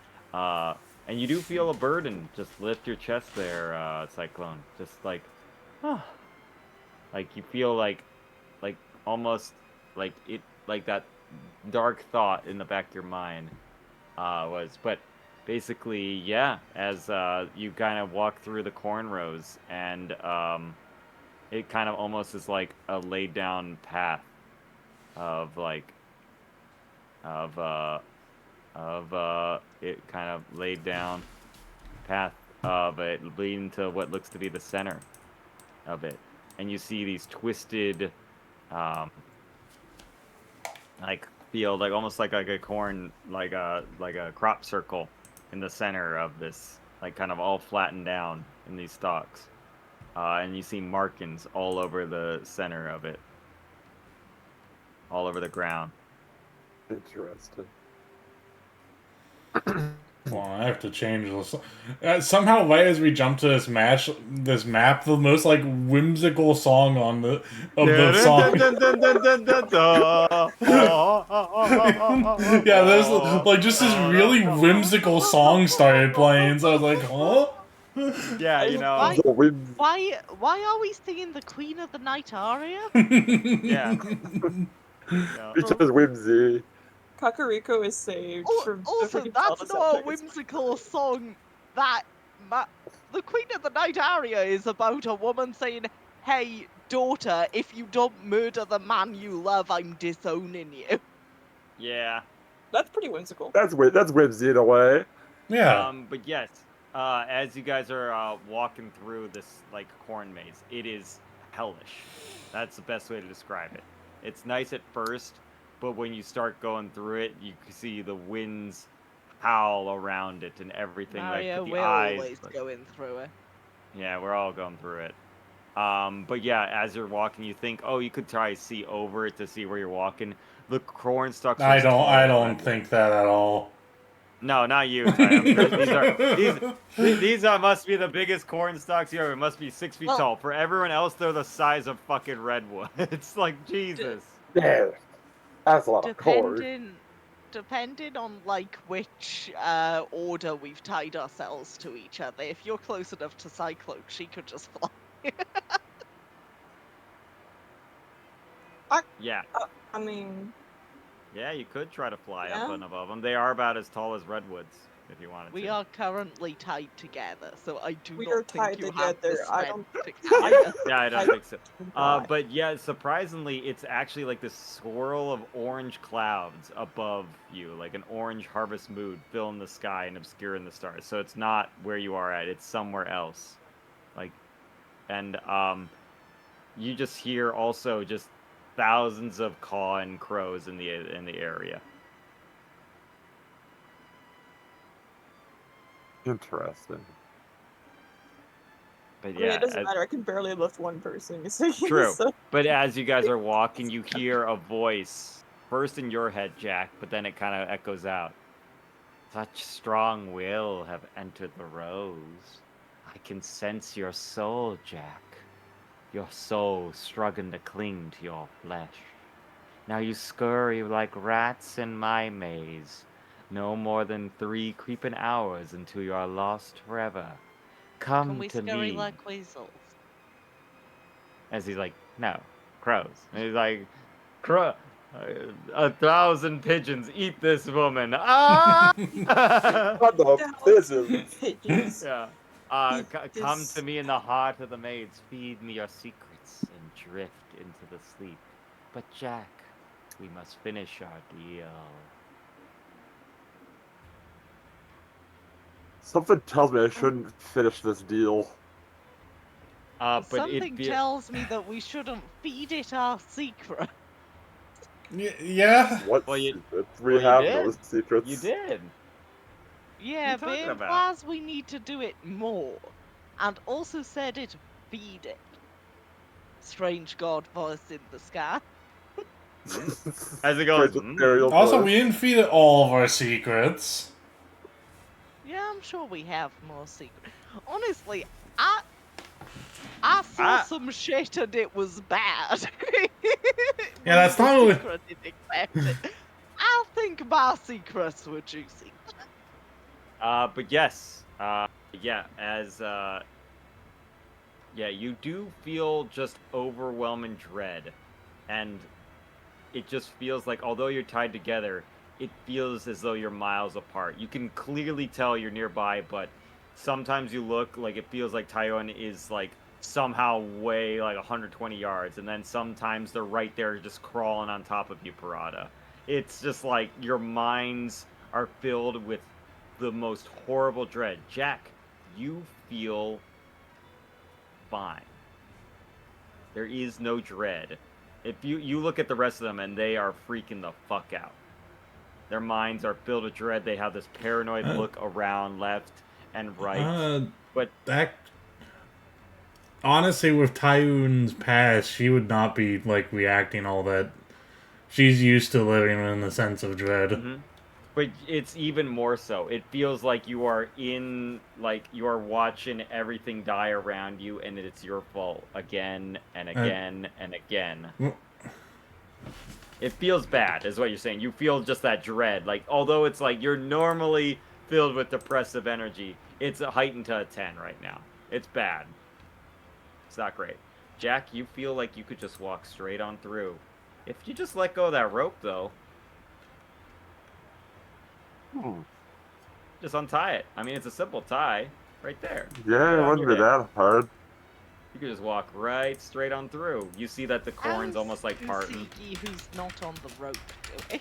And you do feel a burden. Just lift your chest there, Cyclone. Just like, oh. Like you feel like almost like it, like that dark thought in the back of your mind was. But basically, yeah, as you kind of walk through the corn rows, and it kind of almost is like a laid down path of like it kind of laid down path of it leading to what looks to be the center of it, and you see these twisted like field, like almost like a corn, like a crop circle in the center of this, like kind of all flattened down in these stalks, and you see markings all over the center of it, all over the ground. Interesting. Well, I have to change this. Somehow, right as we jump to this map, the most like whimsical song on the song. Yeah, there's like just this really whimsical song started playing, so I was like, huh? Yeah, you know. Why are we singing the Queen of the Night aria? Yeah. It's just whimsy. Kakariko is saved from Also, that's not a whimsical song. The Queen of the Night aria is about a woman saying, "Hey, daughter, if you don't murder the man you love, I'm disowning you." Yeah. That's pretty whimsical. That's whimsy in a way. Yeah. But yes, as you guys are walking through this like corn maze, it is hellish. That's the best way to describe it. It's nice at first, but when you start going through it, you can see the winds howl around it and everything. Mario, like the we're eyes. always going through it. Yeah, we're all going through it. But yeah, as you're walking, you think, oh, you could try to see over it to see where you're walking. The corn stalks. I don't think that at all. No, not you, Ty. These must be the biggest corn stalks you ever. It must be 6 feet tall. For everyone else, they're the size of fucking redwood. It's like Jesus. Yeah, that's a lot of corn. Depending on like which order we've tied ourselves to each other. If you're close enough to Cyclope, she could just fly. Yeah. I mean. Yeah, you could try to fly up and above them. They are about as tall as redwoods, if you wanted to. We are currently tied together, so I do We not are think tied you together. have the I don't. Yeah, I don't think so. But yeah, surprisingly, it's actually like this swirl of orange clouds above you, like an orange harvest mood filling the sky and obscuring the stars. So it's not where you are at; it's somewhere else. Like, and you just hear also just thousands of cawing crows in the area. Interesting. But yeah, I mean, it doesn't matter. I can barely lift one person. True. So. But as you guys are walking, you hear a voice first in your head, Jack, but then it kind of echoes out. Such strong will have entered the rose. I can sense your soul, Jack. Your soul struggling to cling to your flesh. Now you scurry like rats in my maze. No more than 3 creeping hours until you are lost forever. Come Can we to scurry me. like weasels? As he's like, no, crows. And he's like, 1,000 pigeons eat this woman. Ah! What the pigeons? Yeah. Come to me in the heart of the maids. Feed me your secrets and drift into the sleep. But Jack, we must finish our deal. Something tells me I shouldn't finish this deal. But something tells me that we shouldn't feed it our secret. Yeah. What secrets? We have those secrets. You did. Yeah, but it implies we need to do it more. And also said it feed it. Strange god voice in the sky. As it goes. Also, we didn't feed it all of our secrets. Yeah, I'm sure we have more secrets. Honestly, I saw some shit and it was bad. Yeah, that's not what I think my secrets were juicy. But yes, yeah, yeah, you do feel just overwhelming dread, and it just feels like, although you're tied together, it feels as though you're miles apart. You can clearly tell you're nearby, but sometimes you look like it feels like Taiwan is like somehow way like 120 yards, and then sometimes they're right there just crawling on top of you, Parada. It's just like your minds are filled with the most horrible dread. Jack, you feel fine. There is no dread. If you look at the rest of them and they are freaking the fuck out. Their minds are filled with dread. They have this paranoid look around left and right. But that honestly, with Taiwan's past, she would not be like reacting all that. She's used to living in the sense of dread. But it's even more so. It feels like you are like you are watching everything die around you, and it's your fault again and again and again. It feels bad, is what you're saying. You feel just that dread. Like, although it's like you're normally filled with depressive energy, it's heightened to a 10 right now. It's bad. It's not great. Jack, you feel like you could just walk straight on through. If you just let go of that rope, though, just untie it. I mean, it's a simple tie right there. Yeah, it wouldn't be that hard. You could just walk right straight on through. You see that the corn's almost like parting. Usigi, who's not on the rope, doing?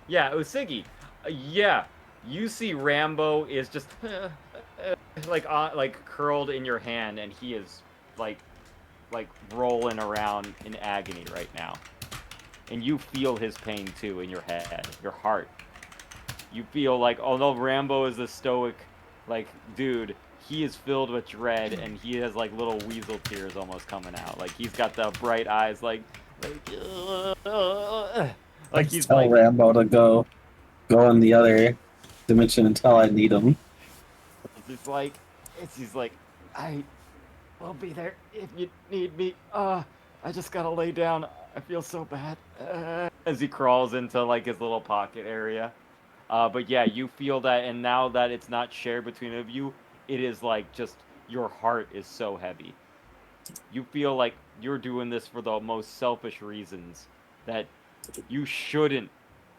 Yeah, Usigi. Yeah, you see Rambo is just like curled in your hand, and he is like rolling around in agony right now. And you feel his pain too in your head, your heart. You feel like, although Rambo is a stoic, like, dude, he is filled with dread, and he has like little weasel tears almost coming out. Like he's got the bright eyes, like he's tell like Rambo to go in the other dimension until I need him. He's like, I will be there if you need me. I just gotta lay down. I feel so bad. As he crawls into like his little pocket area. But yeah, you feel that, and now that it's not shared between of you, it is like just your heart is so heavy. You feel like you're doing this for the most selfish reasons, that you shouldn't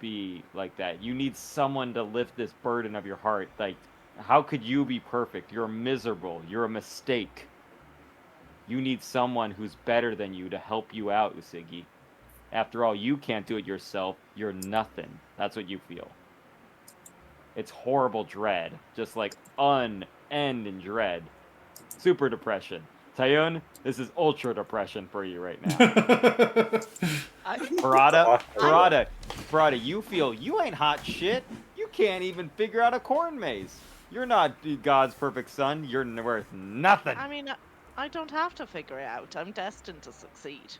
be like that. You need someone to lift this burden of your heart. Like, how could you be perfect? You're miserable. You're a mistake. You need someone who's better than you to help you out, Usigi. After all, you can't do it yourself. You're nothing. That's what you feel. It's horrible dread. Just like unending dread. Super depression. Tayun, this is ultra depression for you right now. Parada, you feel you ain't hot shit. You can't even figure out a corn maze. You're not God's perfect son. You're worth nothing. I mean, I don't have to figure it out. I'm destined to succeed.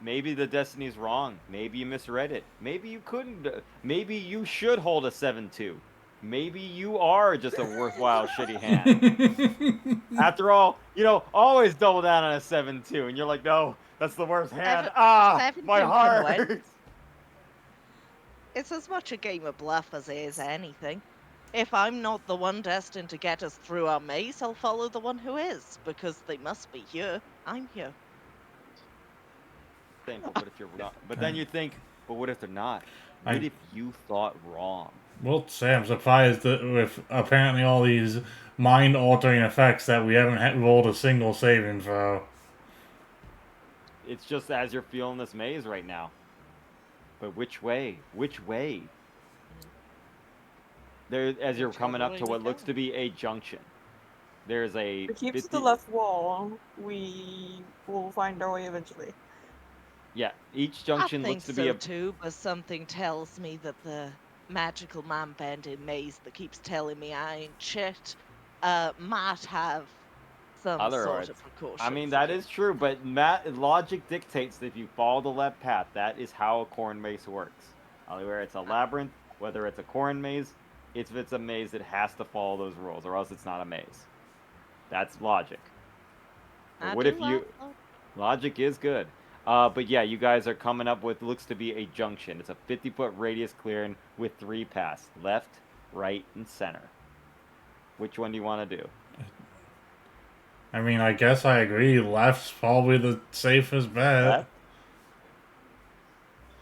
Maybe the destiny's wrong. Maybe you misread it. Maybe you couldn't. Maybe you should hold a 7-2. Maybe you are just a worthwhile shitty hand. After all, always double down on a 7-2, and you're like, no, that's the worst hand. My heart. It's as much a game of bluff as it is anything. If I'm not the one destined to get us through our maze, I'll follow the one who is, because they must be here. I'm here. But what if you're not? But then you think, but what if they're not? What if you thought wrong? Well, say I'm surprised that with apparently all these mind-altering effects that we haven't rolled a single saving throw. It's just as you're feeling this maze right now. But which way? Which way? There, as you're coming up to what looks to be a junction. There's a. If it keeps the left wall, we will find our way eventually. Yeah, each junction looks to be a. too, but something tells me that the magical man-bending maze that keeps telling me I ain't shit might have some sort of precaution. I mean, that is true, but logic dictates that if you follow the left path, that is how a corn maze works. Whether it's a labyrinth, whether it's a corn maze, if it's a maze, it has to follow those rules, or else it's not a maze. That's logic. What if you... Logic is good. But yeah, you guys are coming up with looks to be a junction. It's a 50-foot radius clearing with 3 paths: left, right, and center. Which one do you want to do? I mean, I guess I agree. Left's probably the safest bet. Left?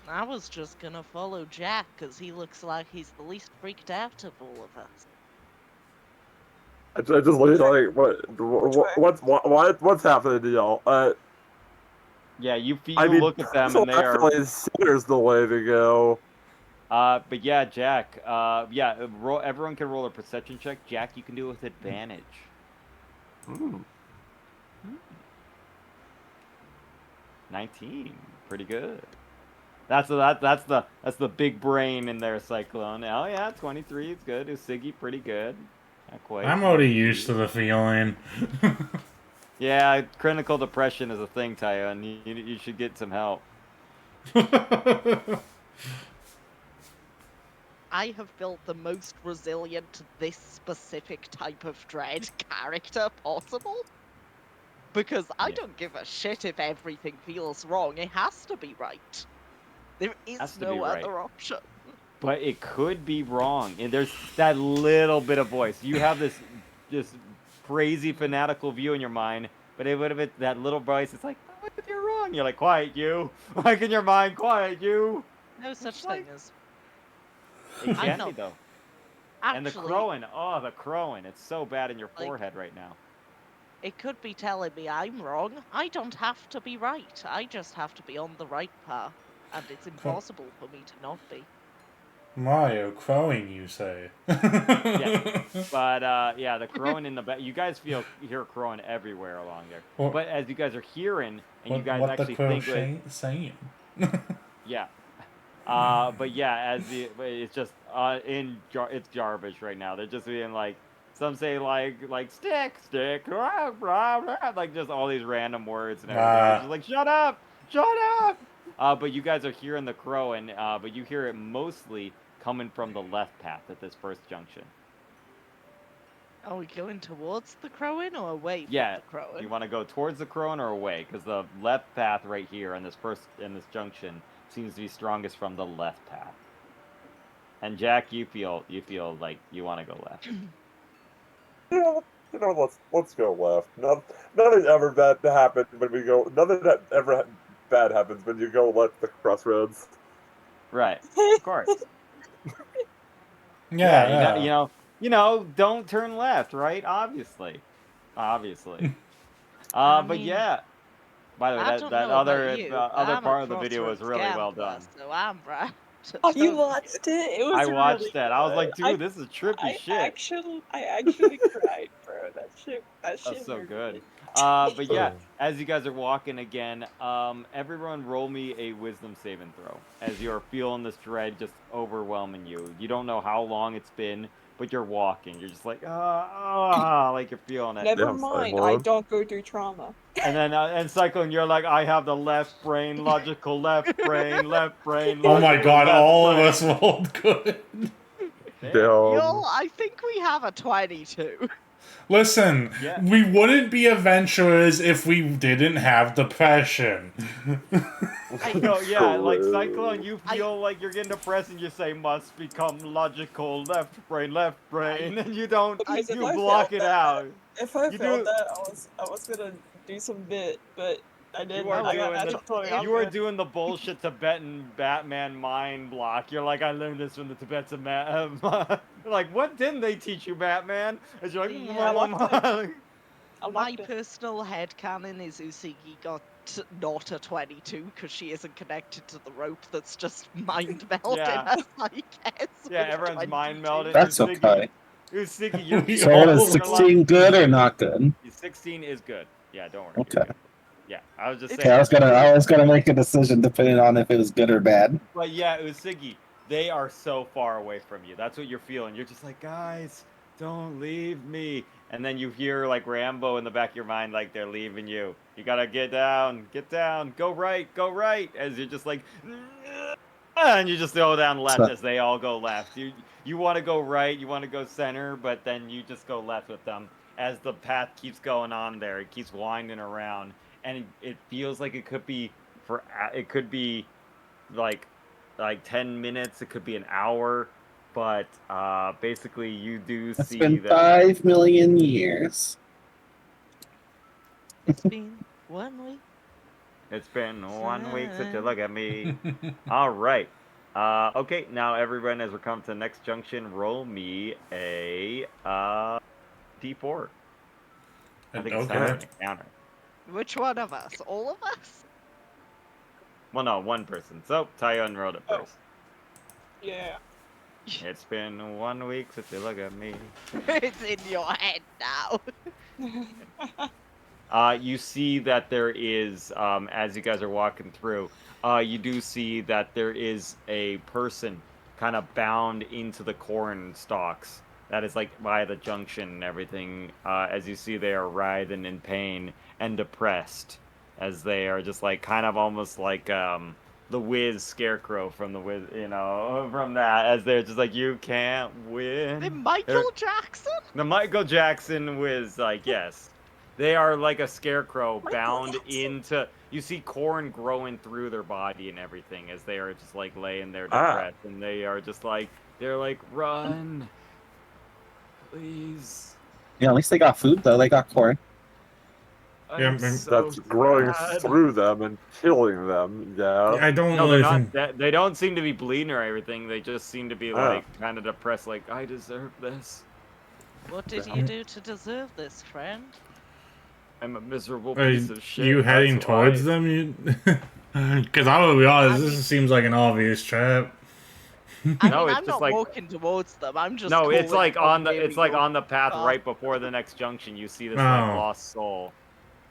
I was just gonna follow Jack because he looks like he's the least freaked out of all of us. I just look like what's happening to y'all? Yeah, you I mean, look at them and they are. personally, center's the way to go. But yeah, Jack. Yeah, everyone can roll a perception check. Jack, you can do it with advantage. Hmm. 19, pretty good. That's the big brain in there, Cyclone. Oh yeah, 23 is good. Siggy, pretty good. Not quite. I'm already used to the feeling. Yeah, clinical depression is a thing, Tayo, and you should get some help. I have built the most resilient to this specific type of dread character possible. Because I don't give a shit if everything feels wrong. It has to be right. There Has is to be no right. other option. But it could be wrong, and there's that little bit of voice. You have this just crazy fanatical view in your mind, but it would have that little voice. It's like, oh, what if you're wrong? You're like, quiet you. Like in your mind, quiet you. No such like- thing as. It I can know. be though. Actually, And the crowing, oh, the crowing. It's so bad in your Like- forehead right now. it could be telling me I'm wrong. I don't have to be right. I just have to be on the right path. And it's impossible for me to not be. Mario crowing, you say? Yeah. But yeah, the crowing in the back. You guys hear crowing everywhere along there. What- But as you guys are hearing, and you guys what actually the crow think, saying? yeah. But yeah, it's just it's garbage right now. They're just being like, some say like stick, rah, rah, rah, like just all these random words and everything. It's just like shut up. But you guys are hearing the crow, and but you hear it mostly coming from the left path at this first junction. Are we going towards the crowing or away from Yeah, the crowing? you want to go towards the crowing or away? Because the left path right here in this junction seems to be strongest from the left path. And Jack, you feel like you want to go left. Let's go left. Nothing ever bad happened when we go. Nothing that ever bad happens when you go left the crossroads. Right, of course. Yeah, You know, don't turn left, right? Obviously. I But mean, yeah. By the way, I that don't that know other about you, other I'm a part of the video was Crossroads really well gambler, done. So I'm right. Oh, you watched it? It was I watched really that. I was like, good. dude, this is trippy shit. I actually cried, bro. That shit That's so murdered good. me. But yeah, as you guys are walking again, everyone roll me a wisdom saving throw as you're feeling this dread just overwhelming you. You don't know how long it's been, but you're walking. You're just like, like you're feeling it. Never Yeah, mind, Simon. I don't go through trauma. And then, and Cyclone, you're like, I have the left brain, logical left brain, left brain. Oh my logical god, left all brain. of us rolled good. Yo, I think we have a 22. Listen, Yeah. we wouldn't be adventurers if we didn't have depression. No, yeah, like True. Cyclone, you feel like you're getting depressed and you say must become logical, left brain, and you don't, Because if you I block failed it that- out. If I You failed do- that, I was gonna do some bit, but I didn't. are I got doing natural 20. I'm You are good. doing the bullshit Tibetan Batman mind block. You're like, I learned this from the Tibetan man. Like, what didn't they teach you, Batman? And you're like, Yeah, I My locked it. personal headcanon is Usigi got not a 22 because she isn't connected to the rope that's just mind melding Yeah. her, I guess. Yeah, with everyone's mind 22. melded. That's Usigi- okay. Usigi, you're We So what all- is 16 good or not good? 16 is good. Yeah, don't worry. Okay. You're good. Yeah, I was just It's- saying. I was gonna make a decision depending on if it was good or bad. But yeah, Usigi, they are so far away from you. That's what you're feeling. You're just like, guys, don't leave me. And then you hear like Rambo in the back of your mind, like they're leaving you. You gotta get down, go right. As you're just like, and you just go down left as they all go left. You want to go right, you want to go center, but then you just go left with them as the path keeps going on there. It keeps winding around, and it feels like it could be like 10 minutes. It could be an hour. But basically, you do It's see been that 5 million years. It's been 1 week. it's been 1 week since you look at me. All right. Okay, now everyone, as we're coming to the next junction, roll me a D4. I think it's time for Okay. an encounter. Which one of us? All of us? Well, no, one person. So, Tyon rolled it Oh. first. Yeah. It's been 1 week since you look at me. It's in your head now. You see that there is, as you guys are walking through, you do see that there is a person kind of bound into the corn stalks. That is like by the junction and everything. As you see, they are writhing in pain and depressed, as they are just like kind of almost like the Wiz Scarecrow from the Wiz, from that. As they're just like, you can't win. The Michael Jackson? The Michael Jackson Wiz, like, yes. They are like a scarecrow bound into. You see corn growing through their body and everything as they are just like laying there depressed, and they are just like run, please. Yeah, at least they got food though. They got corn. Yeah, I'm so That's growing sad. through them and killing them. Yeah. I don't No, really they're think. not. They don't seem to be bleeding or everything. They just seem to be like kind of depressed. Like, I deserve this. What did you do to deserve this, friend? I'm a miserable Are piece of shit. you heading that's towards why. them? Because I will be honest, I mean- this seems like an obvious trap. I No, mean, it's I'm just not like- walking towards them. I'm just. No, it's calling like from on the where it's we like go on the path past. right before the next junction. You see this like Oh. lost soul.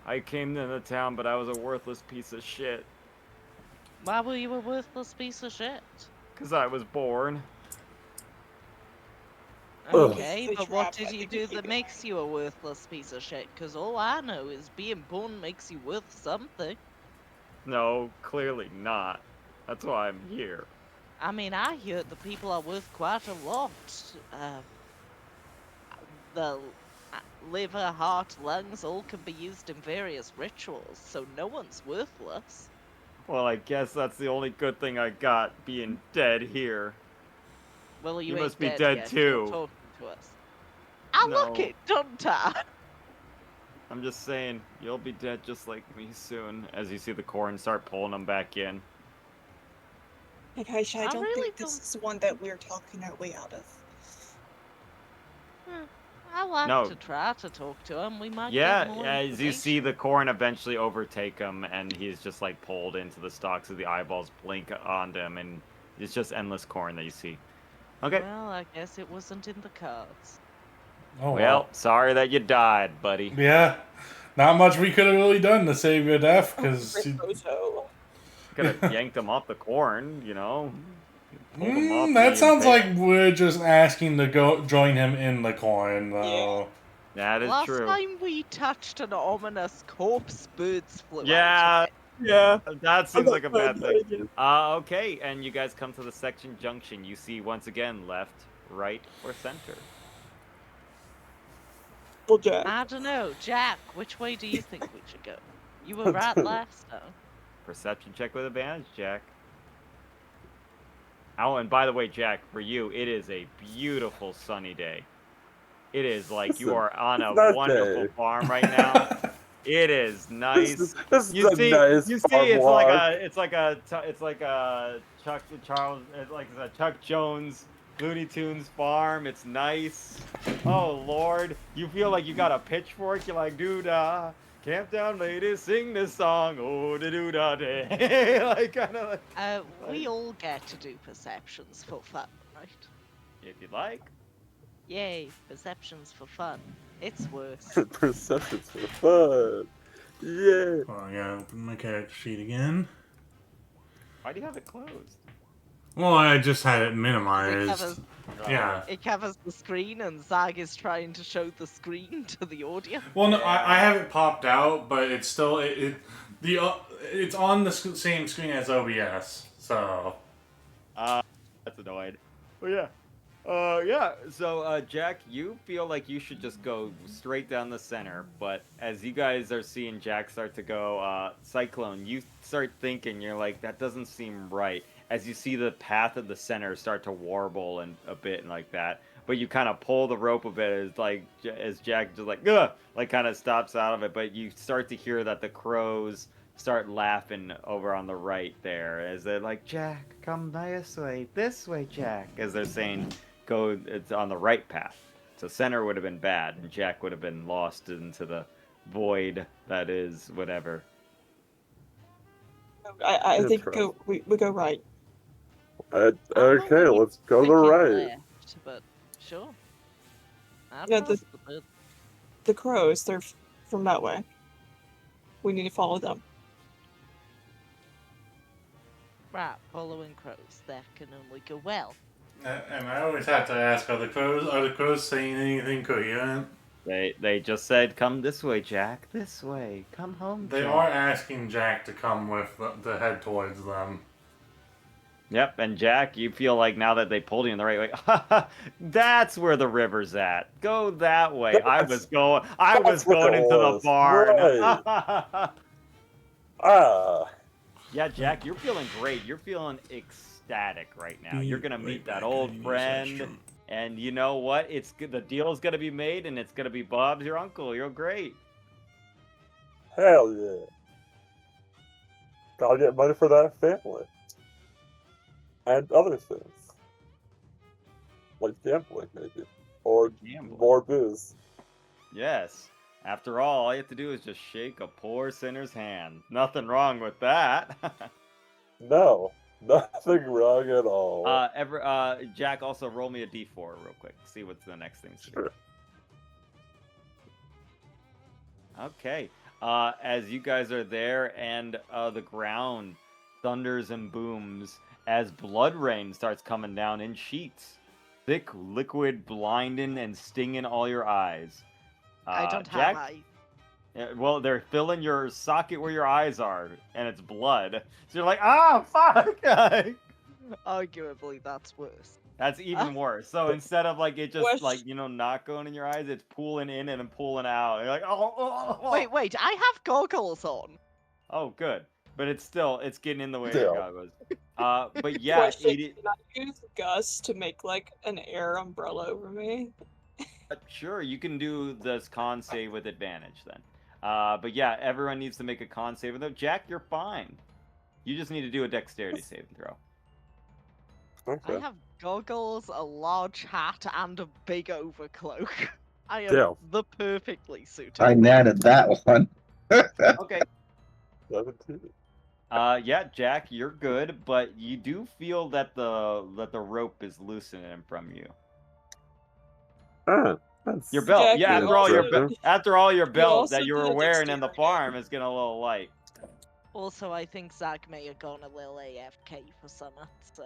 I came to the town, but I was a worthless piece of shit Why were you a worthless piece of shit? because I was born. Ugh. Okay, The but what trap, did I you think do we that keep makes you a worthless piece of shit? Because all I know is being born makes you worth something. No, clearly not. That's why I'm here. I mean, I hear the people are worth quite a lot. The liver, heart, lungs all can be used in various rituals, so no one's worthless. Well, I guess that's the only good thing I got, being dead here. Well, you You ain't must be dead dead yet, too. You're talking to us. I look No. it, don't I? I'm just saying, you'll be dead just like me soon. As you see the corn start pulling them back in. Okay, I I don't really think this is one that we're talking our way out of. I like No. to try to talk to him. We might Yeah, get more as you see information. the corn eventually overtake him, and he's just like pulled into the stalks, of the eyeballs blink onto him, and it's just endless corn that you see. Okay. Well, I guess it wasn't in the cards. Oh Well, sorry that you died, buddy. Yeah, not much we could have really done to save your death because Risotto. Could have yanked him off the corn, pulled him off. that the sounds impale. like we're just asking to go join him in the corn, though. That is Last true. time we touched an ominous corpse, birds flew Yeah, out. Yeah. that seems like a bad thing. thing. Okay, and you guys come to the section junction. You see once again left, right, or center. Well, Jack. I don't know, Jack. Which way do you think we should go? You were right last time. Perception check with advantage, Jack. Oh, and by the way, Jack, for you, it is a beautiful sunny day. It is like you Listen, are on a it's not wonderful day. farm right now. It is nice. This is You a see, nice you see, farm it's walk. like a Chuck Jones Looney Tunes farm. It's nice. Oh Lord, you feel like you got a pitchfork. You're like, doo-dah, camp down ladies, sing this song. Oh, da doo da day. Like kind of like. We all get to do perceptions for fun, right? If you'd like. Yay, perceptions for fun. It's worse. Perception's for fun. Yeah. Oh, I gotta open my character sheet again. Why do you have it closed? Well, I just had it It minimized. covers, Yeah. it covers the screen, and Zag is trying to show the screen to the audience. Well, no, I have it popped out, but it's still it's on the same screen as OBS. So That's annoying. But yeah. So, Jack, you feel like you should just go straight down the center, but as you guys are seeing Jack start to go Cyclone, you start thinking, you're like, that doesn't seem right. as you see the path of the center start to warble and a bit and like that. But you kind of pull the rope a bit as Jack just like, ugh, like kind of stops out of it. But you start to hear that the crows start laughing over on the right there as they're like, Jack, come this way, Jack. As they're saying, go, it's on the right path. So center would have been bad, and Jack would have been lost into the void that is whatever. I That's think right. we go right. Okay, let's go to the right. Left, but sure. I Yeah, trust the bird. The crows, they're from that way. We need to follow them. Right, following crows. That can only go well. And I always have to ask, are the crows saying anything coherent? They just said, come this way, Jack. This way. Come home, They Jack. are asking Jack to come with to head towards them. Yep, and Jack, you feel like now that they pulled you in the right way, that's where the river's at. Go that way. I was going That's what it into the was. barn. Right. Ah. Yeah, Jack, you're feeling great. You're feeling ecstatic right now. You're gonna meet that old friend, and you know what? It's good. The deal's gonna be made, and it's gonna be Bob's your uncle. You're great. Hell yeah. Gotta get money for that family. And other things. Like gambling, maybe. Or Gambling. more booze. Yes. After all you have to do is just shake a poor sinner's hand. Nothing wrong with that. No. Nothing wrong at all. Jack, also roll me a d4 real quick. See what's the next thing. Sure. Okay. As you guys are there and the ground thunders and booms as blood rain starts coming down in sheets. Thick liquid blinding and stinging all your eyes. I don't Jack, have eyes. well, they're filling your socket where your eyes are, and it's blood. So you're like, ah, fuck! Arguably, that's worse. That's even worse. So instead of like it just Question- like not going in your eyes, it's pooling in and pulling out. You're like, oh. Wait, I have goggles on. Oh, good. But it's getting in the way of Still. your goggles. But yeah, Question, can I use Gus to make, like, an air umbrella over me? Sure, you can do this con save with advantage then. But yeah, everyone needs to make a con save. Though Jack, you're fine. You just need to do a dexterity saving throw. Okay. I have goggles, a large hat, and a big overcloak. I am Damn. the perfectly suited. I natted that one. Okay. 17. Yeah, Jack, you're good, but you do feel that the rope is loosening from you. That's Your belt, Jack, yeah. you After all your belt also that you were did a wearing in the dexterity. farm is getting a little light. Also, I think Zach may have gone a little AFK for summer, so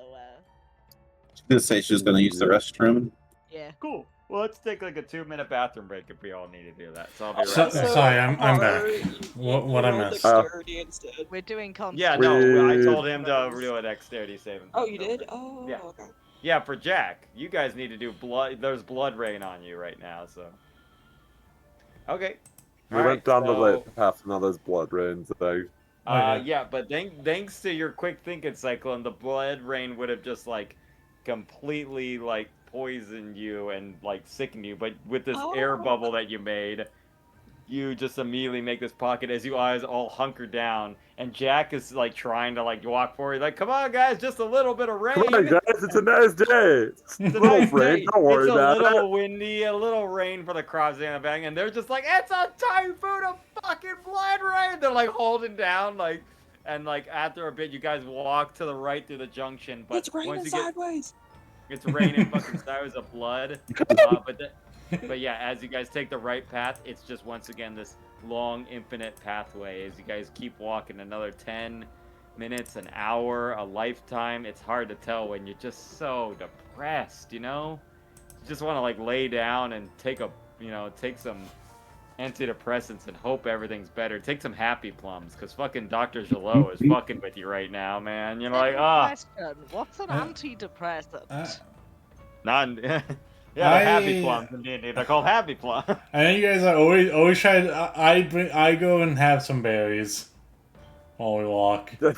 She did say she was going to use the restroom. yeah. Cool. Well, let's take like a 2-minute bathroom break if we all need to do that. So I'll be So- right back. sorry, I'm back. you What I rolled missed? dexterity instead. We're doing constant. Yeah, no, I We- told him to do a dexterity saving. Oh, you did? Oh, Yeah. okay. Yeah, for Jack, you guys need to do blood. There's blood rain on you right now, so. Okay. We All went right, down the so- right path, now there's blood rain, so Okay. Yeah, but thanks to your quick thinking, Cyclone, the blood rain would have just like completely like poisoned you and like sickened you. But with this air Oh. bubble that you made, you just immediately make this pocket as you guys all hunker down, and Jack is like trying to like walk forward, like, come on guys, just a little bit of rain. come on, guys, it's a nice day. It's a Little nice rain, day. don't worry it's about a little it. windy, a little rain for the crops in the bang, and they're just like, it's a typhoon of fucking blood rain. They're like holding down, like, and like after a bit, you guys walk to the right through the junction, but It's raining once you get, sideways. it's raining fucking sideways of blood. But yeah, as you guys take the right path, it's just once again this long, infinite pathway. As you guys keep walking, another 10 minutes, an hour, a lifetime. It's hard to tell when you're just so depressed, you know? You just want to like lay down and take some antidepressants and hope everything's better. Take some happy plums, because fucking Dr. Jalot is fucking with you right now, man. You're like, Question: what's an Uh, antidepressant? non. Yeah, they're happy I- plums in D&D. They're called happy plums. I know you guys are always try. I go and have some berries. while we walk. I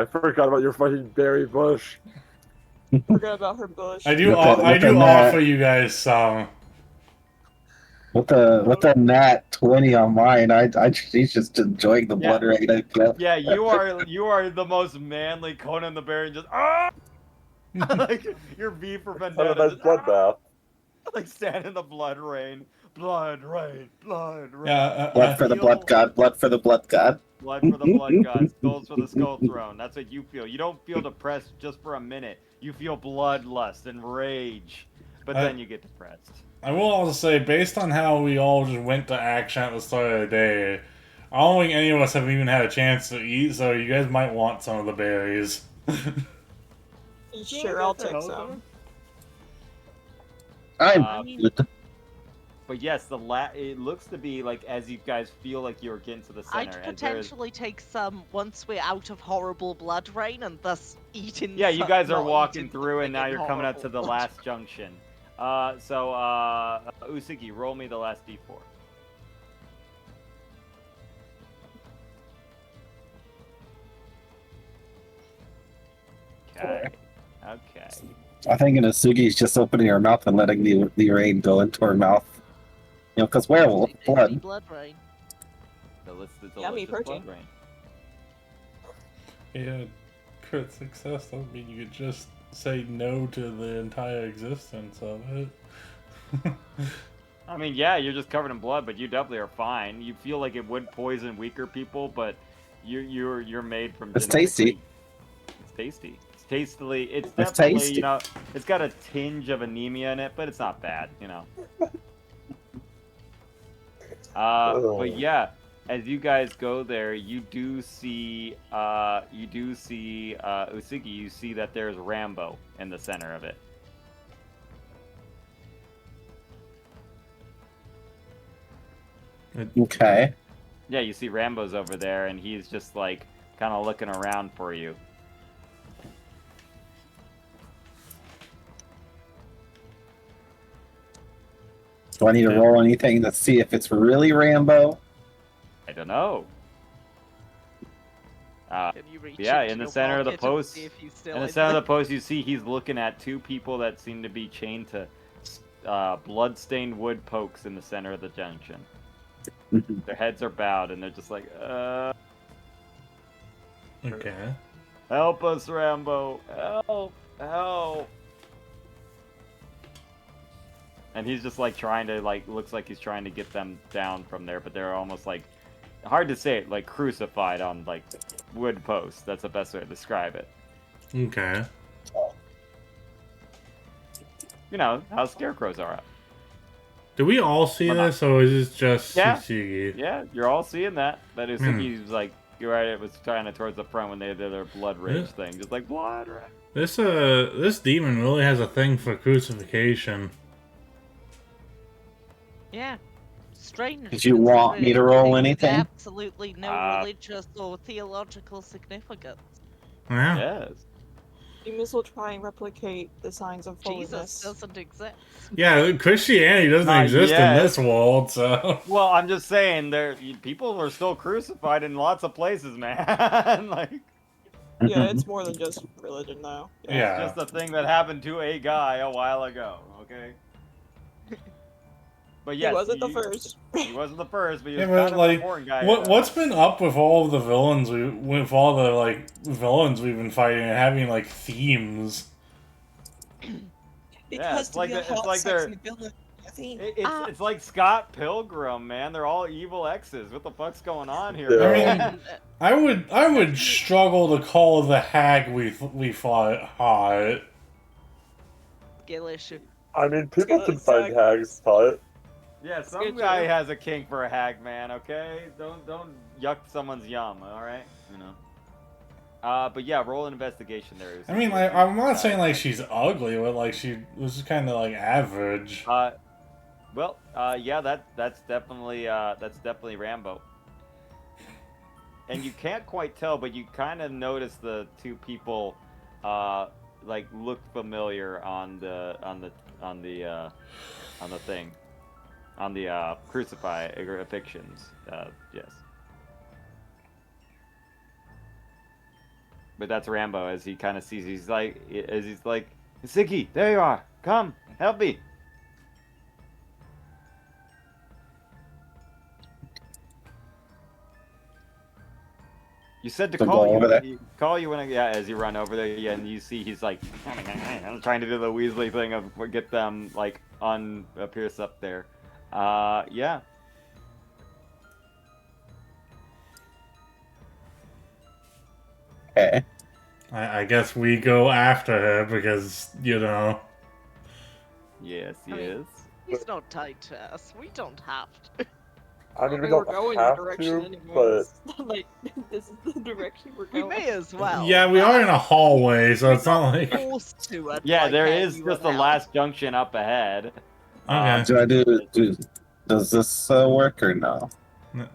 forgot about your fucking berry bush. Forgot about her bush. I do. With the- I with the do net. offer you guys some. With the nat 20 on mine, he's just enjoying the blood rain. I feel. Yeah, you are the most manly Conan the Barbarian. Just like your V for Had a Vendetta. nice Just, bloodbath. like stand in the blood rain, blood rain, blood rain. Yeah, Blood for the blood god. Blood for the blood god. Blood for the blood god, skulls for the skull throne. That's what you feel. You don't feel depressed just for a minute. You feel bloodlust and rage, but then you get depressed. I will also say, based on how we all just went to action at the start of the day, I don't think any of us have even had a chance to eat, so you guys might want some of the berries. Sure, I'll take some. I'm good. But yes, it looks to be like as you guys feel like you're getting to the center. I'd potentially take some once we're out of horrible blood rain and thus eating. Yeah, you guys are not walking eating through, and now friggin' you're coming up to horrible the blood. last junction. Usagi, roll me the last d4. Okay. Okay. I think Inasugi's just opening her mouth and letting the rain go into her mouth. You know, because werewolf blood. Blood rain. The Yummy delicious protein. blood rain. Yeah, crit success doesn't mean you could just say no to the entire existence of it. I mean, yeah, you're just covered in blood, but you definitely are fine. You feel like it would poison weaker people, but you're made from. It's tasty. It's tasty. It's tastily. It's It's definitely tasty. you know. It's got a tinge of anemia in it, but it's not bad. You know. But yeah, as you guys go there, you do see Usagi. You see that there's Rambo in the center of it. Okay. Yeah, you see Rambo's over there, and he's just like kind of looking around for you. Do I need to roll anything to see if it's really Rambo? I don't know. Can you reach Yeah, into in the your center of the pocket and post, see if he's still in the in center of there? the post, you see he's looking at two people that seem to be chained to blood-stained wood pokes in the center of the junction. Their heads are bowed, and they're just like, Okay. help us, Rambo! Help! Help! And he's just like trying to looks like he's trying to get them down from there, but they're almost like, hard to say it, like crucified on like wood posts. That's the best way to describe it. Okay. You know how scarecrows are up. Do we all see Well, not- this, or is this just Yeah. Usagi? Yeah, you're all seeing that. That Usugi's like, you're right. It was kind of towards the front when they did their blood rage thing, just like blood rage. This demon really has a thing for crucifixion. Yeah. Strange. Did you want me to roll considering anything? Absolutely no religious or theological significance. Yeah. Yes. Demons will try and replicate the signs of Jesus holiness. doesn't exist. Yeah, Christianity doesn't Not exist yet. in this world, so. Well, I'm just saying, people are still crucified in lots of places, man. Like, Yeah, it's more than just religion, though. Yeah. it's just a thing that happened to a guy a while ago. Okay. But yes, He wasn't the first. He wasn't the first, but he was Yeah, kind but of like, an important guy. what's been up with all of the villains with all the like villains we've been fighting and having like themes? Because it's to like be a the- it's hot, like they're- sexy villain, I think. It's like Scott Pilgrim, man. They're all evil exes. What the fuck's going on here? Yeah. I mean, I would struggle to call the hag we fought hot. Skill issue. I mean, people Good can find tag. hags, but Yeah, some Good guy job. has a kink for a hag, man. Okay, don't yuck someone's yum. All right, you know. But yeah, roll an investigation there. I mean, like, I'm not saying like she's ugly, but like she was just kind of like average. Yeah, that's definitely Rambo. And you can't quite tell, but you kind of notice the two people, like look familiar on the thing, on the crucifixes. Yes. But that's Rambo as he kind of sees. He's like, Ziggy, there you are. Come, help me. You said to So call go you. over there? Call you when as you run over there, yeah, and you see he's like trying to do the Weasley thing of get them like pierce up there. Yeah. Okay. I guess we go after her because, you know. Yes, he I mean, is. He's not tied to us. We don't have to. I mean, we We're don't going the have direction to, anyways. Like, this is the direction we're We going. may as well. Yeah, we are in a hallway, so We're it's not not like. forced to it. Yeah, like there is anyone just the else. last junction up ahead. Okay. Do I do? Does this work or no?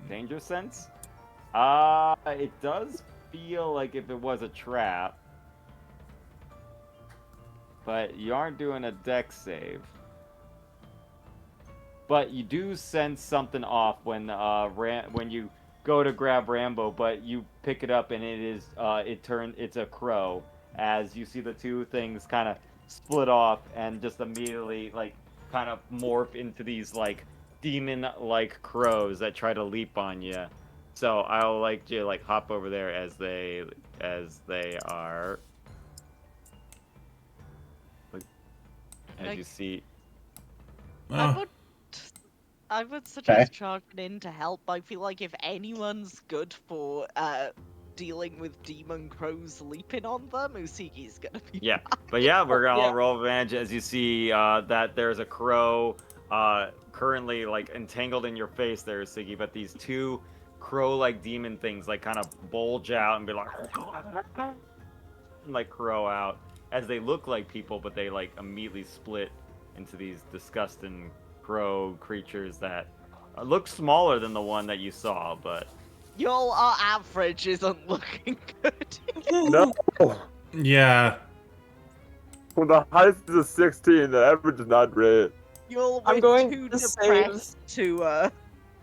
Danger sense? It does feel like if it was a trap. But you aren't doing a dex save. But you do sense something off when you go to grab Rambo, but you pick it up and it's a crow. As you see the two things kind of split off and just immediately like kind of morph into these like demon-like crows that try to leap on you. So I'll like you like hop over there as they are. As you see. Oh, I would suggest charging in to help. I feel like if anyone's good for dealing with demon crows leaping on them, Usigi's gonna be. Yeah, but yeah, we're gonna all Yeah. roll advantage as you see that there's a crow currently like entangled in your face there, Siggy. But these two crow-like demon things like kind of bulge out and be like, like crow out as they look like people, but they like immediately split into these disgusting crow creatures that look smaller than the one that you saw, but Y'all, our average isn't looking good. No. yeah. When the highest is a 16, the average is not great. Y'all, I'm we're going too to save- depressed to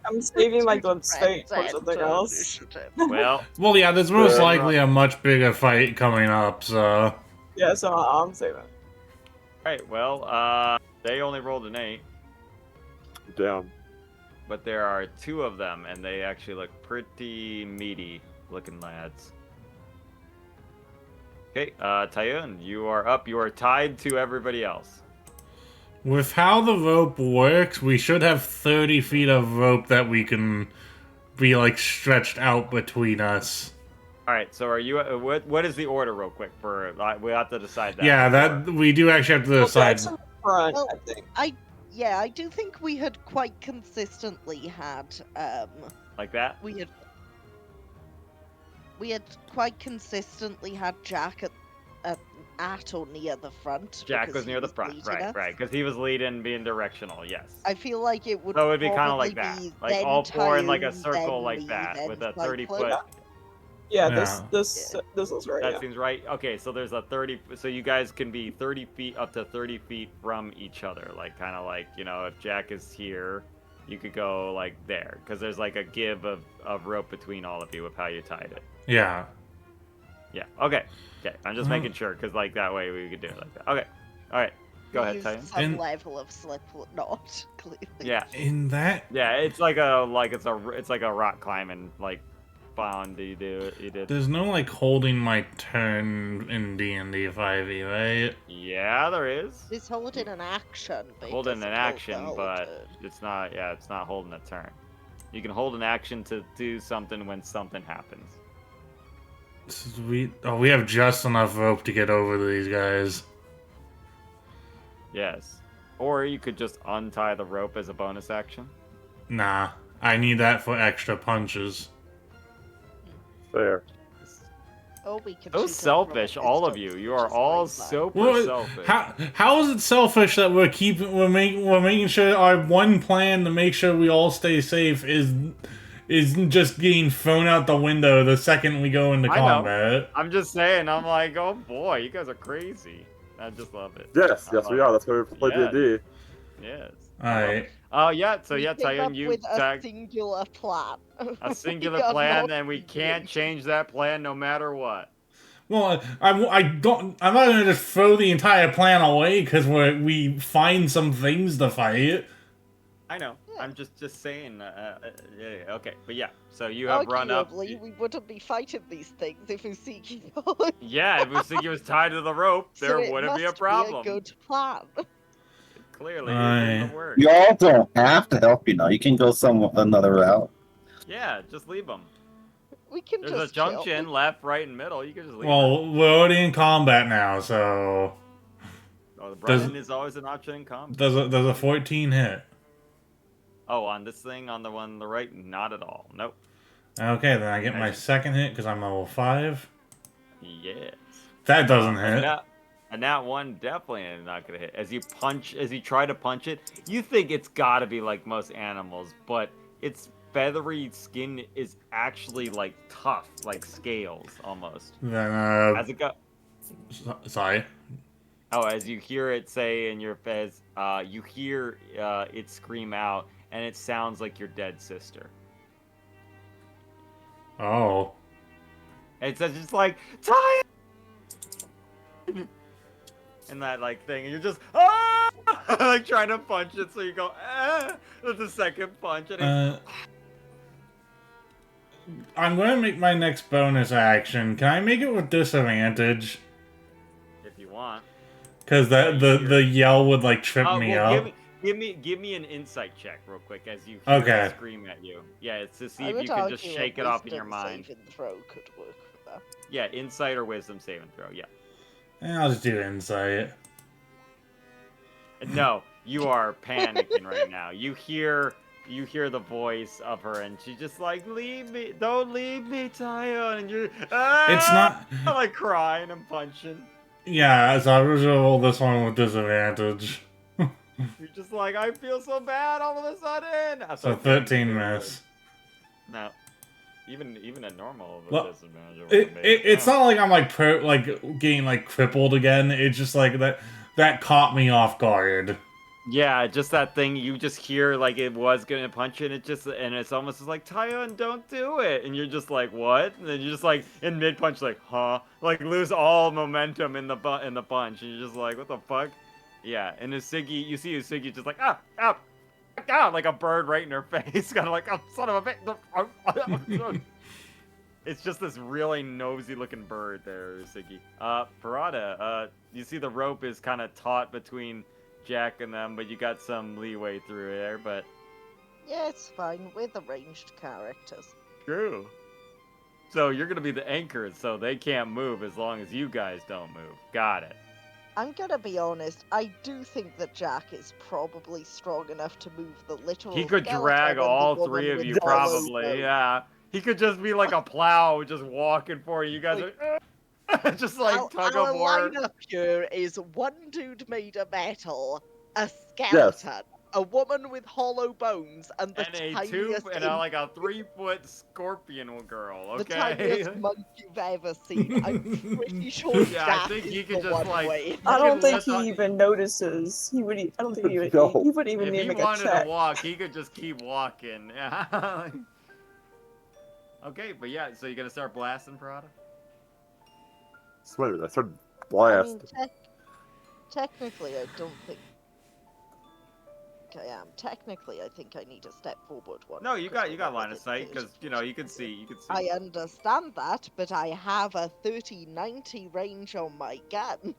I'm saving my too gun state for depressed something to else. initiative. well, Well, yeah, there's most Fair likely a much bigger fight coming up, so. Yeah, so I'm saving. alright, well, they only rolled an 8. Damn. But there are 2 of them, and they actually look pretty meaty looking lads. Okay, Tayun, you are up. You are tied to everybody else. With how the rope works, we should have 30 feet of rope that we can be, like, stretched out between us. Alright, so are you... what is the order, real quick? We have to decide that. Yeah, before. that we do actually have to Well, decide. Jackson front, Well, I think. I do think we had quite consistently had Like that? we had quite consistently had Jack at or near the front. Jack because was he near the front, leading right, us. right, because he was leading, being directional, yes. I feel like it would. So it would be kind of probably like that. be Like then all 4 in like a Tyone, circle then like me, that, then with a Cyclone. 30-foot... Yeah, Yeah. this looks right. That Yeah. seems right. Okay, so there's a 30. So you guys can be 30 feet up to 30 feet from each other, like kind of like, you know, if Jack is here, you could go like there, because there's like a give of rope between all of you with how you tied it. Yeah. Yeah. Okay. Okay. I'm just making sure, because like that way we could do it like that. Okay. All right. Go We ahead, used Titan. some And- level of slip knot, clearly. Yeah. In that. Yeah. It's like a rock climbing like bond you did. There's no, like, holding my turn in D&D 5e, right? Yeah, there is. It's holding an action. But it Holding doesn't an hold the action, whole but turn. it's not. Yeah, it's not holding a turn. You can hold an action to do something when something happens. We have just enough rope to get over to these guys. Yes. Or you could just untie the rope as a bonus action. Nah, I need that for extra punches. Fair. Oh, we can So shoot selfish, up all of distance, you. You which are is all quite fun. super Well, selfish. how is it selfish that we're making sure our one plan to make sure we all stay safe is just getting thrown out the window the second we go into I know. combat? I'm just saying. I'm like, oh boy, you guys are crazy. I just love it. Yes, I yes, we love are. That's why we play Yeah. D&D. Yes. Alright. Oh yeah. So We yeah, came up Tyon, you with a tag singular plan. a singular We are plan, not and we can't doing- change that plan no matter what. Well, I don't. I'm not gonna just throw the entire plan away because we find some things to fight. I know. Yeah. I'm just saying. Yeah, okay, but yeah. So you have run up. Arguably, we wouldn't be fighting these things if Usiki Yeah, if Usigi was tied to the rope, So there it wouldn't be a must problem. Be a good plan. It clearly is in the Aye. works. Y'all don't have to help, you know. You can go another route. Yeah, just leave them. We can There's just a junction, left, right, and middle. You can just leave them. Well, we're already in combat now, so Oh, does- running is always an option in combat. does a 14 hit? Oh, on this thing, on the one on the right, not at all. Nope. Okay, then I get my second hit because I'm level 5. Yes. That doesn't And hit. that one definitely is not gonna hit. As you try to punch it, you think it's gotta be like most animals, but its feathery skin is actually like tough, like scales almost. Then As it go, sorry. as you hear it say in your fez, you hear it scream out, and it sounds like your dead sister. Oh. It's just like Ty, and that like thing, and you're just like trying to punch it, so you go with the second punch, and it's, I'm gonna make my next bonus action. Can I make it with disadvantage? if you want. Because the yell would like trip me up. Give me an insight check real quick as you hear Okay. it scream at you. Yeah, it's to see I if would you can just argue a shake it off in your wisdom mind. saving throw could work for that. Yeah, insight or wisdom saving throw. Yeah. I'll just do insight. No, you are panicking right now. You hear the voice of her, and she's just like, "Leave me! Don't leave me, Tyon!" And you're It's not like crying and punching. Yeah, so I was gonna roll this one with disadvantage. You're just like, I feel so bad all of a sudden. So 13 miss. No, even at normal with Well, disadvantage. It's not like I'm like getting like crippled again. It's just like that caught me off guard. Yeah, just that thing you just hear like it was gonna punch you, and it's almost just like Tyon, don't do it, and you're just like what? And then you're just like in mid punch, like huh, like lose all momentum in the punch, and you're just like what the fuck? Yeah, and Usigi, you see Usigi just like like a bird right in her face, kind of like oh son of a bitch. It's just this really nosy looking bird there, Usigi. Parada, you see the rope is kind of taut between Jack and them, but you got some leeway through there, but... Yeah, it's fine. We're the ranged characters. True. So you're gonna be the anchor, so they can't move as long as you guys don't move. Got it. I'm gonna be honest, I do think that Jack is probably strong enough to move the literal He could skeleton drag and the all woman three of with you, hollow probably, bones. yeah. He could just be like a plow, just walking for you. You guys are... just like tug our of war. lineup here is one dude made of metal, a skeleton, a woman with hollow bones, and the And a tiniest like a 3-foot scorpion girl, okay? the tiniest monk you've ever seen. I'm pretty sure Yeah, Jack I think is he could the just, one like- way. I don't think Let's he not- even notices. He would. I don't think he would. No. He wouldn't even If need he to make a wanted check. to walk, he could just keep walking. Yeah. Okay, but yeah, so you're gonna start blasting, Parada? Swear, I started I blast. mean, technically, I don't think I am. Technically, I think I need to step forward one. No, you because got we're line of within sight 30. because you can see. I understand that, but I have a 30-90 range on my gun.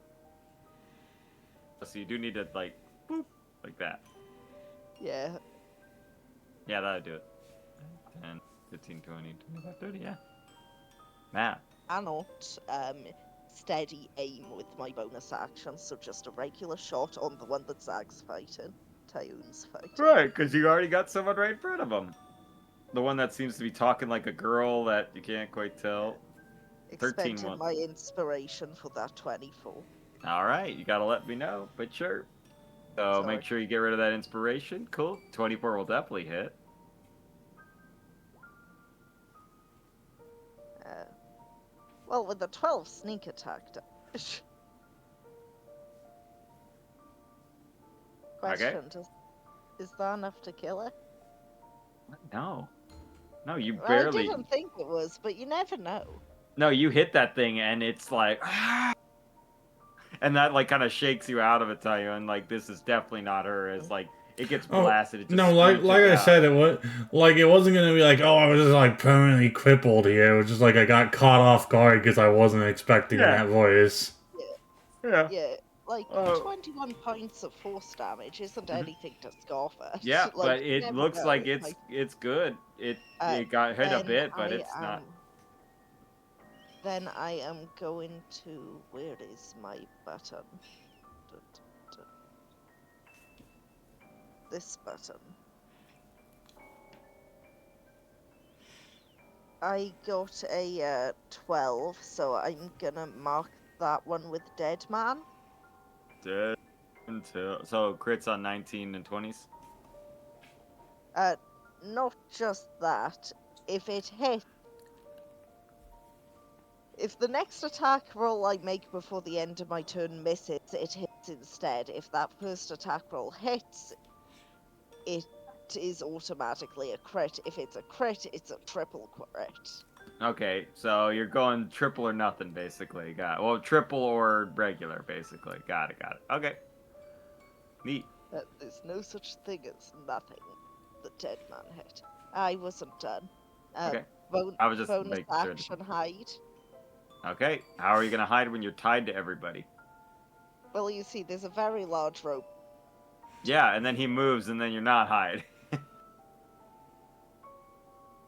So you do need to like, boop, like that. Yeah. Yeah, that'll do it. 10, 15, 20, 25, 30. Yeah. Matt. Cannot steady aim with my bonus action, so just a regular shot on the one that Zag's fighting. Tyun's fighting. Right, because you already got someone right in front of him. The one that seems to be talking like a girl that you can't quite tell. 13 Expended one. my inspiration for that 24. All right, you gotta let me know, but sure. So Sorry. make sure you get rid of that inspiration. Cool. 24 will definitely hit. Well, with the 12 sneak attack damage. Question, is that enough to kill her? No. No, you Well, barely. I didn't think it was, but you never know. No, you hit that thing and it's like, and that like kind of shakes you out of it, tell you, and like this is definitely not her. As like it gets Oh, blasted, it just no, like screeches I out. said, it wasn't gonna be like, oh, I was just like permanently crippled here. It was just like I got caught off guard because I wasn't expecting Yeah. that voice. Yeah. Yeah, like Oh. 21 points of force damage isn't anything to scoff at. Yeah, like, but you it never looks know, like it might- it's good. It got hit a then bit, but I it's not. Then I am going to. Where is my button? This button. I got a 12, so I'm gonna mark that one with Dead Man. Dead until so crits on 19 and 20s. Not just that. If it hits. If the next attack roll I make before the end of my turn misses, it hits instead. If that first attack roll hits, it is automatically a crit. If it's a crit, it's a triple crit. Okay, so you're going triple or nothing, basically. Well, triple or regular, basically. Got it. Okay. Neat. There's no such thing as nothing. The Dead Man hit. I wasn't done. Okay. Bon- I was just bonus making sure. action hide. Okay. How are you gonna hide when you're tied to everybody? Well, you see, there's a very large rope. Yeah, and then he moves, and then you're not hide.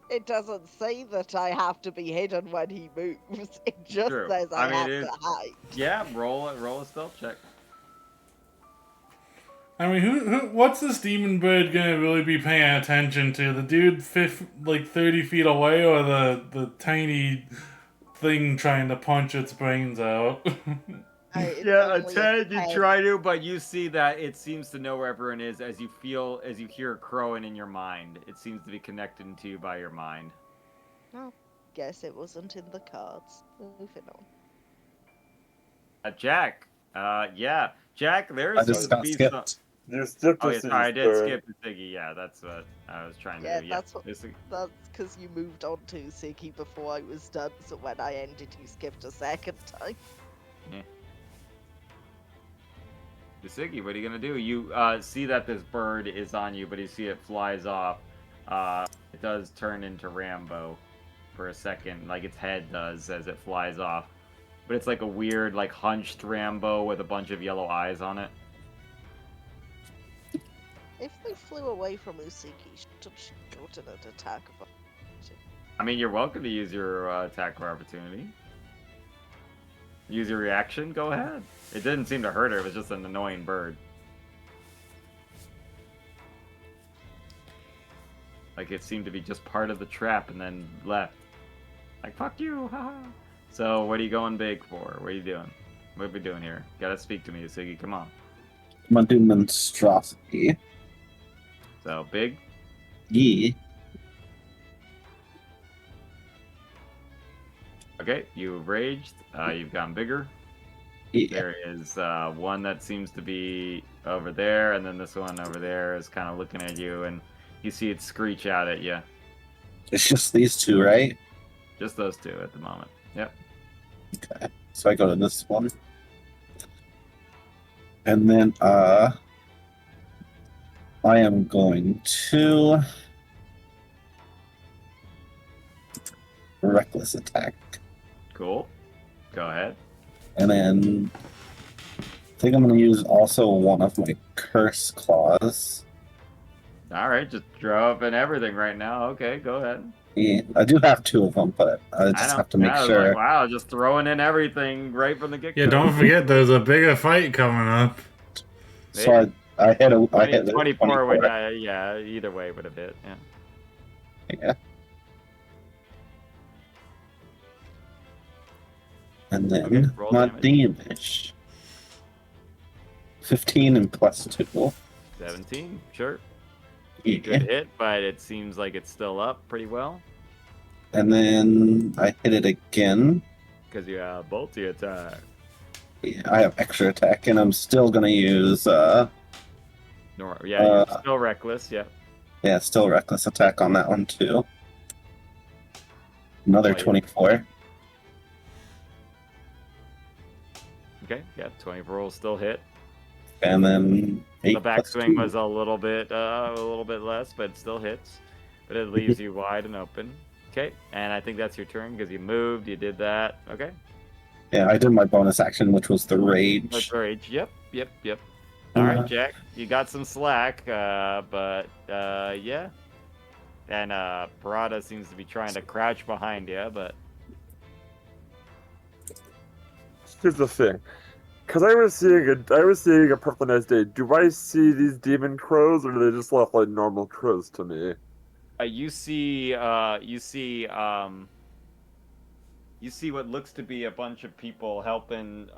It doesn't say that I have to be hidden when he moves. It just True. says I have it to is. hide. Yeah, roll a stealth check. I mean, what's this demon bird gonna really be paying attention to? The dude 30 feet away, or the tiny thing trying to punch its brains out? Yeah, a only 10 you 10. try to, but you see that it seems to know where everyone is as you hear crowing in your mind. It seems to be connected to you by your mind. Oh, guess it wasn't in the cards. Moving on. Jack. Yeah. Jack, there I seems just to got be skipped. some... You skipped Oh, a yeah, sorry, I did turn. skip the Siggy. Yeah, that's what I was trying to Yeah, do. that's what. This is- That's because you moved on to Siggy before I was done. So when I ended, you skipped a second time. The Siggy, what are you gonna do? You see that this bird is on you, but you see it flies off. It does turn into Rambo for a second, like its head does as it flies off. But it's like a weird, like hunched Rambo with a bunch of yellow eyes on it. If they flew away from Usiki, shouldn't an attack of opportunity. I mean, you're welcome to use your attack of opportunity. Use your reaction. Go ahead. It didn't seem to hurt her. It was just an annoying bird. Like it seemed to be just part of the trap and then left. Like fuck you. Haha. So what are you going big for? What are you doing? What are we doing here? Gotta speak to me, Siggy. Come on. I'm gonna do monstrosity. So big. Yeah. Okay, you've raged. You've gotten bigger. Yeah. There is one that seems to be over there, and then this one over there is kind of looking at you, and you see it screech out at you. It's just these two, right? Just those two at the moment. Yep. Okay. So I go to this one. And then I am going to reckless attack. Cool. Go ahead. And then I think I'm going to use also one of my curse claws. All right, just drop and everything right now. Okay, go ahead. Yeah, I do have two of them, but I I just know. have to make I was sure. like, wow, just throwing in everything right from the get-go. Yeah, don't forget there's a bigger fight coming up. So I hit a 24 would, yeah, either way would have hit. Yeah. Yeah. And then Okay, roll my damage. damage. 15 and plus 2. 17, sure. Yeah. Good hit, but it seems like it's still up pretty well. And then I hit it again. Because you have bolty attack. Yeah, I have extra attack, and I'm still gonna use Yeah, you're still reckless, yeah. yeah, still reckless attack on that one too. Another Oh, yeah. 24. Okay, yeah, 20 rolls still hit. And then The 8 plus backswing 2. was a little bit less, but it still hits. But it leaves you wide and open. Okay, and I think that's your turn because you moved, you did that. Okay. Yeah, I did my bonus action, which was the rage. That's rage. Yep. All right, Jack, you got some slack, but yeah. And Parada seems to be trying to crouch behind you, but Here's the thing. Because I was seeing a perfectly nice day. Do I see these demon crows, or do they just look like normal crows to me? you see what looks to be a bunch of people helping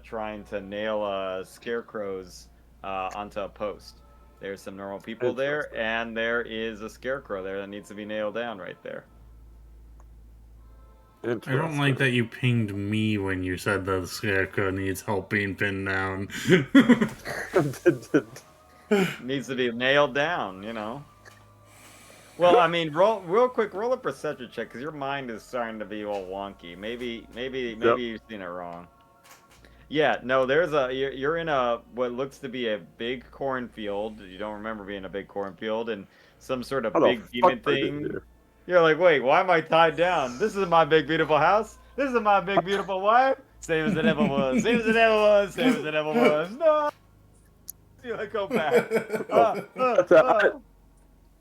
trying to nail scarecrows onto a post. There's some normal people there, Interesting. and there is a scarecrow there that needs to be nailed down right there. I don't like that you pinged me when you said that the scarecrow needs help being pinned down. Needs to be nailed down, you know. Well, I mean, real quick, roll a perception check because your mind is starting to be all wonky. Maybe you've seen it wrong. Yeah, no, you're in a what looks to be a big cornfield. You don't remember being a big cornfield and some sort of big demon thing. You're like, wait, why am I tied down? This is my big beautiful house. This is my big beautiful wife. Same as it ever was. Same as it ever was. Same as it ever was. No. You like go back.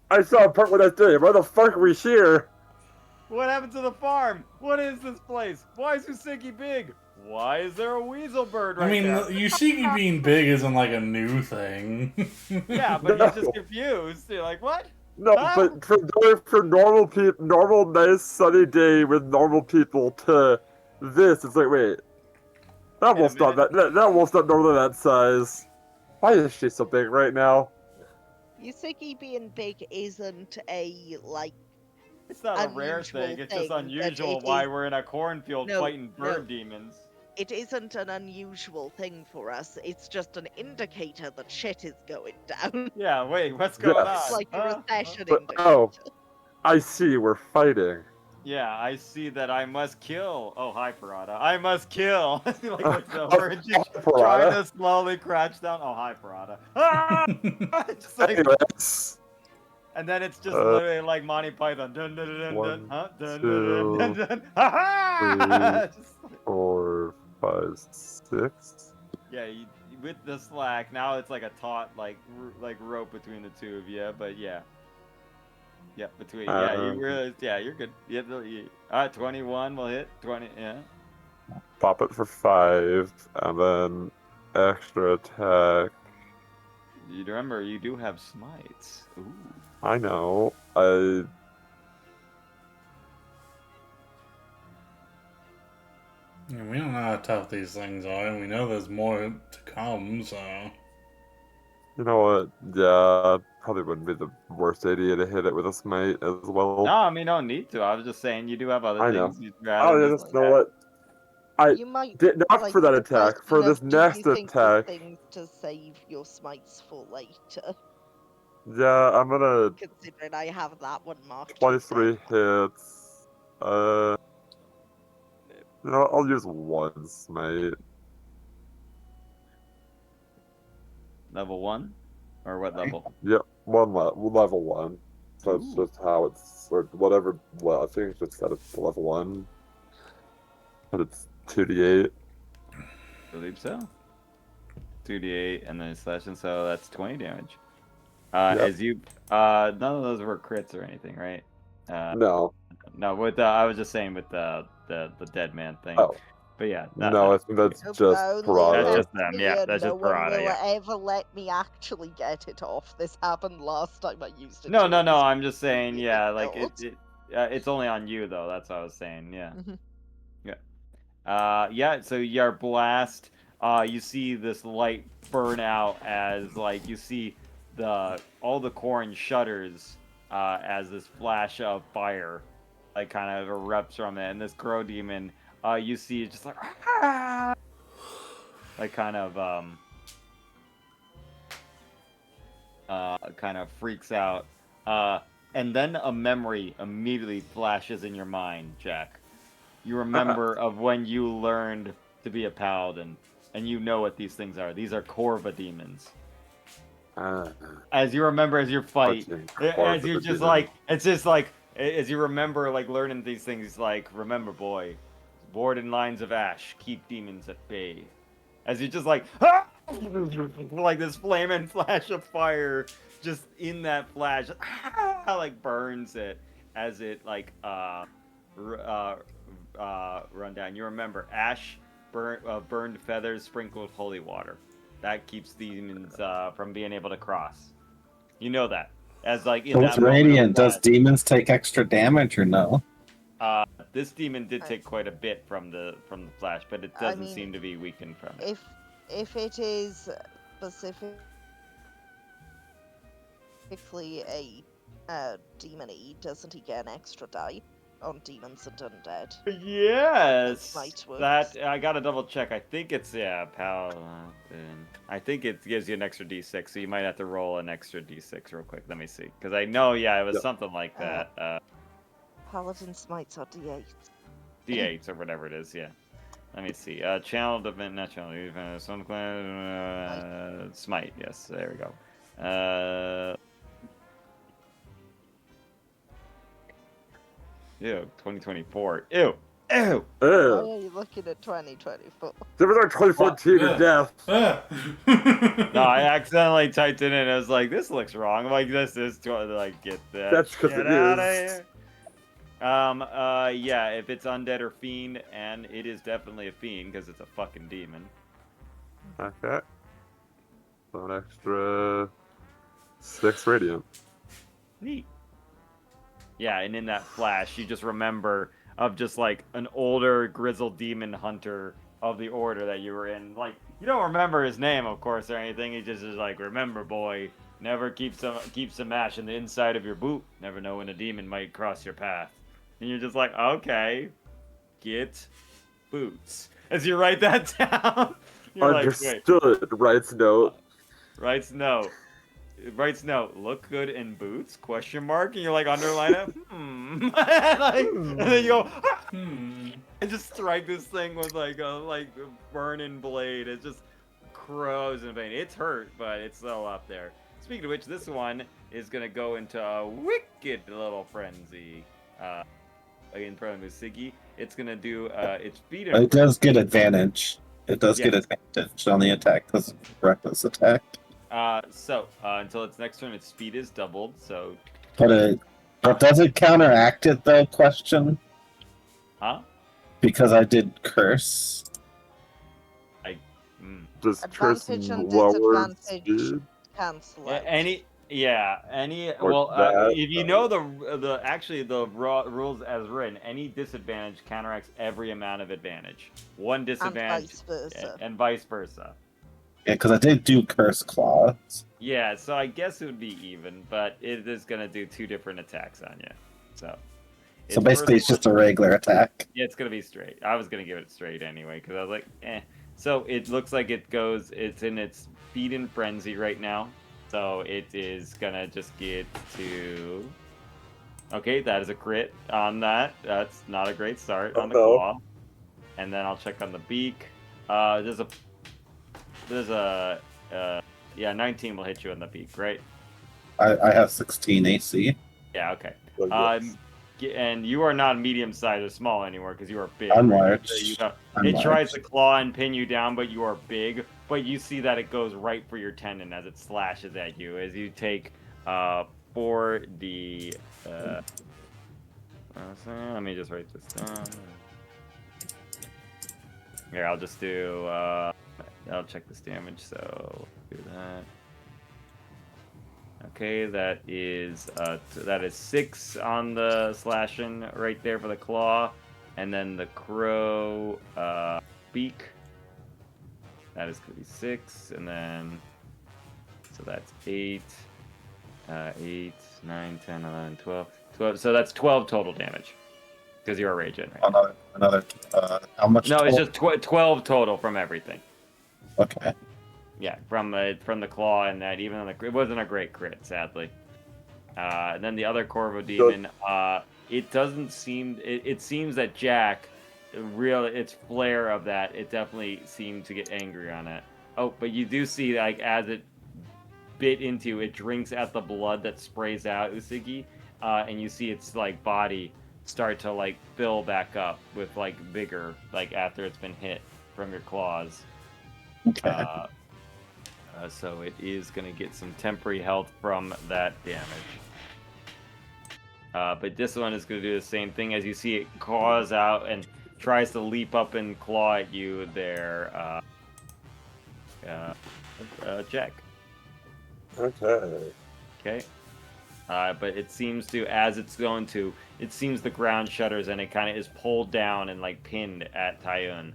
I saw a perfectly nice day. Why the fuck are we here? What happened to the farm? What is this place? Why is Usiki big? Why is there a weasel bird right there? Usiki being big isn't like a new thing. Yeah, but he's just confused. You're like, what? No, but for normal people, normal nice sunny day with normal people to this, it's like, wait, that wolf's not normally that size. Why is she so big right now? Usiki being big isn't a It's not a rare thing. It's just unusual why we're in a cornfield fighting bird demons. It isn't an unusual thing for us. It's just an indicator that shit is going down. Yeah, wait, what's going on? It's like a recession But, indicator. oh, I see, we're fighting. Yeah, I see that I must kill. Oh, hi, Parada. I must kill. Like over and she's trying to slowly crouch down. Oh, hi, Parada. Ah! Just like, and then it's just literally like Monty Python. Dun, dun, dun, dun, huh? Dun, dun, dun, dun, dun. Ha-ha! 4, 5, 6. Yeah, with the slack, now it's like a taut, like rope between the two of you. But yeah. Yep, between you realize, you're good. Yeah, 21 will hit 20. Yeah. Pop it for 5, and then extra attack. You remember you do have smites. Ooh. I know. Yeah, we don't know how tough these things are, and we know there's more to come, so... You know what? Yeah, probably wouldn't be the worst idea to hit it with a smite as well. No, I mean, no need to. I was just saying you do have other things you'd rather. Oh, just know what? I did not for that attack. For this next attack. Things to save your smites for later. Yeah, I'm gonna. Considering I have that one marked. 23 hits. You know, I'll use 1 smite. Level 1? Or what level? Yep, level 1. So it's just how it's, or whatever. Well, I think it's just set it to level 1. But it's 2d8. I believe so. 2d8 and then slashing, so that's 20 damage. Yep. As you, none of those were crits or anything, right? No. No, with I was just saying with the dead man thing. Oh. But yeah. I think that's just Parada. That's just them, yeah. That's just Parada, No one will ever let me actually get it off. This happened last time I used it. No. I'm just saying, yeah, like it's only on you though. That's what I was saying, yeah. Mm-hmm. Yeah. So your blast. You see this light burn out as like you see all the corn shudders as this flash of fire like kind of erupts from it, and this crow demon you see just like like kind of freaks out, and then a memory immediately flashes in your mind, Jack. You remember of when you learned to be a paladin, and you know what these things are. These are Corva demons. Ah, As you remember, as you fight, fucking as you're Corva just demon. like, it's just like, as you remember, like learning these things, like remember, boy, warden lines of ash keep demons at bay. As you just like, ah! Like this flaming flash of fire, just in that flash, ah! Like burns it as it like run down. You remember ash, burned feathers sprinkled with holy water. That keeps demons from being able to cross. You know that. As like in So that it's moment of radiant. Does flash, demons take extra damage or no? this demon did take quite a bit from the flash, but it doesn't seem to be weakened from it. If it is specifically a demon-y, doesn't he get an extra die on demons and undead? Yes, Might works. that I gotta double check. I think it's Paladin. I think it gives you an extra D6, so you might have to roll an extra D6 real quick. Let me see, because I know it was something like that. Paladin smites are D8. D8s or whatever it is. Yeah. Let me see. Channel defense, not channel defense. Some class, smite. Yes, there we go. Ew, 2024. Ew. Ew. Why Ew. are you looking at 2024? There was our 2014 to death. No, I accidentally typed it in. I was like, this looks wrong. I'm like, this is like, get that That's 'cause shit it out of is. here. Yeah, if it's undead or fiend, and it is definitely a fiend because it's a fucking demon. Okay. So an extra 6 radiant. Neat. Yeah, and in that flash, you just remember of just like an older grizzled demon hunter of the order that you were in. Like, you don't remember his name, of course, or anything. He just is like, remember, boy, never keep some ash in the inside of your boot. Never know when a demon might cross your path. And you're just like, okay, get boots. As you write that down, you're Understood. like, wait. Writes note. Writes note. Writes note. Look good in boots? Question mark. And you're like, underline it. And then you go, and just strike this thing with like a burning blade. It just crows in vain. It's hurt, but it's still up there. Speaking of which, this one is gonna go into a wicked little frenzy. In front of Musigi. It's gonna do its speed. It does get advantage. It does get advantage on the attack because reckless attack. So until its next turn, its speed is doubled. So. But does it counteract it though? Question. Huh? Because I did curse. Does curse Advantage and lower disadvantage speed? cancel out. Any. Or Well, that, if you know the rules as written, any disadvantage counteracts every amount of advantage. One disadvantage, and vice versa. Yeah, because I did do curse claws. Yeah, so I guess it would be even, but it is gonna do 2 different attacks on you. So Basically, it's just a regular attack. Yeah, it's gonna be straight. I was gonna give it straight anyway because I was like, eh. So it looks like it's in its feed in frenzy right now. So it is gonna just get to. Okay, that is a crit on that. That's not a great start on the claw. And then I'll check on the beak. There's a 19 will hit you on the beak, right? I have 16 AC. Yeah, okay. Well, yes. And you are not medium sized or small anymore because you are big. I'm right? large. It tries to claw and pin you down, but you are big. But you see that it goes right for your tendon as it slashes at you. As you take 4d. Let me just write this down. Here, I'll just do. I'll check this damage. So do that. Okay, that is 6 on the slashing right there for the claw, and then the crow beak. That is gonna be 6, and then so that's 8, 8, 9, 10, 11, 12. So that's 12 total damage because you're a raging. Right? Another. How much? No, it's just 12 total from everything. Okay. Yeah, from the claw and that, even though it wasn't a great crit, sadly. And then the other Corvo demon, it doesn't seem. It seems that Jack its flare of that, it definitely seemed to get angry on it. Oh, but you do see, like, as it bit into, it drinks out the blood that sprays out Usagi, and you see its, like, body start to, like, fill back up with, like, vigor, like, after it's been hit from your claws. Okay. So it is going to get some temporary health from that damage. But this one is going to do the same thing as you see it claws out and tries to leap up and claw at you there. Jack. Okay. Okay. But it seems to, as it's going to, it seems the ground shudders and it kind of is pulled down and like pinned at Tyun,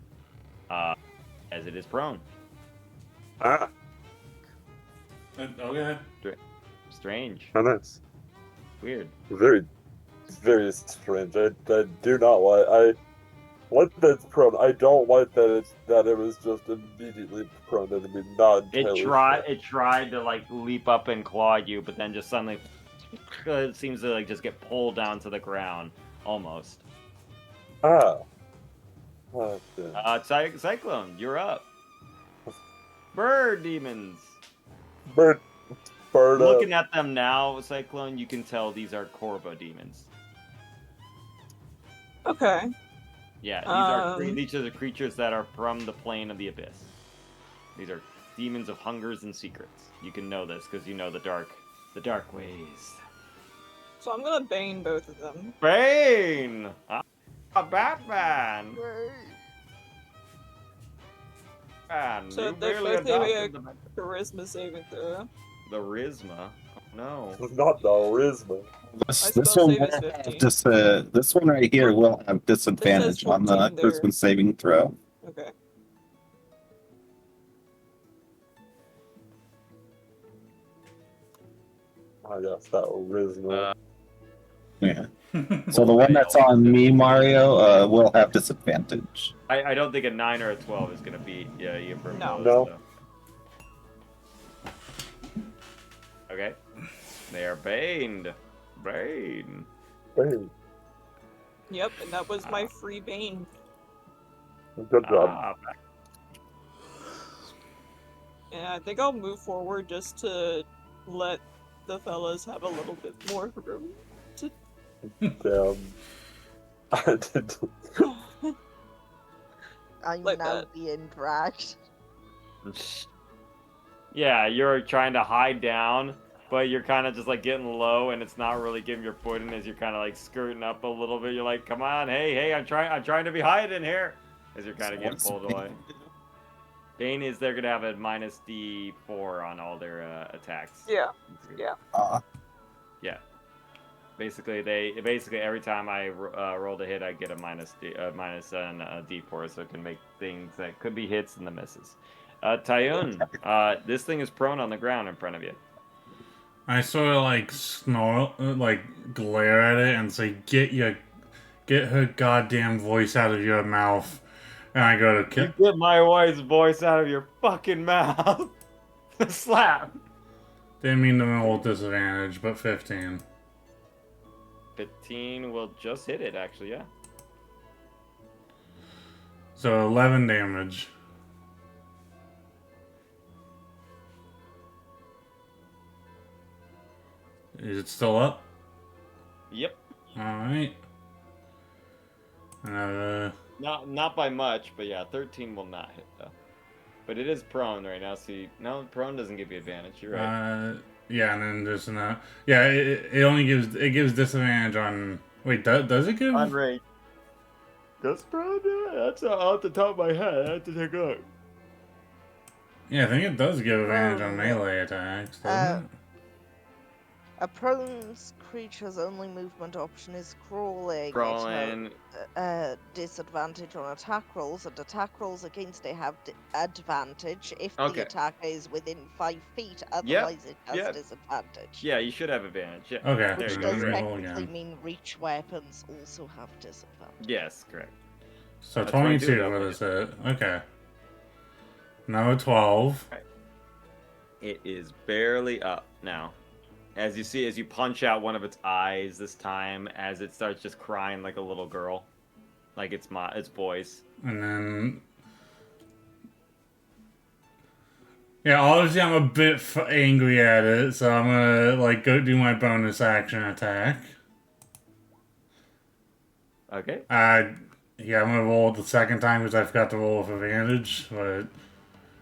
as it is prone. Ah, Okay. Strange. oh, nice. Weird. Very, very strange. I do not like. I like that it's prone. I don't like that it was just immediately prone and I mean not entirely sure. It tried to like leap up and claw at you, but then just suddenly it seems to like just get pulled down to the ground almost. Ah. Oh, damn. Cyclone, you're up. Bird demons. Bird. Looking at them now, Cyclone, you can tell these are Corvo demons. Okay. Yeah, these are the creatures that are from the plane of the abyss. These are demons of hungers and secrets. You can know this because you know the dark ways. So I'm gonna bane both of them. Bane! Batman! Man, So you they're barely both doing a adopted the charisma saving throw. Risma. Oh, no. Not the charisma. This spell this one save will is have 15. this one right here will have disadvantage on the 14 there. charisma saving throw. Okay. I guess that charisma. Yeah. So the one that's on me, Mario, will have disadvantage. I don't think a 9 or a 12 is going to beat you for No. most, No. though. Okay. They are baned. Bane. Hey, Yep, and that was my free bane. good job. And I think I'll move forward just to let the fellas have a little bit more room to. Damn. I did. I'm Like now that. being dragged. Yeah, you're trying to hide down, but you're kind of just like getting low, and it's not really giving your footing as you're kind of like skirting up a little bit. You're like, "Come on, hey, I'm trying to be hiding here," as you're kind of getting pulled away. Bane is they're gonna have a minus D4 on all their attacks. Yeah. Yeah. Basically, every time I roll a hit, I get a minus on D4, so it can make things that could be hits and the misses. Tyun, this thing is prone on the ground in front of you. I sort of like snarl, like glare at it and say, "Get her goddamn voice out of your mouth." And I go to You get my wife's voice out of your fucking mouth. Slap. Didn't mean to roll disadvantage, but 15. 15 will just hit it, actually, yeah. So 11 damage. Is it still up? Yep. Alright. Not by much, but yeah, 13 will not hit though. But it is prone right now. See, no, prone doesn't give you advantage. You're right. Yeah, and then there's yeah, it only gives disadvantage on. Wait, does it give? On rage. Does prone do it? That's off the top of my head. I have to take a look. Yeah, I think it does give advantage on Oh, melee attacks, doesn't it? A prone creature's only movement option is crawling. Crawling. It has disadvantage on attack rolls, and attack rolls against it have advantage if Okay. the attacker is within 5 feet. Otherwise, it has Yep. disadvantage. Yeah, you should have advantage. Yeah. Okay. There Which you does go. Let me roll technically again. mean reach weapons also have disadvantage. Yes, correct. So That's what I do, 22 though. what is it? Okay. No 12. It is barely up now. As you punch out one of its eyes this time, as it starts just crying like a little girl. like it's boys. And then... Yeah, obviously I'm a bit angry at it, so I'm gonna, like, go do my bonus action attack. Okay. Yeah, I'm gonna roll it the second time because I forgot to roll with advantage, but...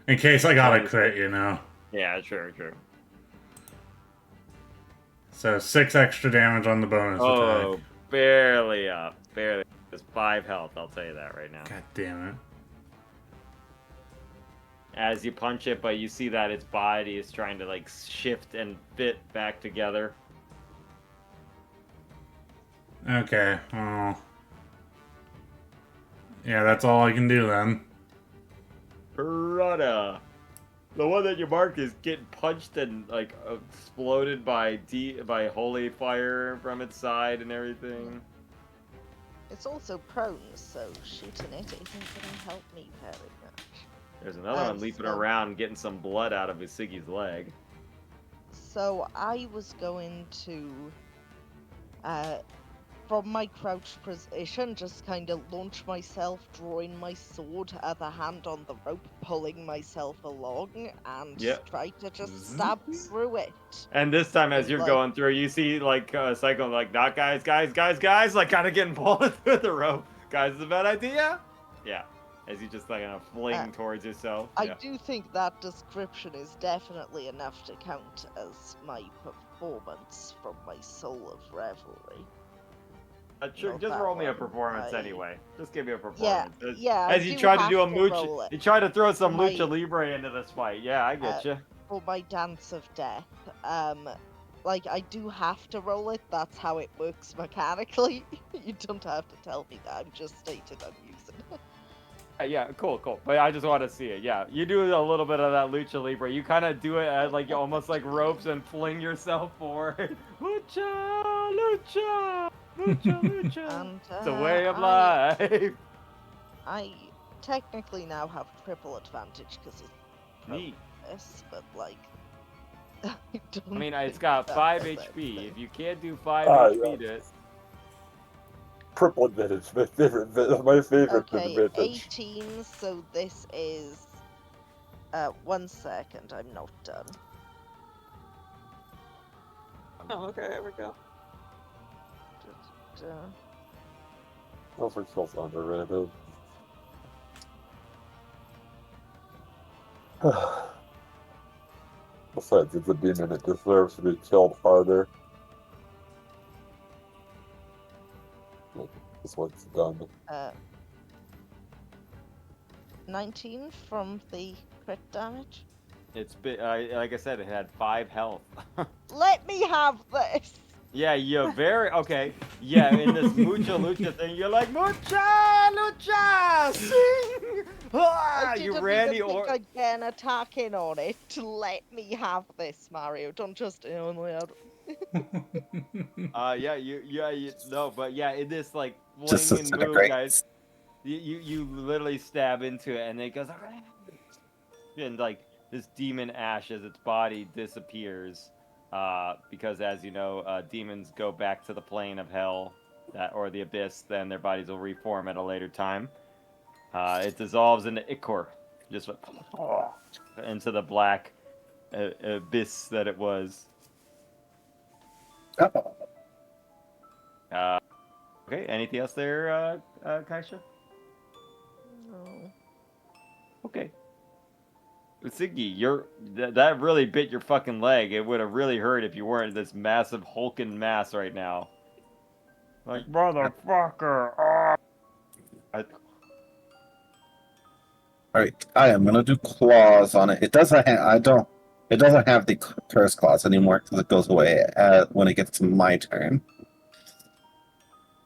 In case I got a crit, you know. Yeah, sure. So 6 extra damage on the bonus Oh, attack. barely up. Barely. It's 5 health, I'll tell you that right now. God damn it. As you punch it, but you see that its body is trying to, like, shift and fit back together. Okay, well... Yeah, that's all I can do then. Brother. The one that you marked is getting punched and, like, exploded by holy fire from its side and everything. It's also prone, so shooting it isn't going to help me very much. There's another one leaping around, getting some blood out of his Siggy's leg. So I was going to, from my crouched position, just kind of launch myself, drawing my sword, other hand on the rope, pulling myself along, and try to just stab through it. And this time, as you're going through, you see, like, Psycho, like, not guys, like, kind of getting pulled through the rope. Guys, is a bad idea? Yeah. As you just, like, fling towards yourself. I do think that description is definitely enough to count as my performance from my Soul of Revelry. Sure, just roll me a performance anyway. Just give me a Yeah, performance. yeah. As you try to do a lucha, you try to throw some lucha libre into this fight. Yeah, I get you. For my Dance of Death, like, I do have to roll it. That's how it works mechanically. You don't have to tell me that. I'm just stating I'm using it. Yeah, cool. But I just want to see it. Yeah, you do a little bit of that lucha libre. You kind of do it at, like, almost like ropes and fling yourself forward. Lucha. And, it's a way of life. I technically now have triple advantage because it's Neat. this, but, like, I mean, it's got 5 HP. If you can't do 5 HP to it. Triple advantage, my favorite okay, advantage. 18, so this is... 1 second, I'm not done. Oh, okay, there we go. Silver skill's underrated. Besides, it's a demon, it deserves to be killed harder. This one's done. 19 from the crit damage. It's like I said, it had 5 health. Let me have this! Yeah, you're very okay. Yeah, in this mucha lucha thing, you're like mucha lucha, sing. Ah, you Randy Orton. I didn't again attacking on it. Let me have this, Mario. Don't just only out. but yeah, in this, like, Just flinging such a move, great... guys, you literally stab into it, and it goes, and, like, this demon ash as its body disappears. Because, as you know, demons go back to the plane of hell, or the abyss, then their bodies will reform at a later time. It dissolves into ichor, just into the black abyss that it was. Okay, anything else there, Kaisha? No. Okay. Siggy, that really bit your fucking leg. It would have really hurt if you weren't this massive hulking mass right now. Like, motherfucker. Alright, I am gonna do claws on it. It doesn't have it doesn't have the curse claws anymore because it goes away when it gets to my turn.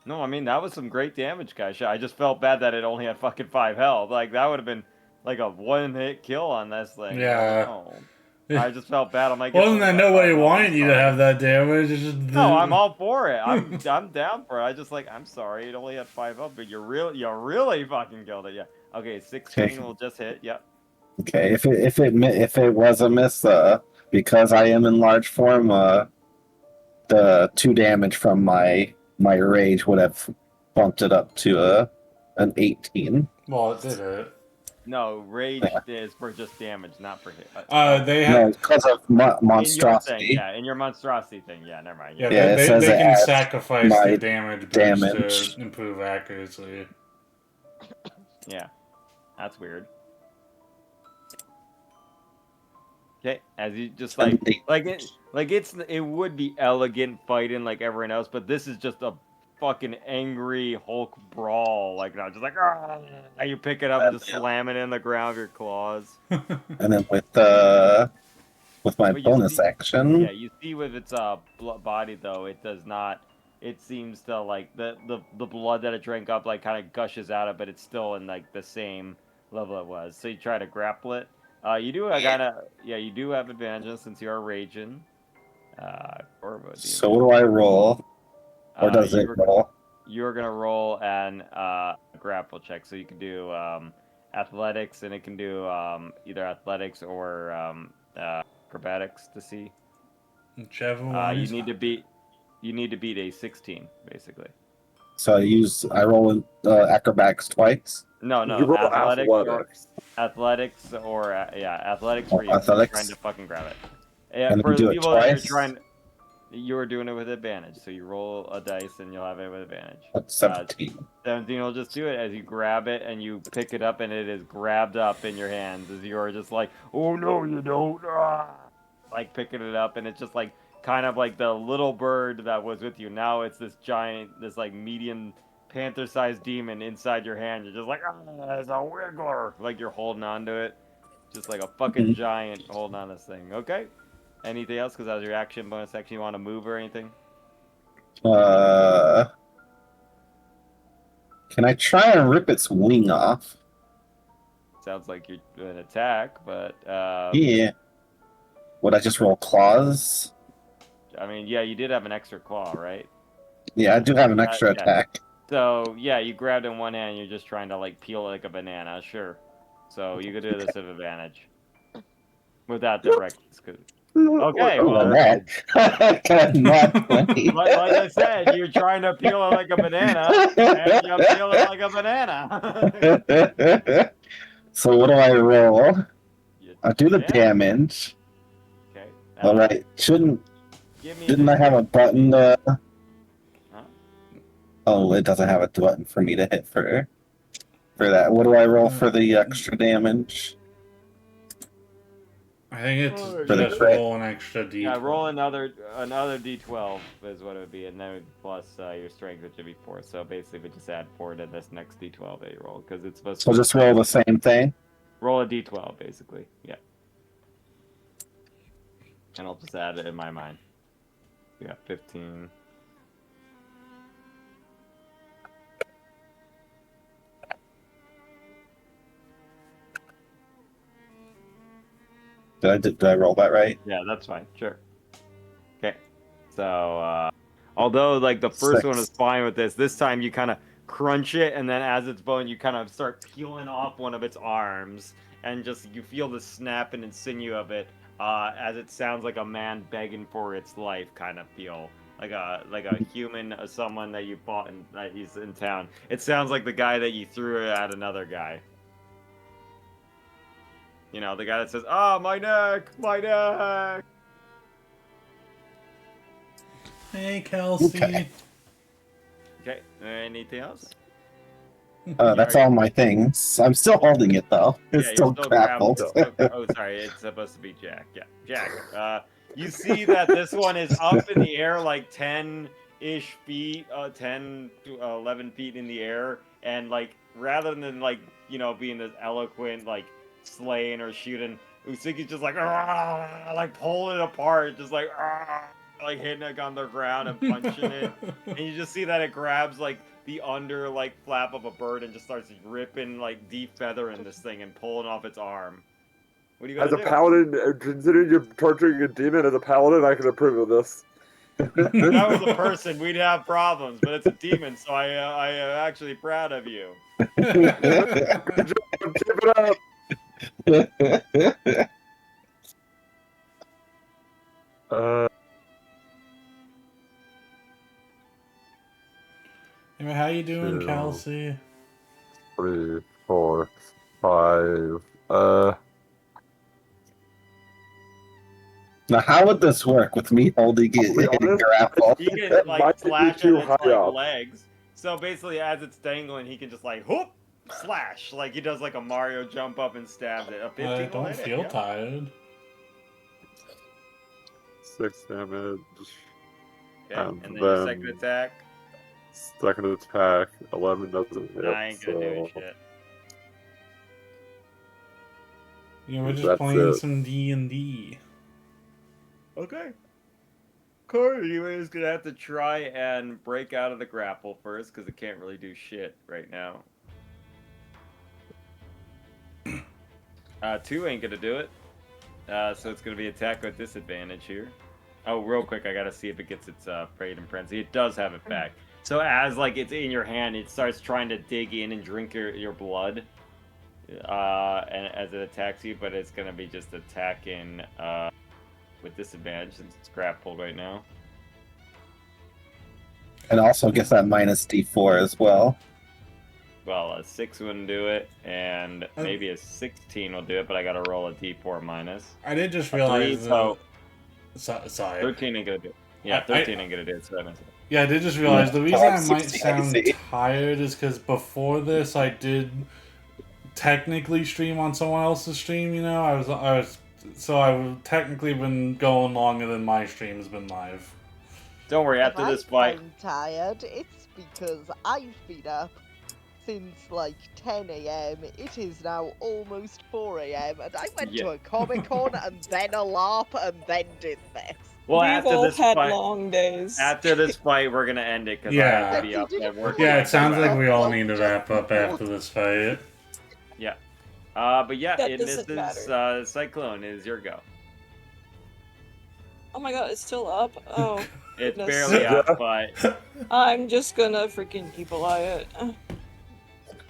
No, I mean, that was some great damage, guys. I just felt bad that it only had fucking 5 health. Like, that would have been like a one-hit kill on this thing. Yeah. I just felt bad. I'm like, wasn't that nobody wanted you to have that damage? It's just no, I'm all for it. I'm down for it. I just like, I'm sorry, it only had 5 health, but you really fucking killed it. Yeah. Okay, 16 will just hit. Yep. Okay, if it was a miss, because I am in large form, the 2 damage from my rage would have bumped it up to An 18. Well, it did it. No, rage Yeah. is for just damage, not for hit. They No, have. because of in your thing, monstrosity. yeah, in your monstrosity thing, yeah, never mind. Yeah, Yeah, it says they it can adds sacrifice my the damage boost damage. to improve accuracy. Yeah, that's weird. Okay, as you just like 70. it would be elegant fighting like everyone else, but this is just a fucking angry Hulk brawl, like not just like and you pick it up and just slam it in the ground with your claws. And then with my But you bonus see, action, yeah, you see with its body though, it does not. It seems to like the blood that it drank up like kind of gushes out of, but it's still in like the same level it was. So you try to grapple it. You do you do have advantages since you are raging. Corvo, so what do I roll? Or does it roll? You're gonna roll an grapple check, so you can do athletics, and it can do either athletics or acrobatics to see. Whichever one. You need to beat a 16, basically. So I roll acrobatics twice. No, You roll athletics. athletics or athletics for you. Athletics. Trying to fucking grab it. Yeah, And for then do the it people that you're twice? trying, you're doing it with advantage. So you roll a dice and you'll have it with advantage. That's 17. 17 will just do it as you grab it and you pick it up and it is grabbed up in your hands as you're just like, oh no, you don't. Like picking it up and it's just like kind of like the little bird that was with you. Now it's this giant, this like medium panther-sized demon inside your hand. You're just like, it's a wiggler. Like you're holding on to it. Just like a fucking giant holding on this thing. Okay? Anything else? Because that was your action bonus action. You want to move or anything? Can I try and rip its wing off? Sounds like you're doing an attack, but Yeah. Would I just roll claws? I mean, yeah, you did have an extra claw, right? Yeah, I do have an extra yeah. attack. So yeah, you grabbed in one hand. You're just trying to like peel it like a banana. Sure. So you could do this at advantage without directions. Okay, well, Not 20. like I said, you're trying to peel it like a banana, and you peel it like a banana. So what do I roll? You I do the damage. damage. Okay. All right. Didn't I have a advantage. button to? Huh? Oh, it doesn't have a button for me to hit for that. What do I roll for the extra damage? I think it's For the just crit. roll an extra d12. Yeah, roll another d12 is what it would be, and then plus your strength, which would be 4. So basically, we just add 4 to this next d12 that you roll, because it's supposed to. So just roll the same thing. Roll a d12, basically. Yeah. And I'll just add it in my mind. We got 15. Did I roll that right? Yeah, that's fine. Sure. Okay. So, although like the first one is fine with this time you kind of crunch it, and then as it's bone, you kind of start peeling off one of its arms, and just you feel the snapping and sinew of it, as it sounds like a man begging for its life, kind of feel. Like a human, someone that you fought and that he's in town. It sounds like the guy that you threw at another guy. You know, the guy that says, "Ah, my neck, my neck." Hey, Kelsey. Okay. Anything else? That's all my things. I'm still holding it though. It's Yeah, still you're grappled. Oh, sorry. It's supposed to be Jack. Yeah, Jack. You see that this one is up in the air like 10-ish feet, 10 to 11 feet in the air, and like rather than like being this eloquent like slaying or shooting, Usuki's just like pulling it apart, just like hitting it on the ground and punching it, and you just see that it grabs like the under like flap of a bird and just starts ripping like defeathering this thing and pulling off its arm. What are you gonna As do? a paladin, considering you're torturing a demon as a paladin, I can approve of this. If that was a person, we'd have problems, but it's a demon, so I am actually proud of you. Keep it up. Anyway, how you doing, So- Kelsey? 3, 4, 5. Now, how would this work with me holding To be it in honest, grapple? He can That like might be slash too at its high like up. legs. So basically, as it's dangling, he can just like whoop, slash, like he does like a Mario jump up and stabs it. A 15 I will don't hit it, feel yeah. tired. 6 damage. Okay, And and then your then- second attack. Second attack, 11 doesn't hit. I ain't gonna do so shit. Yeah, we're just That's playing it. some D&D. Okay. Corey is gonna have to try and break out of the grapple first because it can't really do shit right now. 2 ain't gonna do it. So it's gonna be attack with disadvantage here. Oh, real quick, I gotta see if it gets its Parade and Frenzy. It does have it back. So as like it's in your hand, it starts trying to dig in and drink your blood. And as it attacks you, but it's gonna be just attacking with disadvantage since it's grappled right now. And also gets that minus D4 as well. Well, a 6 wouldn't do it, and maybe a 16 will do it, but I gotta roll a D4 minus. I did just A realize. 3, so Sorry. 13 ain't gonna do it. Yeah, 13 ain't gonna do it. So that makes sense. Yeah, I did just realize the reason I might 16 sound AC. tired is because before this I did technically stream on someone else's stream. You know, so I've technically been going longer than my stream's been live. Don't worry, If after I this fight, sound tired, it's because I've been up since like 10 a.m. It is now almost 4 a.m. and I went to a Comic-Con and then a LARP and then did this. well, We've after all this had fight, long days. after this fight, we're gonna end it because I Yeah. have to be up Did you at work. do Yeah, Oh, it sounds like wow. we all need to wrap up after this fight. But yeah, That and this doesn't is Cyclone is your go. Oh my god, it's still up? Oh. It's Goodness. barely up, but I'm just gonna freaking evil eye it.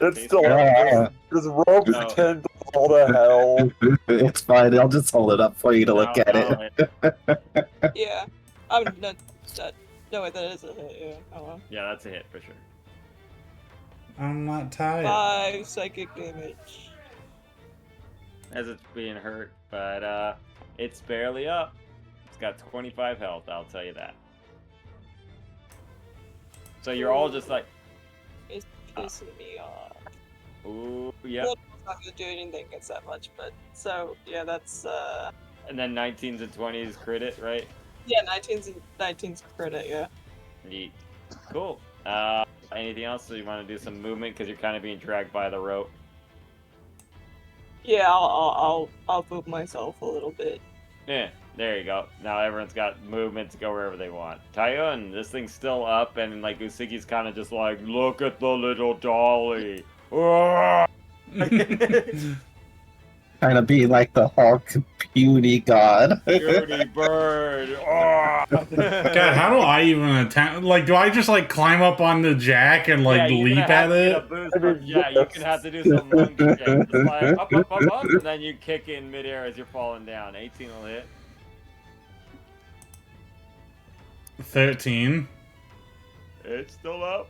It's still Yeah. This rope No. can all the hell. It's fine. I'll just hold it up for you to look at it. Yeah. I'm not. No, wait, that is a hit, yeah. Oh well. Yeah, that's a hit for sure. I'm not tired. 5 psychic damage. As it's being hurt, but it's barely up. It's got 25 health, I'll tell you that. So you're all just like, It's pissing me off. ooh, yep. Well, it's not gonna do anything against that much, but so yeah, that's And then 19s and 20s crit it, right? yeah, 19's credit, yeah. Neat. Cool. Anything else? So you want to do some movement because you're kind of being dragged by the rope. Yeah, I'll move myself a little bit. Yeah, there you go. Now everyone's got movement to go wherever they want. Tyun, this thing's still up, and like Usugi's kind of just like, look at the little dolly. Kind of being like the Hulk puny god. Dirty bird. God, how do I even attack? Like, do I just like climb up on the jack and like you're leap gonna have at to get it? a boost from- yeah, you can have to do some monkey shit. Just like up, and then you kick it in midair as you're falling down. 18 will hit. 13. It's still up.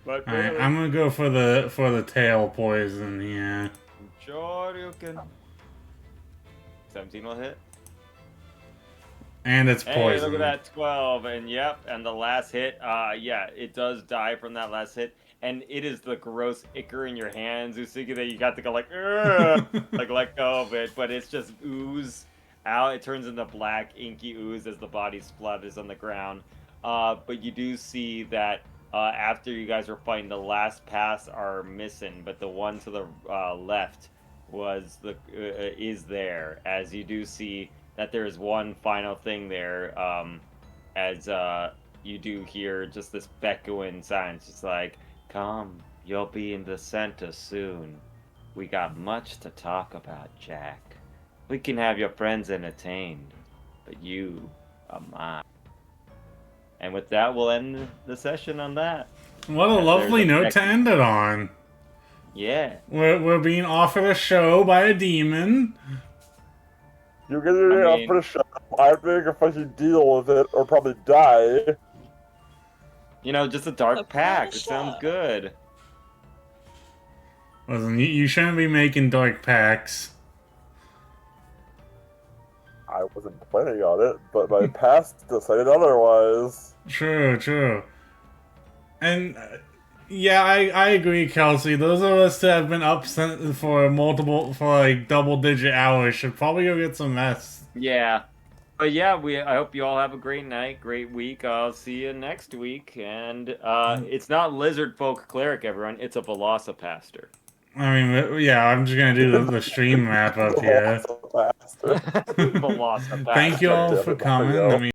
But Alright, I'm gonna go for the tail poison. Yeah. sure you can. 17 will hit. And it's Hey, poison. look at that 12, and yep, and the last hit, yeah, it does die from that last hit, and it is the gross ichor in your hands, Usugi, that you got to go like, "Ugh," like let go of it, but it's just ooze out. It turns into black, inky ooze as the body splatters on the ground. But you do see that after you guys were fighting, the last pass are missing, but the one to the left was is there, as you do see that there is one final thing there, as you do hear just this echoing silence, just like, come, you'll be in the center soon. We got much to talk about, Jack. We can have your friends entertained, but you are mine. And with that, we'll end the session on that. What a lovely note to end it on. Yeah. We're being offered a show by a demon. You're gonna be up for a shot. I think if I should deal with it or probably die. You know, just a dark A pack. It shot. sounds good. Listen, you shouldn't be making dark packs. I wasn't planning on it, but my past decided otherwise. True. And yeah, I agree, Kelsey. Those of us that have been up for like double-digit hours should probably go get some rest. Yeah. But yeah, I hope you all have a great night, great week. I'll see you next week. And it's not Lizard Folk Cleric, everyone. It's a Velocipaster. I mean, yeah, I'm just gonna do the stream wrap up here. Velocipaster. Thank you all for coming. I mean.